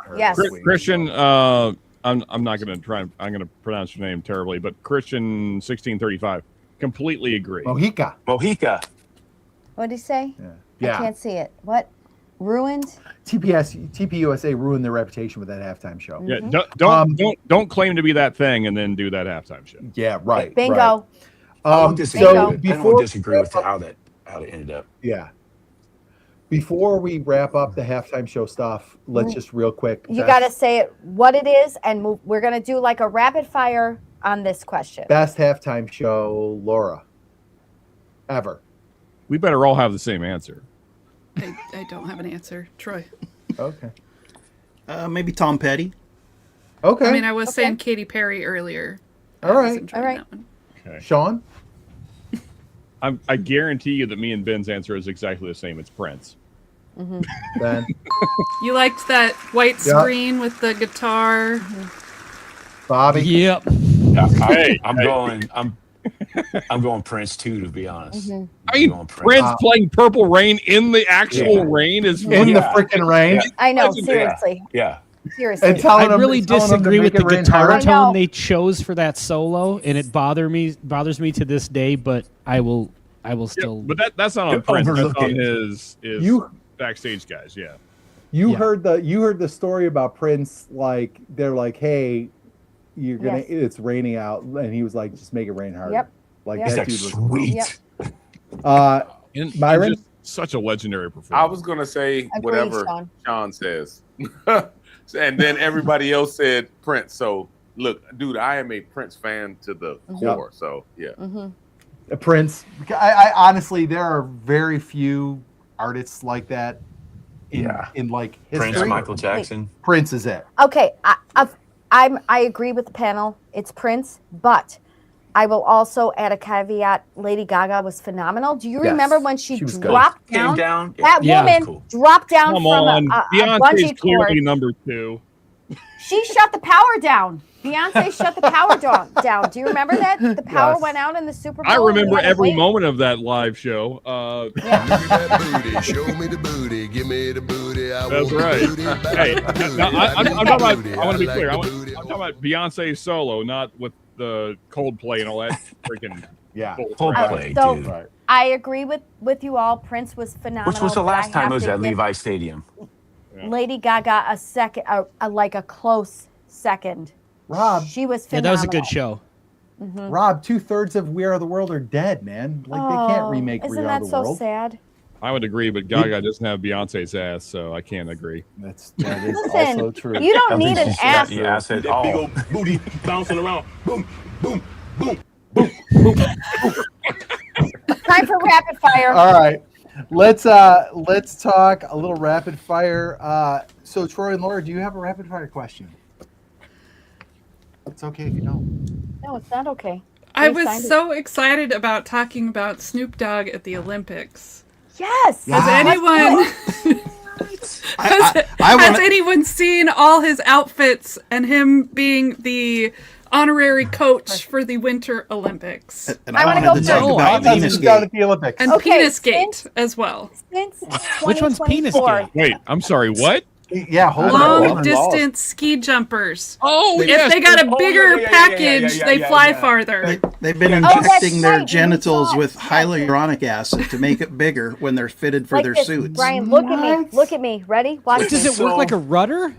Christian, I'm not going to try. I'm going to pronounce your name terribly, but Christian 1635. Completely agree. Mojica. What did he say? Yeah. I can't see it. What? Ruined? TPUSA ruined their reputation with that halftime show. Yeah. Don't claim to be that thing and then do that halftime show. Yeah. Right. Bingo. Right. I don't disagree with how it ended up. Yeah. Before we wrap up the halftime show stuff, let's just real quick. You got to say it what it is, and we're going to do like a rapid fire on this question. Best halftime show, Laura, ever. We better all have the same answer. I don't have an answer. Troy. Okay. Maybe Tom Petty. Okay. I mean, I was saying Katy Perry earlier. All right. That one. Okay. Sean? I guarantee you that me and Ben's answer is exactly the same. It's Prince. Ben? You liked that white screen with the guitar. Bobby. Yep. I'm going Prince too, to be honest. I mean, Prince playing Purple Rain in the actual rain is in the freaking rain. I know, seriously. Yeah. Seriously. I really disagree with the guitar tone harder. they chose for that solo, and it bothers me to this day. But I will still. But that's not on Prince. That's on his backstage guys. Yeah. You heard the story about Prince. Like they're like, hey, you're gonna. It's raining out, and he was like, just make it rain harder. Yep. Like Yep. that dude was sweet. Yep. Myron, just such a legendary performance. I was gonna say whatever Sean says. And then everybody else said Prince. So look, dude, I am a Prince fan to the core. So yeah, Prince. I honestly, there are very few artists like that. In like history. Prince, Michael Jackson. Prince is it. Okay, I agree with the panel. It's Prince, but I will also add a caveat. Lady Gaga was phenomenal. Do you remember when she dropped down? That woman dropped down from a bungee cord. Clearly number 2. She shut the power down. Beyonce shut the power down. Do you remember that? The power went out in the Super Bowl. I remember every moment of that live show. Give me that booty, show me the booty, give me the booty. That's right. Hey, I'm talking about. I want to be clear. I'm talking about Beyonce solo, not with the Coldplay and all that freaking Coldplay. So I agree with you all. Prince was phenomenal. Which was the last time it was at Levi Stadium? Lady Gaga a second, like a close second. Rob, she was phenomenal. Yeah, that was a good show. Rob, 2/3 of We Are the World are dead, man. Like they can't remake We Are the World. Isn't that so sad? I would agree, but Gaga doesn't have Beyonce's ass, so I can't agree. That is also true. You don't need an ass. Yeah, I said that big old booty bouncing around. Boom, boom, boom, boom, boom. Time for rapid fire. All right. Let's talk a little rapid fire. So Troy and Laura, do you have a rapid fire question? It's okay if you don't. No, it's not okay. I was so excited about talking about Snoop Dogg at the Olympics. Yes. Has anyone has anyone seen all his outfits and him being the honorary coach for the Winter Olympics? And I wanted to talk about Penisgate at the Olympics. And Penisgate as well. Which one's Penisgate? Wait, I'm sorry. What? Yeah, long distance ski jumpers. Oh, if they got a bigger package, they fly farther. They've been injecting their genitals with hyaluronic acid to make it bigger when they're fitted for their suits. Brian, look at me. Look at me. Ready? Watch. Does it work like a rudder?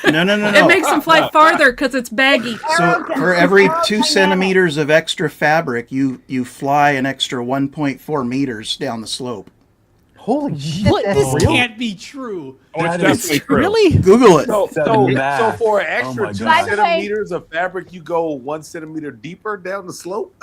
No. It makes them fly farther because it's baggy. So for every 2 centimeters of extra fabric, you fly an extra 1.4 meters down the slope. Holy shit! What? This can't be true. Oh, it's definitely true. Really? Google it. So for an extra 2 centimeters of fabric, you go 1 centimeter deeper down the slope.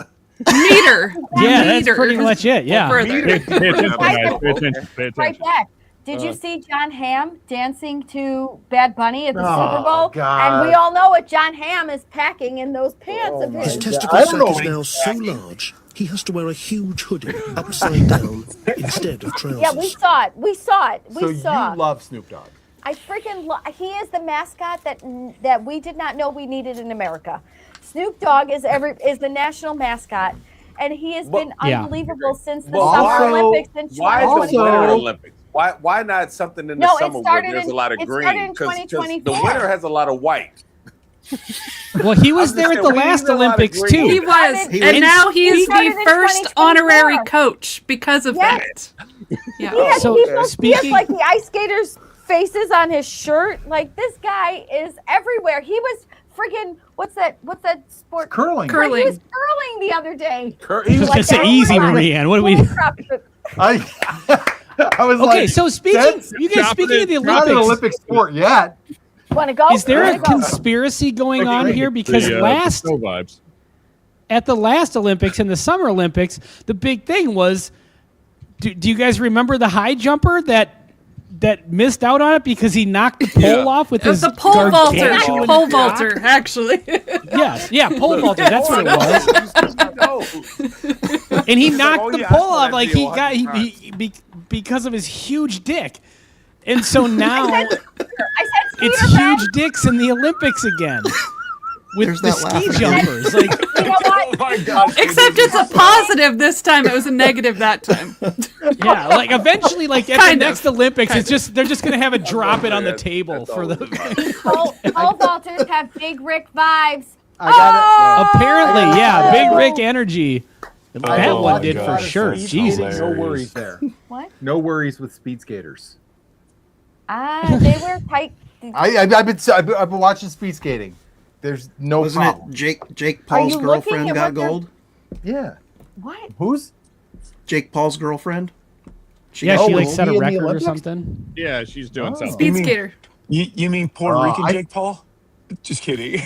Meter. Yeah, that's pretty much it. Yeah. Pay attention, guys. Pay attention. Right back. Did you see John Hamm dancing to Bad Bunny at the Super Bowl? God. And we all know what John Hamm is packing in those pants of his. His testicle sack is now so large, he has to wear a huge hoodie upside down instead of trousers. Yeah, we saw it. We saw. You love Snoop Dogg. I freaking he is the mascot that we did not know we needed in America. Snoop Dogg is the national mascot, and he has been unbelievable since the Summer Olympics in 2020. Why the Winter Olympics? Why not something in the summer where there's a lot of green? Because the winter has a lot of white. Well, he was there at the last Olympics too. He was, and now he's the first honorary coach because of that. Yeah. He has like the ice skaters' faces on his shirt. Like this guy is everywhere. He was freaking what's that sport? Curling. He was curling the other day. He was gonna say easy, Marianne. What do we? I was okay, so speaking of the Olympics, not an Olympic sport yet. Want to go? Is there a conspiracy going on here? Because at the last Olympics and the Summer Olympics, the big thing was, do you guys remember the high jumper that missed out on it because he knocked the pole off with his pole vaulter, actually. Yes, pole vaulter. That's what it was. And he knocked the pole off like he because of his huge dick. And so now I said it's Peter Pan. huge dicks in the Olympics again. With There's the that ski laugh again. jumpers. Like, You know what? Oh my gosh. Except it's a positive this time. It was a negative that time. yeah, like eventually, like at Kind the of. next Olympics, it's just they're just gonna have it drop it on the That's- table that's for all the. it Pole vaulters have Big Rick vibes. I got it. Apparently, yeah, Oh! Big Rick energy. That Oh one my did for gosh, sure. that's Jesus. hilarious. No worries there. What? No worries with speed skaters. They wear tight. I've been watching speed skating. There's no Wasn't problem. it Jake Paul's you looking girlfriend at got what they're- gold? Yeah. What? Who's? Jake Paul's girlfriend? Yeah, Oh, she like was set he a in the record or Olympics? something. Yeah, she's doing Oh. something. Speed mean- skater. You mean Puerto Rican I- Jake Paul? Just kidding.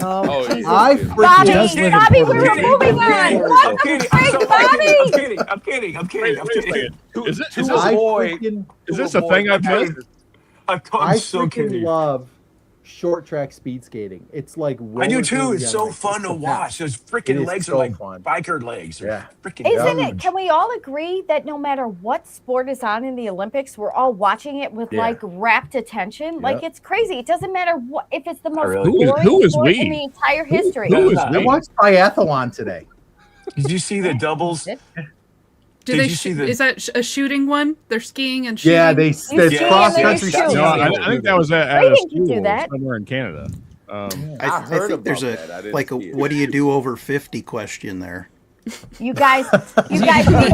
Oh, yeah. I Does freaking. live in Bobby, we Puerto were Rico. moving on. What I'm the kidding. frick, Bobby? I'm kidding. I'm kidding. I'm kidding. I'm Wait a kidding. second. Is To this I avoid- freaking. is to this a avoid thing I've the- missed? I'm I so freaking kidding. love short track speed skating. It's like I do roller too. derby It's on so ice. fun It's to the watch. best. Those It freaking is legs so are like fun. biker legs. They're Yeah. freaking Isn't huge. it? Can we all agree that no matter what sport is on in the Olympics, we're all watching it with Yeah. like rapt attention? Like Yep. it's crazy. It doesn't matter what if it's the most really. boring Who is sport we? in the entire history. Who is I I we? watched triathlon today. Did you see the doubles? Do Did they you see the- is that a shooting one? They're skiing and shooting. Yeah, it's ski cross and then country you shoot. skiing. No, I think that was at a Brayden can do school that. somewhere in Canada. I heard think there's about that. I didn't like a see it. what do you do over 50 question there. You guys need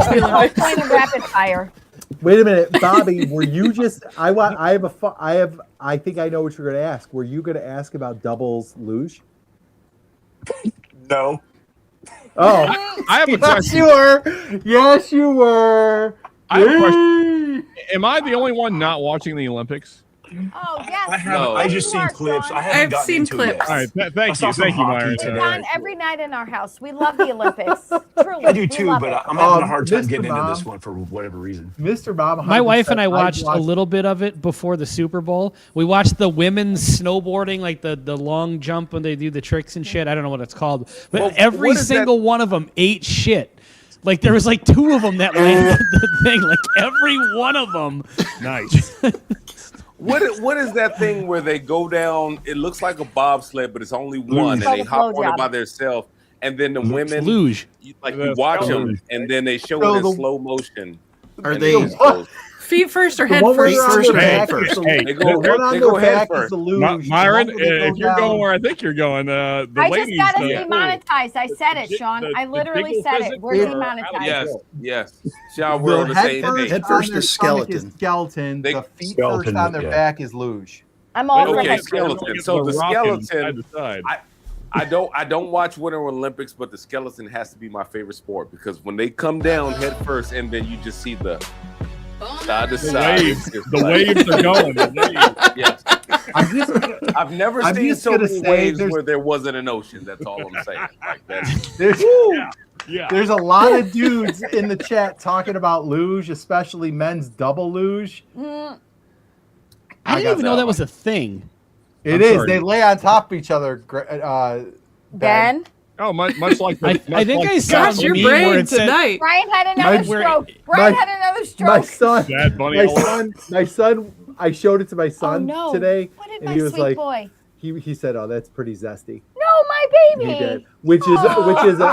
to go playing rapid fire. Wait a minute, Bobby. Were you just? I think I know what you're going to ask. Were you going to ask about doubles luge? No. Oh, I have a yes, question. you were. Yes, you were. I have a question. Am I the only one not watching the Olympics? Oh yes. I haven't. No. I just You seen are, clips. John. I haven't I've gotten seen into it clips. yet. All right, I thank saw you, some Myron. hockey It's today. on every night in our house. We love the Olympics. Truly. I do we too, love but it. I'm having a Um, hard time Mr. getting into Mom. this one for whatever reason. Mr. Bob. My wife and I 100%, watched a little bit of it before the Super Bowl. We watched the women's snowboarding, like the long jump when they do the tricks and shit. I don't know what it's called, but Well, every what is single one of them ate shit. Like there was like two of them that landed the thing. Like every one of them. Nice. What is that thing where they go down? It looks like a bobsled, but it's only one, Called and they a hop blow on it job. by themselves. And then the women, Luge. you watch Luge. them, and then they show So it in the- slow motion. Are and they- just go- Feet first or The head one where first? they're on First their or head back first? is the- Hey, They the go, one on they their go head back is first. the luge. The Myron, one where they if go you're down- going where I think you're going, the I ladies. just got us yeah. demonetized. I said it, The- Sean. the- I the literally jiggle said it. physics We're are- demonetized. Yes. Sean, we're on the same page. Head first on their is stomach skeleton. skeleton. They- The feet Skeleton, first on their yeah. back is luge. I'm all for Okay, head skeleton. first. So the rocking skeleton- side to side. I don't watch Winter Olympics, but the skeleton has to be my favorite sport because when they come down head first, and then you just see the side to The side. waves, it's the like- waves are going. The waves. Yes. I'm just, I've never I'm seen just so gonna many say waves there's- where there wasn't an ocean. That's all I'm saying. Like that. there's, Yeah. there's a lot of dudes in the chat talking about luge, especially men's double luge. Mm, I didn't got even know that that was a thing. It I'm is. sorry. They lay on top of each other. Ben, Oh, much like the, I much think like I the saw Gosh, a your meme where brain it said- tonight. Brian had another My- stroke. Brian had another My stroke. son, Bad Bunny. my son. I showed it to my Oh son no! today, What did and my he was sweet like, boy? he said, "Oh, that's pretty zesty." No, my baby. He did, which is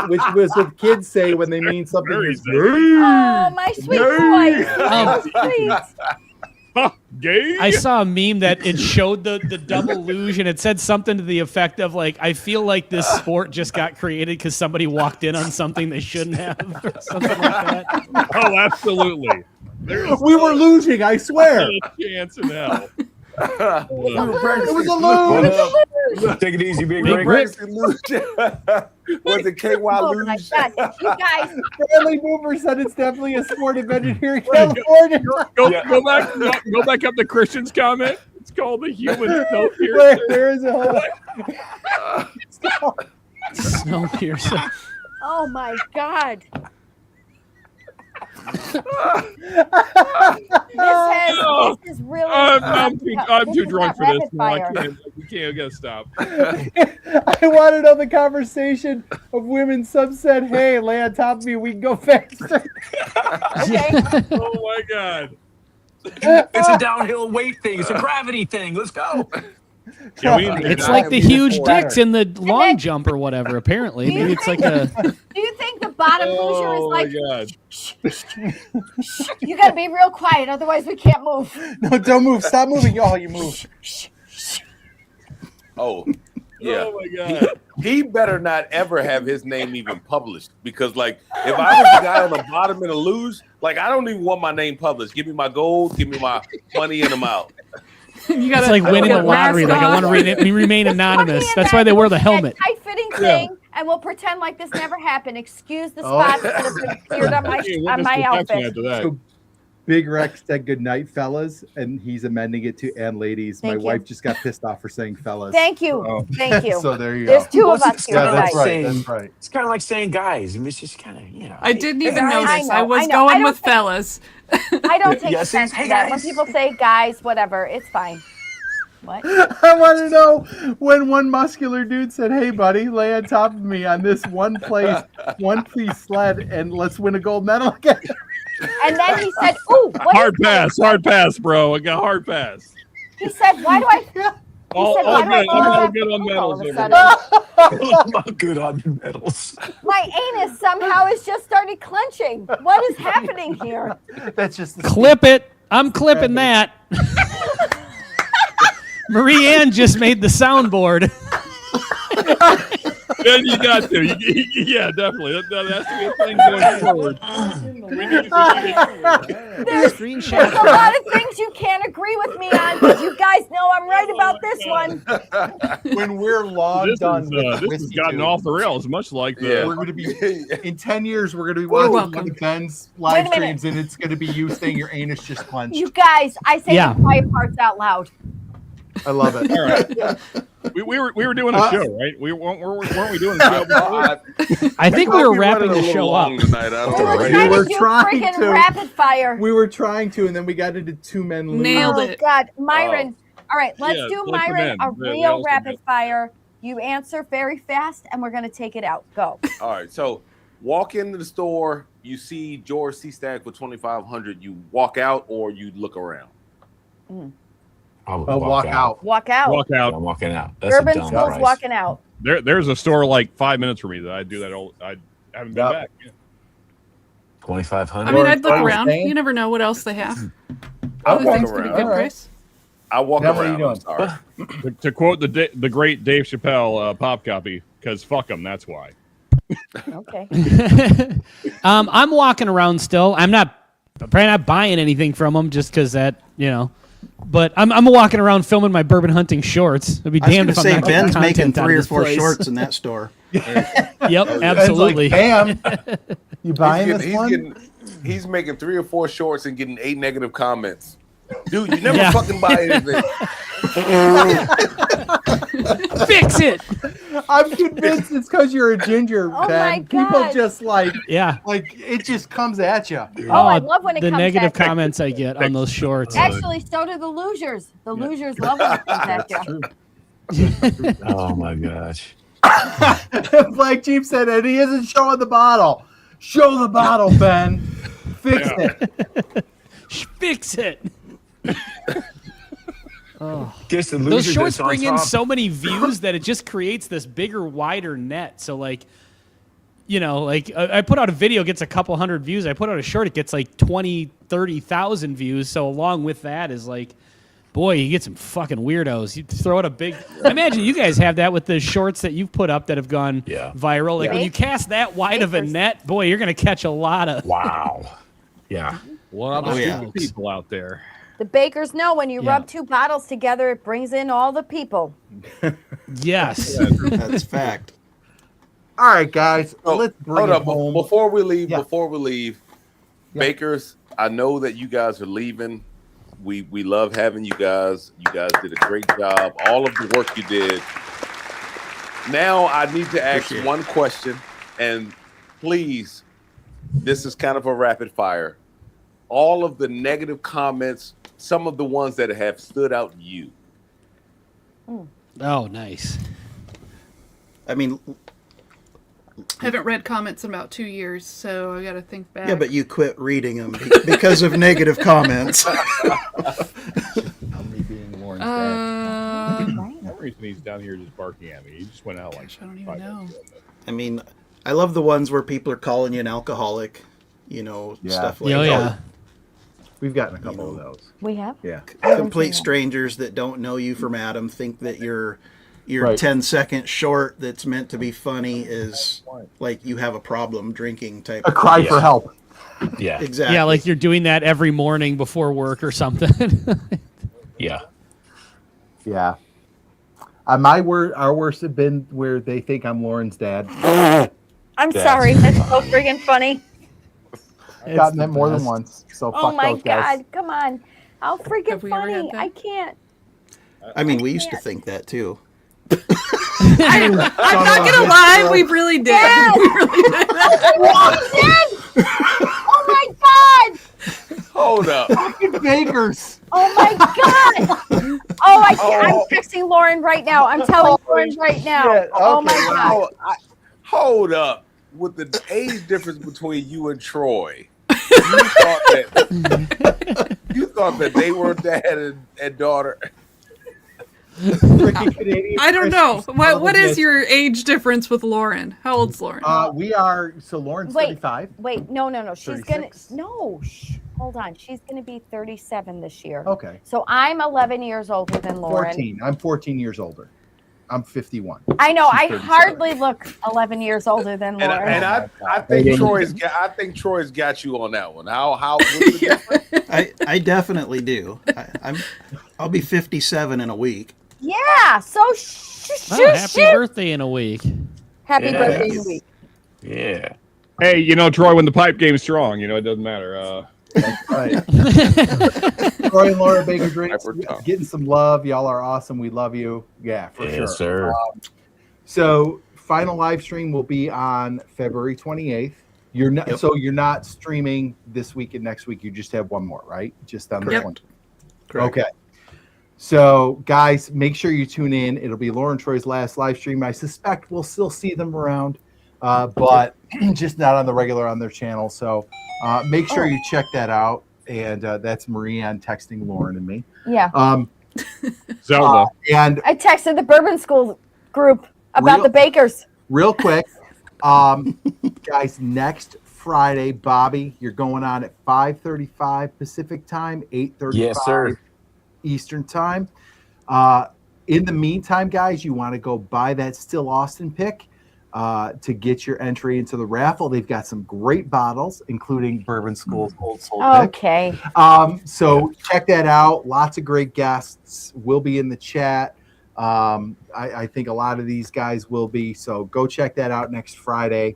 which was what kids say when they mean something Very is zesty. Oh, my sweet boy. Um, Sweet. Gay. I saw a meme that it showed the double luge and it said something to the effect of like, I feel like this sport just got created because somebody walked in on something they shouldn't have or something like that. Oh, absolutely. There's We were losing, I swear. a chance in hell. It was a luge. Take it easy, big Big Rick. Rick. Was it KY Oh my Luge? God! You guys, Bradley Boomer said it's definitely a sport invented here in California. Go back up to Christian's comment. It's called the human snowpiercer. Where is it? Snowpiercer. oh my God! This is really. I'm this too is drunk not for this. rapid No, I fire. can't. We can't. I gotta stop. I want to know the conversation of women. Some said, "Hey, lay on top of me. We can go faster." Okay. Oh my god. It's a downhill weight thing. It's a gravity thing. Let's go. Yeah, it's like the huge dicks in the long jump or whatever. Apparently, maybe it's like a. Do you think the bottom loser is like? God. You got to be real quiet, otherwise we can't move. No, don't move. Stop moving, y'all. You move. Oh, yeah. Oh my God. He better not ever have his name even published, because like if I was the guy on the bottom in a luge, like I don't even want my name published. Give me my gold, give me my money, and I'm out. You gotta, It's like winning the get lottery. mask Like I want on. to remain anonymous. That's why they wear the helmet. Tight-fitting thing, and we'll pretend like this never happened. Excuse the spots that have appeared on my outfit. After that. So Big Rex said good night, fellas, and he's amending it to and ladies. Thank My you. wife just got pissed off for saying fellas. Thank you. Oh. Thank you. So there you There's go. two of Well, us it's here kinda Yeah, that's tonight. right. saying- That's right. It's kind of like saying guys. I mean, it's just kind of, you know. I didn't even guys. notice. I I was know. I going don't with think- fellas. I don't take Yeah, offense hey, to that. When guys. people say guys, whatever, it's fine. What? I want to know when one muscular dude said, "Hey, buddy, lay on top of me on this one piece sled, and let's win a gold medal again." And then he said, "Ooh, what Hard is that?" hard pass, bro. I got hard pass. He said, "Why do I?" He All said, "Why do I good. I'm all feel good on that all of medals. a everybody. sudden?" I'm good on the medals. My anus somehow has just started clenching. What is happening here? That's just the Clip it. I'm clipping that. Marie Ann just made the soundboard. Then you got to. Yeah, definitely. That has to be a thing going forward. We need to see There's Screenshot. a lot of things you can't agree with me on, but you guys know I'm right about this one. when we're long this done. is, with this has Whiskey gotten Tube, off the rails, much like the. Yeah. We're going to be in 10 years. We're going to be You're watching one welcome. of Ben's Wait a live minute. streams, and it's going to be you saying your anus just clenched. You guys, I say Yeah. the quiet parts out loud. I love it. All right. We were doing a show, right? Weren't we doing a show before? I think we were wrapping the show up. tonight. I don't We know. were Right? trying were to do trying freaking to. rapid fire. We were trying to, and then we got into two men losing. Nailed Oh it. God, Myron. All right, let's Yeah, do let them Myron in. a They real all come rapid in. fire. You answer very fast, and we're gonna take it out. Go. All right, so walk into the store, you see George C. Stack with 2,500. You walk out or you look around. I would Walk out. Walk out. Walk out. I'm walking out. That's a Urban dumb School's price. walking out. There's a store like 5 minutes from me that I do that all. I haven't been Yep. back. Yeah. 2,500. I mean, I'd look Or around. staying? You never know what else they have. I Other walk things could be around. good All right. price. I walk Now what are you around. I'm doing? sorry. To quote the great Dave Chappelle pop copy, because fuck them, that's why. Okay. I'm walking around still. I'm probably not buying anything from them just because that, But I'm walking around filming my bourbon hunting shorts. I'd be I was damned going if to I'm say, not getting Ben's making content out of 3 or this 4 place. shorts in that store. Yep, absolutely. Bam. You buying this one? He's making 3 or 4 shorts and getting 8 negative comments. Dude, you never Yeah. fucking buy anything. Fix it. I'm convinced it's because you're a ginger, Oh Ben. my People God. just like Yeah. it just comes at you. Oh, I love when it the comes negative at you. comments I get on those shorts. Actually, so do the losers. The losers love when it comes at you. Oh my gosh. Black Jeep said, and he isn't showing the bottle. Show the bottle, Ben. Fix it. Fix it. Guess the Those loser shorts gets on bring in top. so many views that it just creates this bigger, wider net. So like, I put out a video, gets a couple hundred views. I put out a short, it gets like 20, 30,000 views. So along with that is like, boy, you get some fucking weirdos. You throw out a big. I imagine you guys have that with the shorts that you've put up that have gone viral. Like when you cast that wide of a net, boy, you're gonna catch a lot of. Wow. Yeah. A lot of Oh, stupid people out there. The bakers know when you Yeah. rub 2 bottles together, it brings in all the people. Yes. That's fact. All right, guys. Oh, let's bring hold it up. home. Before we leave, Yeah. Yeah. Bakers, I know that you guys are leaving. We love having you guys. You guys did a great job. All of the work you did. Now I need to ask Appreciate it. one question, and please, this is kind of a rapid fire. All of the negative comments, some of the ones that have stood out to you. Oh, nice. I mean, I haven't read comments in about 2 years, so I got to think back. Yeah, but you quit reading them because of negative comments. Me being Lauren's dad. The reason he's down here just barking at me. He just went out like. Gosh, I don't even know. I mean, I love the ones where people are calling you an alcoholic, stuff like Oh, that. yeah. We've gotten a couple of those. We have. Yeah. Complete strangers that don't know you from Adam think that your Right. 10 second short that's meant to be funny is like you have a problem drinking type. A cry for help. Yeah. Exactly. Yeah, like you're doing that every morning before work or something. Yeah. Yeah. Our worst have been where they think I'm Lauren's dad. I'm sorry. That's so friggin' funny. I've gotten that more than once. So Oh fuck my those guys. God. Come on. How freaking Have we ever had funny. that? I can't. I mean, we used to think that too. I'm not gonna lie, we really did. Yes! We really did. Oh my God. Hold up. Fucking bakers. Oh my God. Oh, I can't. I'm texting Lauren right now. I'm telling Lauren right now. shit. Oh my Okay, God. Hold up. With the age difference between you and Troy, you thought that they were dad and daughter. I don't know. What is your age difference with Lauren? How old's Lauren? We are, so Lauren's Wait. 35. Wait, no. She's 36? hold on. She's gonna be 37 this year. Okay. So I'm 11 years older than Lauren. 14. I'm 14 years older. I'm 51. I know. She's I 37. hardly look 11 years older than And, Lauren. I think Troy's got you on that one. How what's the difference? I definitely do. I'll be 57 in a week. Yeah. So Happy birthday in a week. Happy Yeah. birthday in a week. Yeah. Hey, Troy, when the pipe game's strong, it doesn't matter. Right. Troy and Laura Baker Drinks, Hyper tough. getting some love. Y'all are awesome. We love you. Yeah, for sure. Yes, sir. So final live stream will be on February 28th. You're not so you're not streaming this week and next week. You just have one more, right? Just on the Correct. one. Correct. Okay. So guys, make sure you tune in. It'll be Lauren Troy's last live stream. I suspect we'll still see them around, but just not on the regular on their channel. So make sure you check that out. And that's Marianne texting Lauren and me. Yeah. Zelda. And I texted the Bourbon School group about the bakers. real quick, guys, next Friday, Bobby, you're going on at 5:35 Pacific time, 8:35 Yes, sir. Eastern time. In the meantime, guys, you want to go buy that Still Austin pick to get your entry into the raffle. They've got some great bottles, including Bourbon School's Old Soul pick. Okay. So check that out. Lots of great guests will be in the chat. I think a lot of these guys will be. So go check that out next Friday.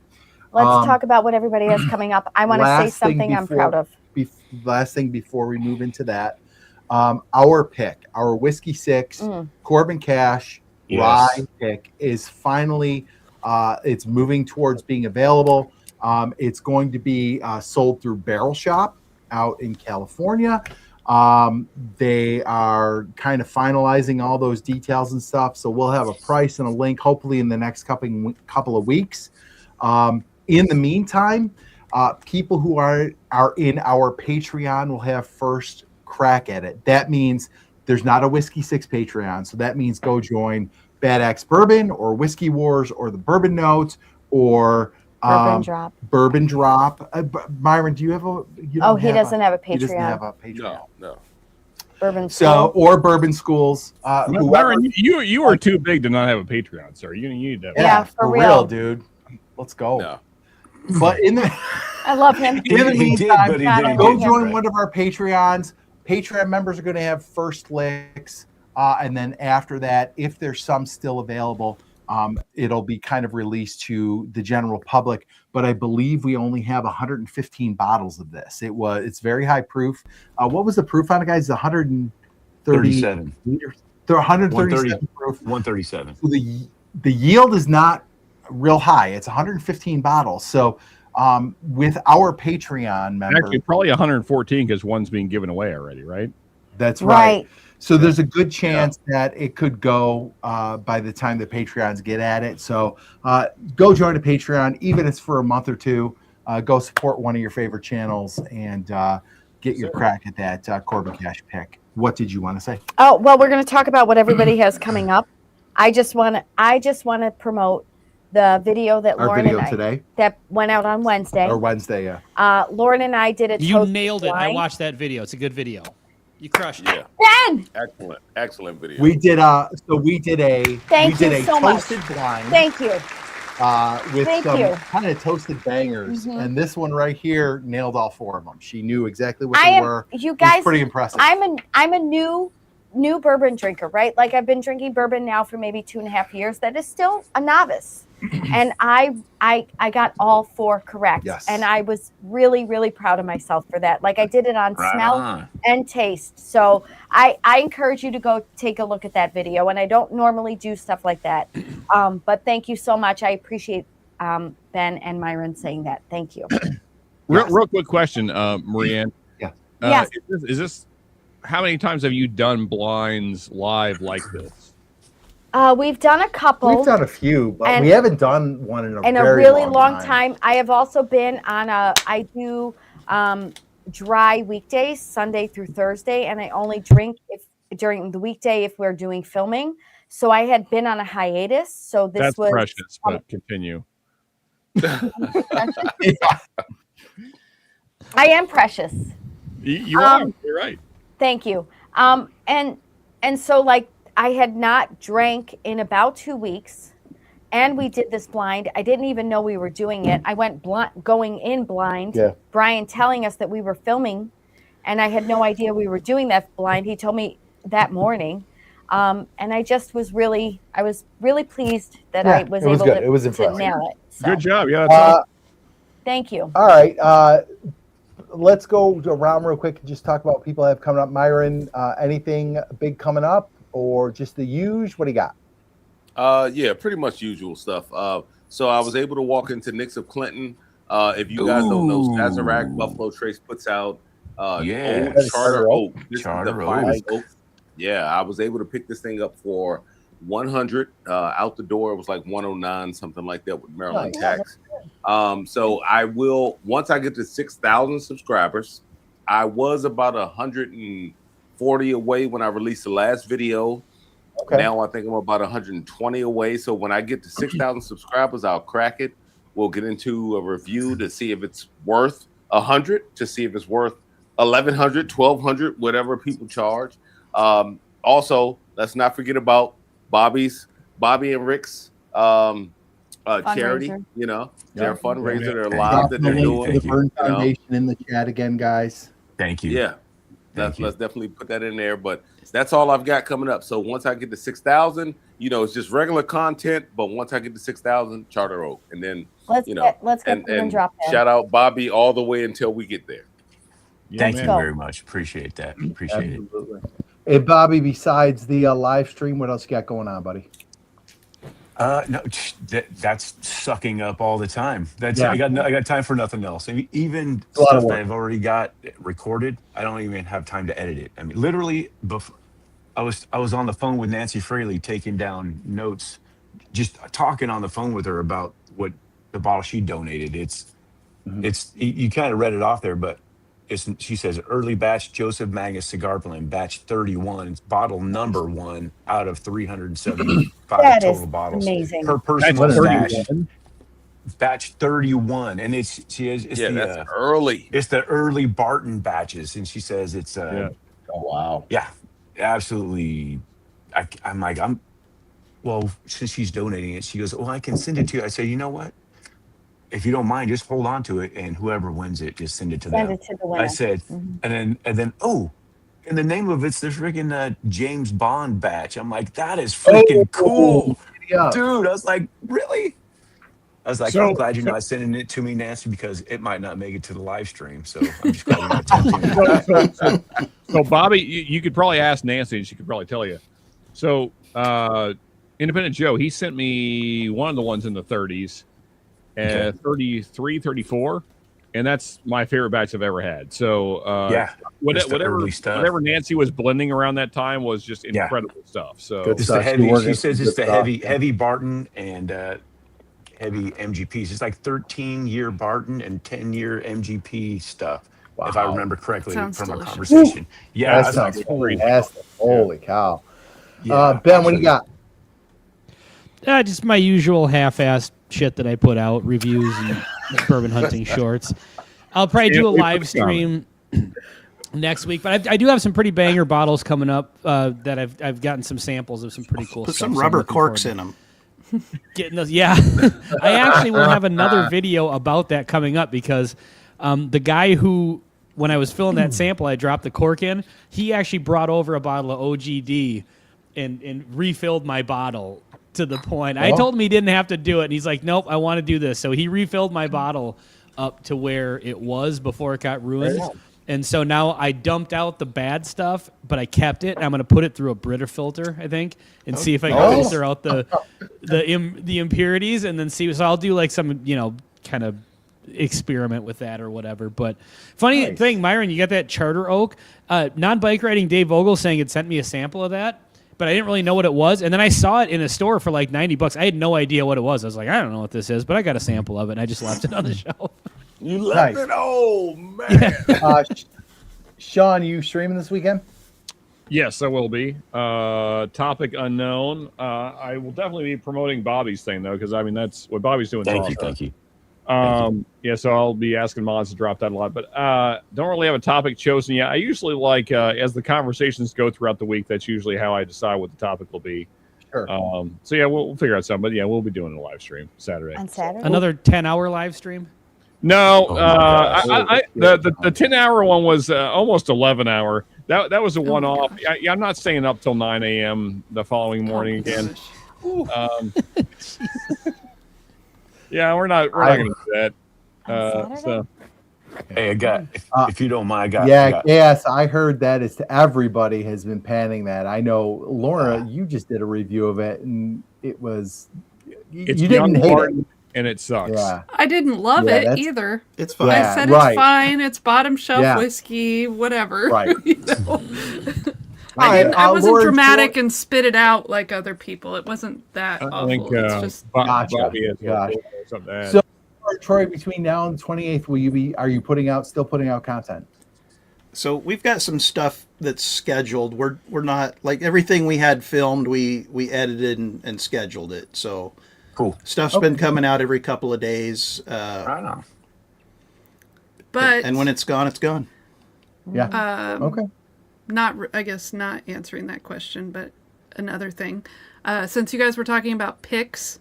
Let's talk about what everybody has coming up. I want to say last thing something I'm before- proud of. Last thing before we move into that, our pick, our Whiskey 6 Corbin Cash Yes. rye pick is finally it's moving towards being available. It's going to be sold through Barrel Shop out in California. They are kind of finalizing all those details and stuff, so we'll have a price and a link hopefully in the next couple of weeks. In the meantime, people who are in our Patreon will have first crack at it. That means there's not a Whiskey 6 Patreon, so that means go join Bad Axe Bourbon or Whiskey Wars or the Bourbon Notes or Bourbon Drop. Myron, do you have a? He doesn't have a Patreon. He doesn't have a Patreon. No. Bourbon School. Or Bourbon Schools. Myron, you are too big to not have a Patreon, sir. You need that. Yeah, for real. dude. Let's go. No. But in the I love him. in the He did, meantime, but he God, didn't go get join right. one of our Patreons. Patreon members are going to have first licks, and then after that, if there's some still available, it'll be kind of released to the general public. But I believe we only have 115 bottles of this. It's very high proof. What was the proof on it, guys? 137 liters. They're 137 proof. 137. So the yield is not real high. It's 115 bottles. So with our Patreon members, Actually, probably 114 because one's being given away already, right? That's right. Right. So there's a good chance that it could go by the time the Patreons get at it. So go join a Patreon, even if it's for a month or two. Go support one of your favorite channels and get your crack at that Corbin Cash pick. What did you want to say? Oh, well, we're going to talk about what everybody has coming up. I just want to promote the video that Our Lauren video and I today that went out on Wednesday. or Wednesday, yeah. Lauren and I did a You toasted nailed it. I blind. watched that video. It's a good video. You crushed it. Yeah. Ben! Excellent video. We did we did a so much. toasted blind. Thank you. With Thank some you. kind of toasted bangers, Mhm. and this one right here nailed all four of them. She knew exactly what they were. You It was guys, pretty impressive. I'm a new bourbon drinker, right? Like I've been drinking bourbon now for maybe 2.5 years. That is still a novice, and I got all four correct, Yes. and I was really, really proud of myself for that. Like I did it on Right smell on. and taste. So I encourage you to go take a look at that video. And I don't normally do stuff like that, but thank you so much. I appreciate Ben and Myron saying that. Thank you. Real quick question, Marianne. Yeah. Yes. Is this how many times have you done blinds live like this? We've done a couple. We've done a few, but And- we haven't done one in a in a very really long time. I have also been on I do dry weekdays, Sunday through Thursday, and I only drink during the weekday if we're doing filming. So I had been on a hiatus. So this That's was precious, but continue. I am precious. You are. You're right. Thank you. And so like I had not drank in about 2 weeks, and we did this blind. I didn't even know we were doing it. I went going in blind. Yeah. Brian telling us that we were filming, and I had no idea we were doing that blind. He told me that morning. And I just was really pleased that I was able good. It was to impressive. nail it. So, Good job. Yeah. That's awesome. thank you. All right. Let's go around real quick and just talk about what people have coming up. Myron, anything big coming up or just the usual? What do you got? Yeah, pretty much usual stuff. So I was able to walk into Knicks of Clinton. If you guys don't know, Sazerac Buffalo Trace puts out Yeah. Old Charter Oak. This is Charter the finest Oak. oak. Yeah, I was able to pick this thing up for 100 out the door. It was like 109, something like that with Maryland tax. So I will, once I get to 6,000 subscribers, I was about 140 away when I released the last video. Okay. Now I think I'm about 120 away. So when I get to 6,000 subscribers, I'll crack it. We'll get into a review to see if it's worth 100, to see if it's worth 1,100, 1,200, whatever people charge. Also, let's not forget about Bobby and Rick's charity. You know, their fundraiser, their live that they're doing. The Burn Foundation in the chat again, guys. Thank you. Yeah. Let's definitely put that in there. But that's all I've got coming up. So once I get to 6,000, it's just regular content. But once I get to 6,000, Charter Oak, and then Let's get and drop that. Shout out Bobby all the way until we get there. Thank you very much. Appreciate that. Appreciate it. Hey Bobby, besides the live stream, what else you got going on, buddy? No, that's sucking up all the time. I got time for nothing else. I mean, even stuff that I've already got recorded, I don't even have time to edit it. I mean, literally, before I was on the phone with Nancy Fraley taking down notes, just talking on the phone with her about what the bottle she donated. It's you kind of read it off there, but she says early batch Joseph Magnus cigar blend, batch 31. It's bottle number 1 out of 375 total bottles. Amazing. Her personal batch 31, and it's that's early. It's the early Barton batches, and she says it's oh wow, yeah, absolutely. Well, since she's donating it, she goes, well, I can send it to you. I say, you know what? If you don't mind, just hold on to it, and whoever wins it, just send it to them. Send it to the winner. I said, and then, and the name of it's the freaking James Bond batch. I'm like, that is freaking cool, dude. I was like, really? I was like, I'm glad you're not sending it to me, Nancy, because it might not make it to the live stream. So I'm just glad you're not attempting it. So Bobby, you could probably ask Nancy, and she could probably tell you. So Independent Joe, he sent me one of the ones in the 30s. 33, 34. and that's my favorite batch I've ever had. So whatever Nancy was blending around that time was just incredible stuff. So it's the heavy. She says it's the heavy Barton and heavy MGPs. It's like 13-year Barton and 10-year MGP stuff. Wow. If I remember correctly from our conversation. Yeah, that sounds fantastic. Holy cow. Yeah, Ben, what do you got? Just my usual half-assed shit that I put out, reviews and bourbon hunting shorts. I'll probably do a live stream next week, but I do have some pretty banger bottles coming up that I've gotten some samples of some pretty cool Put stuff. some rubber corks in them. Getting those, yeah. I actually will have another video about that coming up because the guy who, when I was filling that sample, I dropped the cork in. He actually brought over a bottle of OGD and refilled my bottle to the point. I told him he didn't have to do it, and he's like, nope, I want to do this. So he refilled my bottle up to where it was before it got ruined. And so now I dumped out the bad stuff, but I kept it, and I'm going to put it through a Brita filter, I think, and see if I can filter out the impurities, and then see. So I'll do like some, kind of experiment with that or whatever. But funny thing, Myron, you got that Charter Oak. Non-bike riding Dave Vogel saying it sent me a sample of that, but I didn't really know what it was. And then I saw it in a store for like $90. I had no idea what it was. I was like, I don't know what this is, but I got a sample of it, and I just left it on the shelf. You left it? Oh, man. Sean, you streaming this weekend? Yes, I will be. Topic unknown. I will definitely be promoting Bobby's thing, though, because, I mean, that's what Bobby's doing. Thank you. Yeah, so I'll be asking mods to drop that a lot, but don't really have a topic chosen yet. I usually like, as the conversations go throughout the week, that's usually how I decide what the topic will be. Sure. So, yeah, we'll figure out something, but, yeah, we'll be doing a live stream Saturday. On Saturday? Another 10-hour live stream? No, the 10-hour one was almost 11-hour. That was a one-off. I'm not staying up till 9 a.m. the following morning again. Yeah, we're not going to do that. So. Hey, I got. If you don't mind, yes, I heard that. It's everybody has been panning that. I know, Laura, you just did a review of it, and it was you didn't hate it. And it sucks. Yeah. I didn't love it either. It's fine. I said it's fine. It's bottom shelf whiskey, whatever. Right. I wasn't dramatic and spit it out like other people. It wasn't that awful. It's just Bobby is something. So, Troy, between now and the 28th, are you still putting out content? So we've got some stuff that's scheduled. We're not like everything we had filmed. We edited and scheduled it. So. Cool. Stuff's been coming out every couple of days. I know. But and when it's gone, it's gone. Yeah. Okay. I guess not answering that question, but another thing. Since you guys were talking about picks,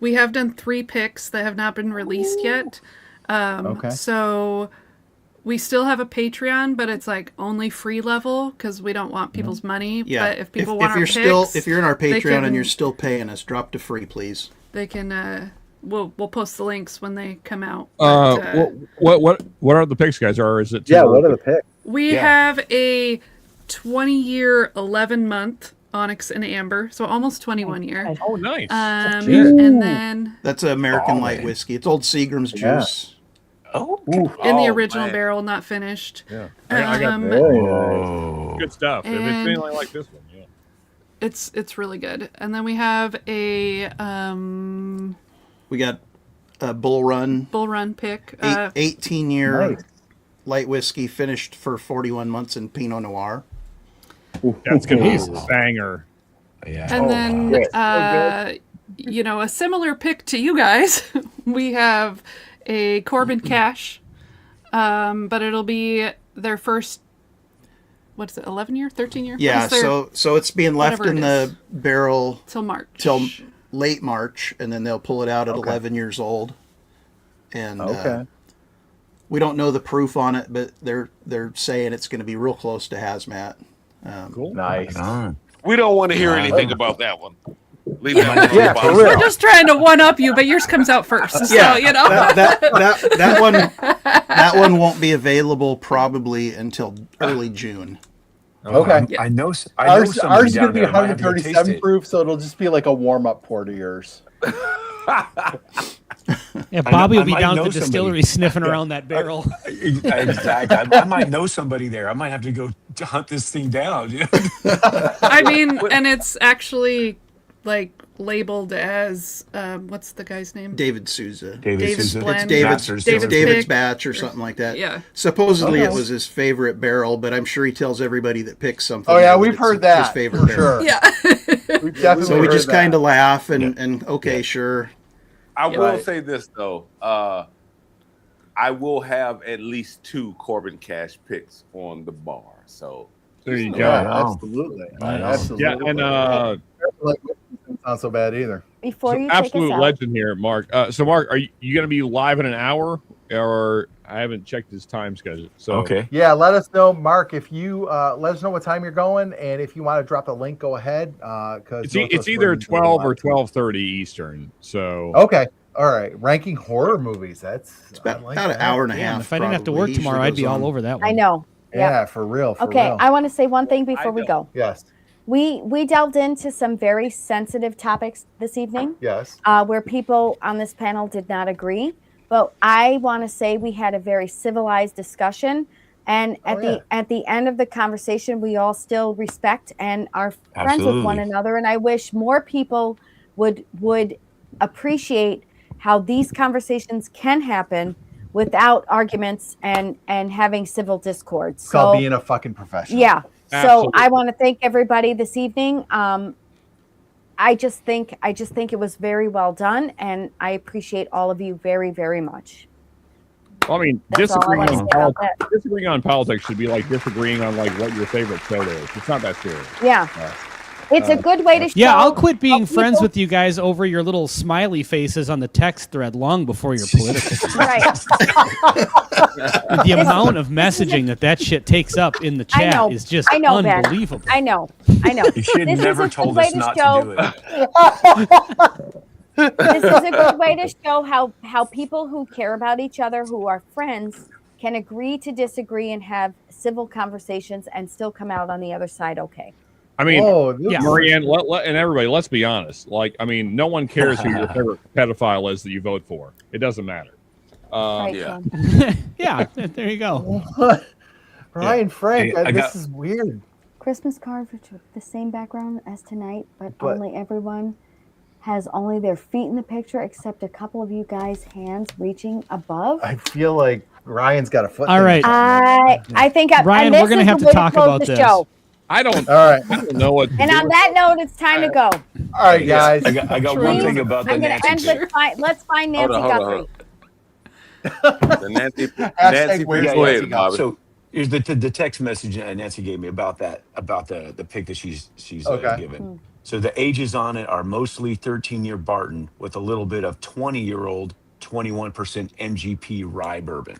we have done 3 picks that have not been released yet. So we still have a Patreon, but it's like only free level because we don't want people's money. Yeah. But if people want our picks, if you're in our Patreon and you're still paying us, drop to free, please. They can. We'll post the links when they come out. What are the picks, guys? Or is it? What are the picks? We have a 20-year, 11-month Onyx and Amber, so almost 21 year. Oh, nice. And then that's an American light whiskey. It's old Seagram's juice. In the original barrel, not finished. Yeah, I got that. Good stuff. If it's anything like this one, yeah. It's really good. And then we have a we got a Bull Run pick. 18-year light whiskey finished for 41 months in Pinot Noir. That's gonna be a banger. Yeah. And then a similar pick to you guys. We have a Corbin Cash, but it'll be their first. What is it? 11-year, 13-year? Yeah. So it's being left in the barrel till March, till late March, and then they'll pull it out at 11 years old. And we don't know the proof on it, but they're saying it's going to be real close to hazmat. Cool. Nice. We don't want to hear anything about that one. Leave that for real. We're just trying to one up you, but yours comes out first. So, that one won't be available probably until early June. Okay. I know. Ours is going to be 137 proof, so it'll just be like a warm up pour to yours. Yeah, Bobby will be might down at know the distillery sniffing around that barrel. Exactly. I might know somebody there. I might have to go to hunt this thing down. I mean, and it's actually like labeled as what's the guy's name? David Souza. David's blend. It's David's David's pick, batch or something like that. Yeah. Supposedly it was his favorite barrel, but I'm sure he tells everybody that picks something. Oh yeah, that we've it's heard his that favorite for barrel. sure. Yeah. We've definitely So we heard just that. kind of laugh and okay, sure. I will say this though. I will have at least 2 Corbin Cash picks on the bar. So There you go. Yeah, absolutely. Absolutely. Yeah, and It's not so bad either. Before you take absolute us out, legend here, Mark. So, Mark, are you going to be live in an hour, or I haven't checked his time schedule? So, Okay. Yeah, let us know, Mark. If you let us know what time you're going, and if you want to drop the link, go ahead. Because it's either 12 or 12:30 Eastern. So, Okay, all right. Ranking horror movies. That's It's about, I like about an that. hour and a Yeah, half. if I didn't have to probably. work He usually tomorrow, I'd goes be all on. over that one. I know. Yeah, for real. For Okay, real. I want to say one thing before we go. Yes. We delved into some very sensitive topics this evening, Yes. where people on this panel did not agree. But I want to say we had a very civilized discussion, and at the end of the conversation, we all still respect and are friends with one Absolutely. another. And I wish more people would appreciate how these conversations can happen without arguments and having civil discord. It's called being a fucking professional. Yeah. Absolutely. So I want to thank everybody this evening. I just think it was very well done, and I appreciate all of you very, very much. I mean, That's all I wanna say about that. disagreeing on politics should be like disagreeing on like what your favorite soda is. It's not that serious. Yeah. It's a good way to show. Yeah, I'll quit being how friends people- with you guys over your little smiley faces on the text thread long before your political. Right. The amount of messaging that shit takes up in the I chat know. is just I know, Ben. unbelievable. I know. You should This is never a good told way us to not show- to do it. This is a good way to show how people who care about each other, who are friends, can agree to disagree and have civil conversations and still come out on the other side okay. I mean, yeah. Marianne, and everybody, let's be honest. Like, I mean, no one cares who your favorite pedophile is that you vote for. It doesn't matter. Right, yeah. Sean? Yeah, there you go. Brian Frank, Hey, I this got- is weird. Christmas card with the same background as tonight, but But- only everyone has only their feet in the picture except a couple of you guys' hands reaching above. I feel like Ryan's got a foot. All thing. right. I think Ryan, and this we're gonna is have the to way talk close about the this. show. I don't know what. And on that note, it's time to go. All right, guys. I got one Please, thing about the I'm going to Nancy end chick. with let's find Nancy Hold on, Guthrie. The Nancy Hashtag where's go Nancy ahead, Bobby. So here's the text message Nancy gave me about the pick that she's Okay. given. So the ages on it are mostly 13-year Barton with a little bit of 20-year-old 21% MGP rye bourbon.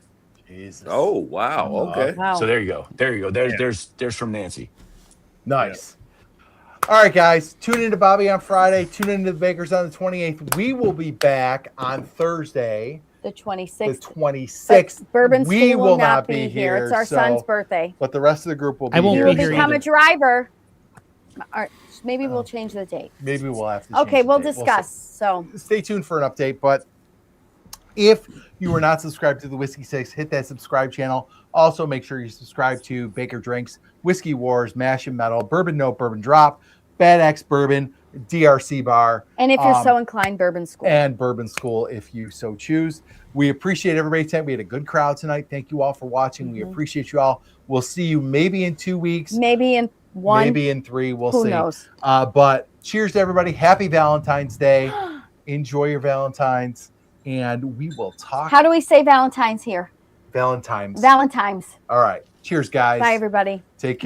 Jesus. Oh wow, okay. Wow. So there you go. There's from Nancy. Nice. All right, guys. Tune into Bobby on Friday. Tune into the Bakers on the 28th. We will be back on Thursday, the the 26th. 26th. Bourbon we School will not be here. It's our so- son's birthday. But the rest of the group will be I won't here. be You here become either. a driver. Or maybe we'll change the date. Maybe we'll have to. Okay, change the we'll date. discuss. So Stay tuned for an update. But if you are not subscribed to the Whiskey Six, hit that subscribe channel. Also, make sure you subscribe to Baker Drinks, Whiskey Wars, Mash and Metal, Bourbon Note, Bourbon Drop, Bad X Bourbon, DRC Bar, and if you're so inclined, Bourbon School. and Bourbon School if you so choose. We appreciate everybody tonight. We had a good crowd tonight. Thank you all for watching. We appreciate you all. We'll see you maybe in 2 weeks, Maybe in one. maybe in 3. We'll Who see. knows? But cheers to everybody. Happy Valentine's Day. Enjoy your Valentine's. And we will talk How do we say Valentine's here? Valentine's. Valentine's. All right. Cheers, guys. Bye, everybody. Take care.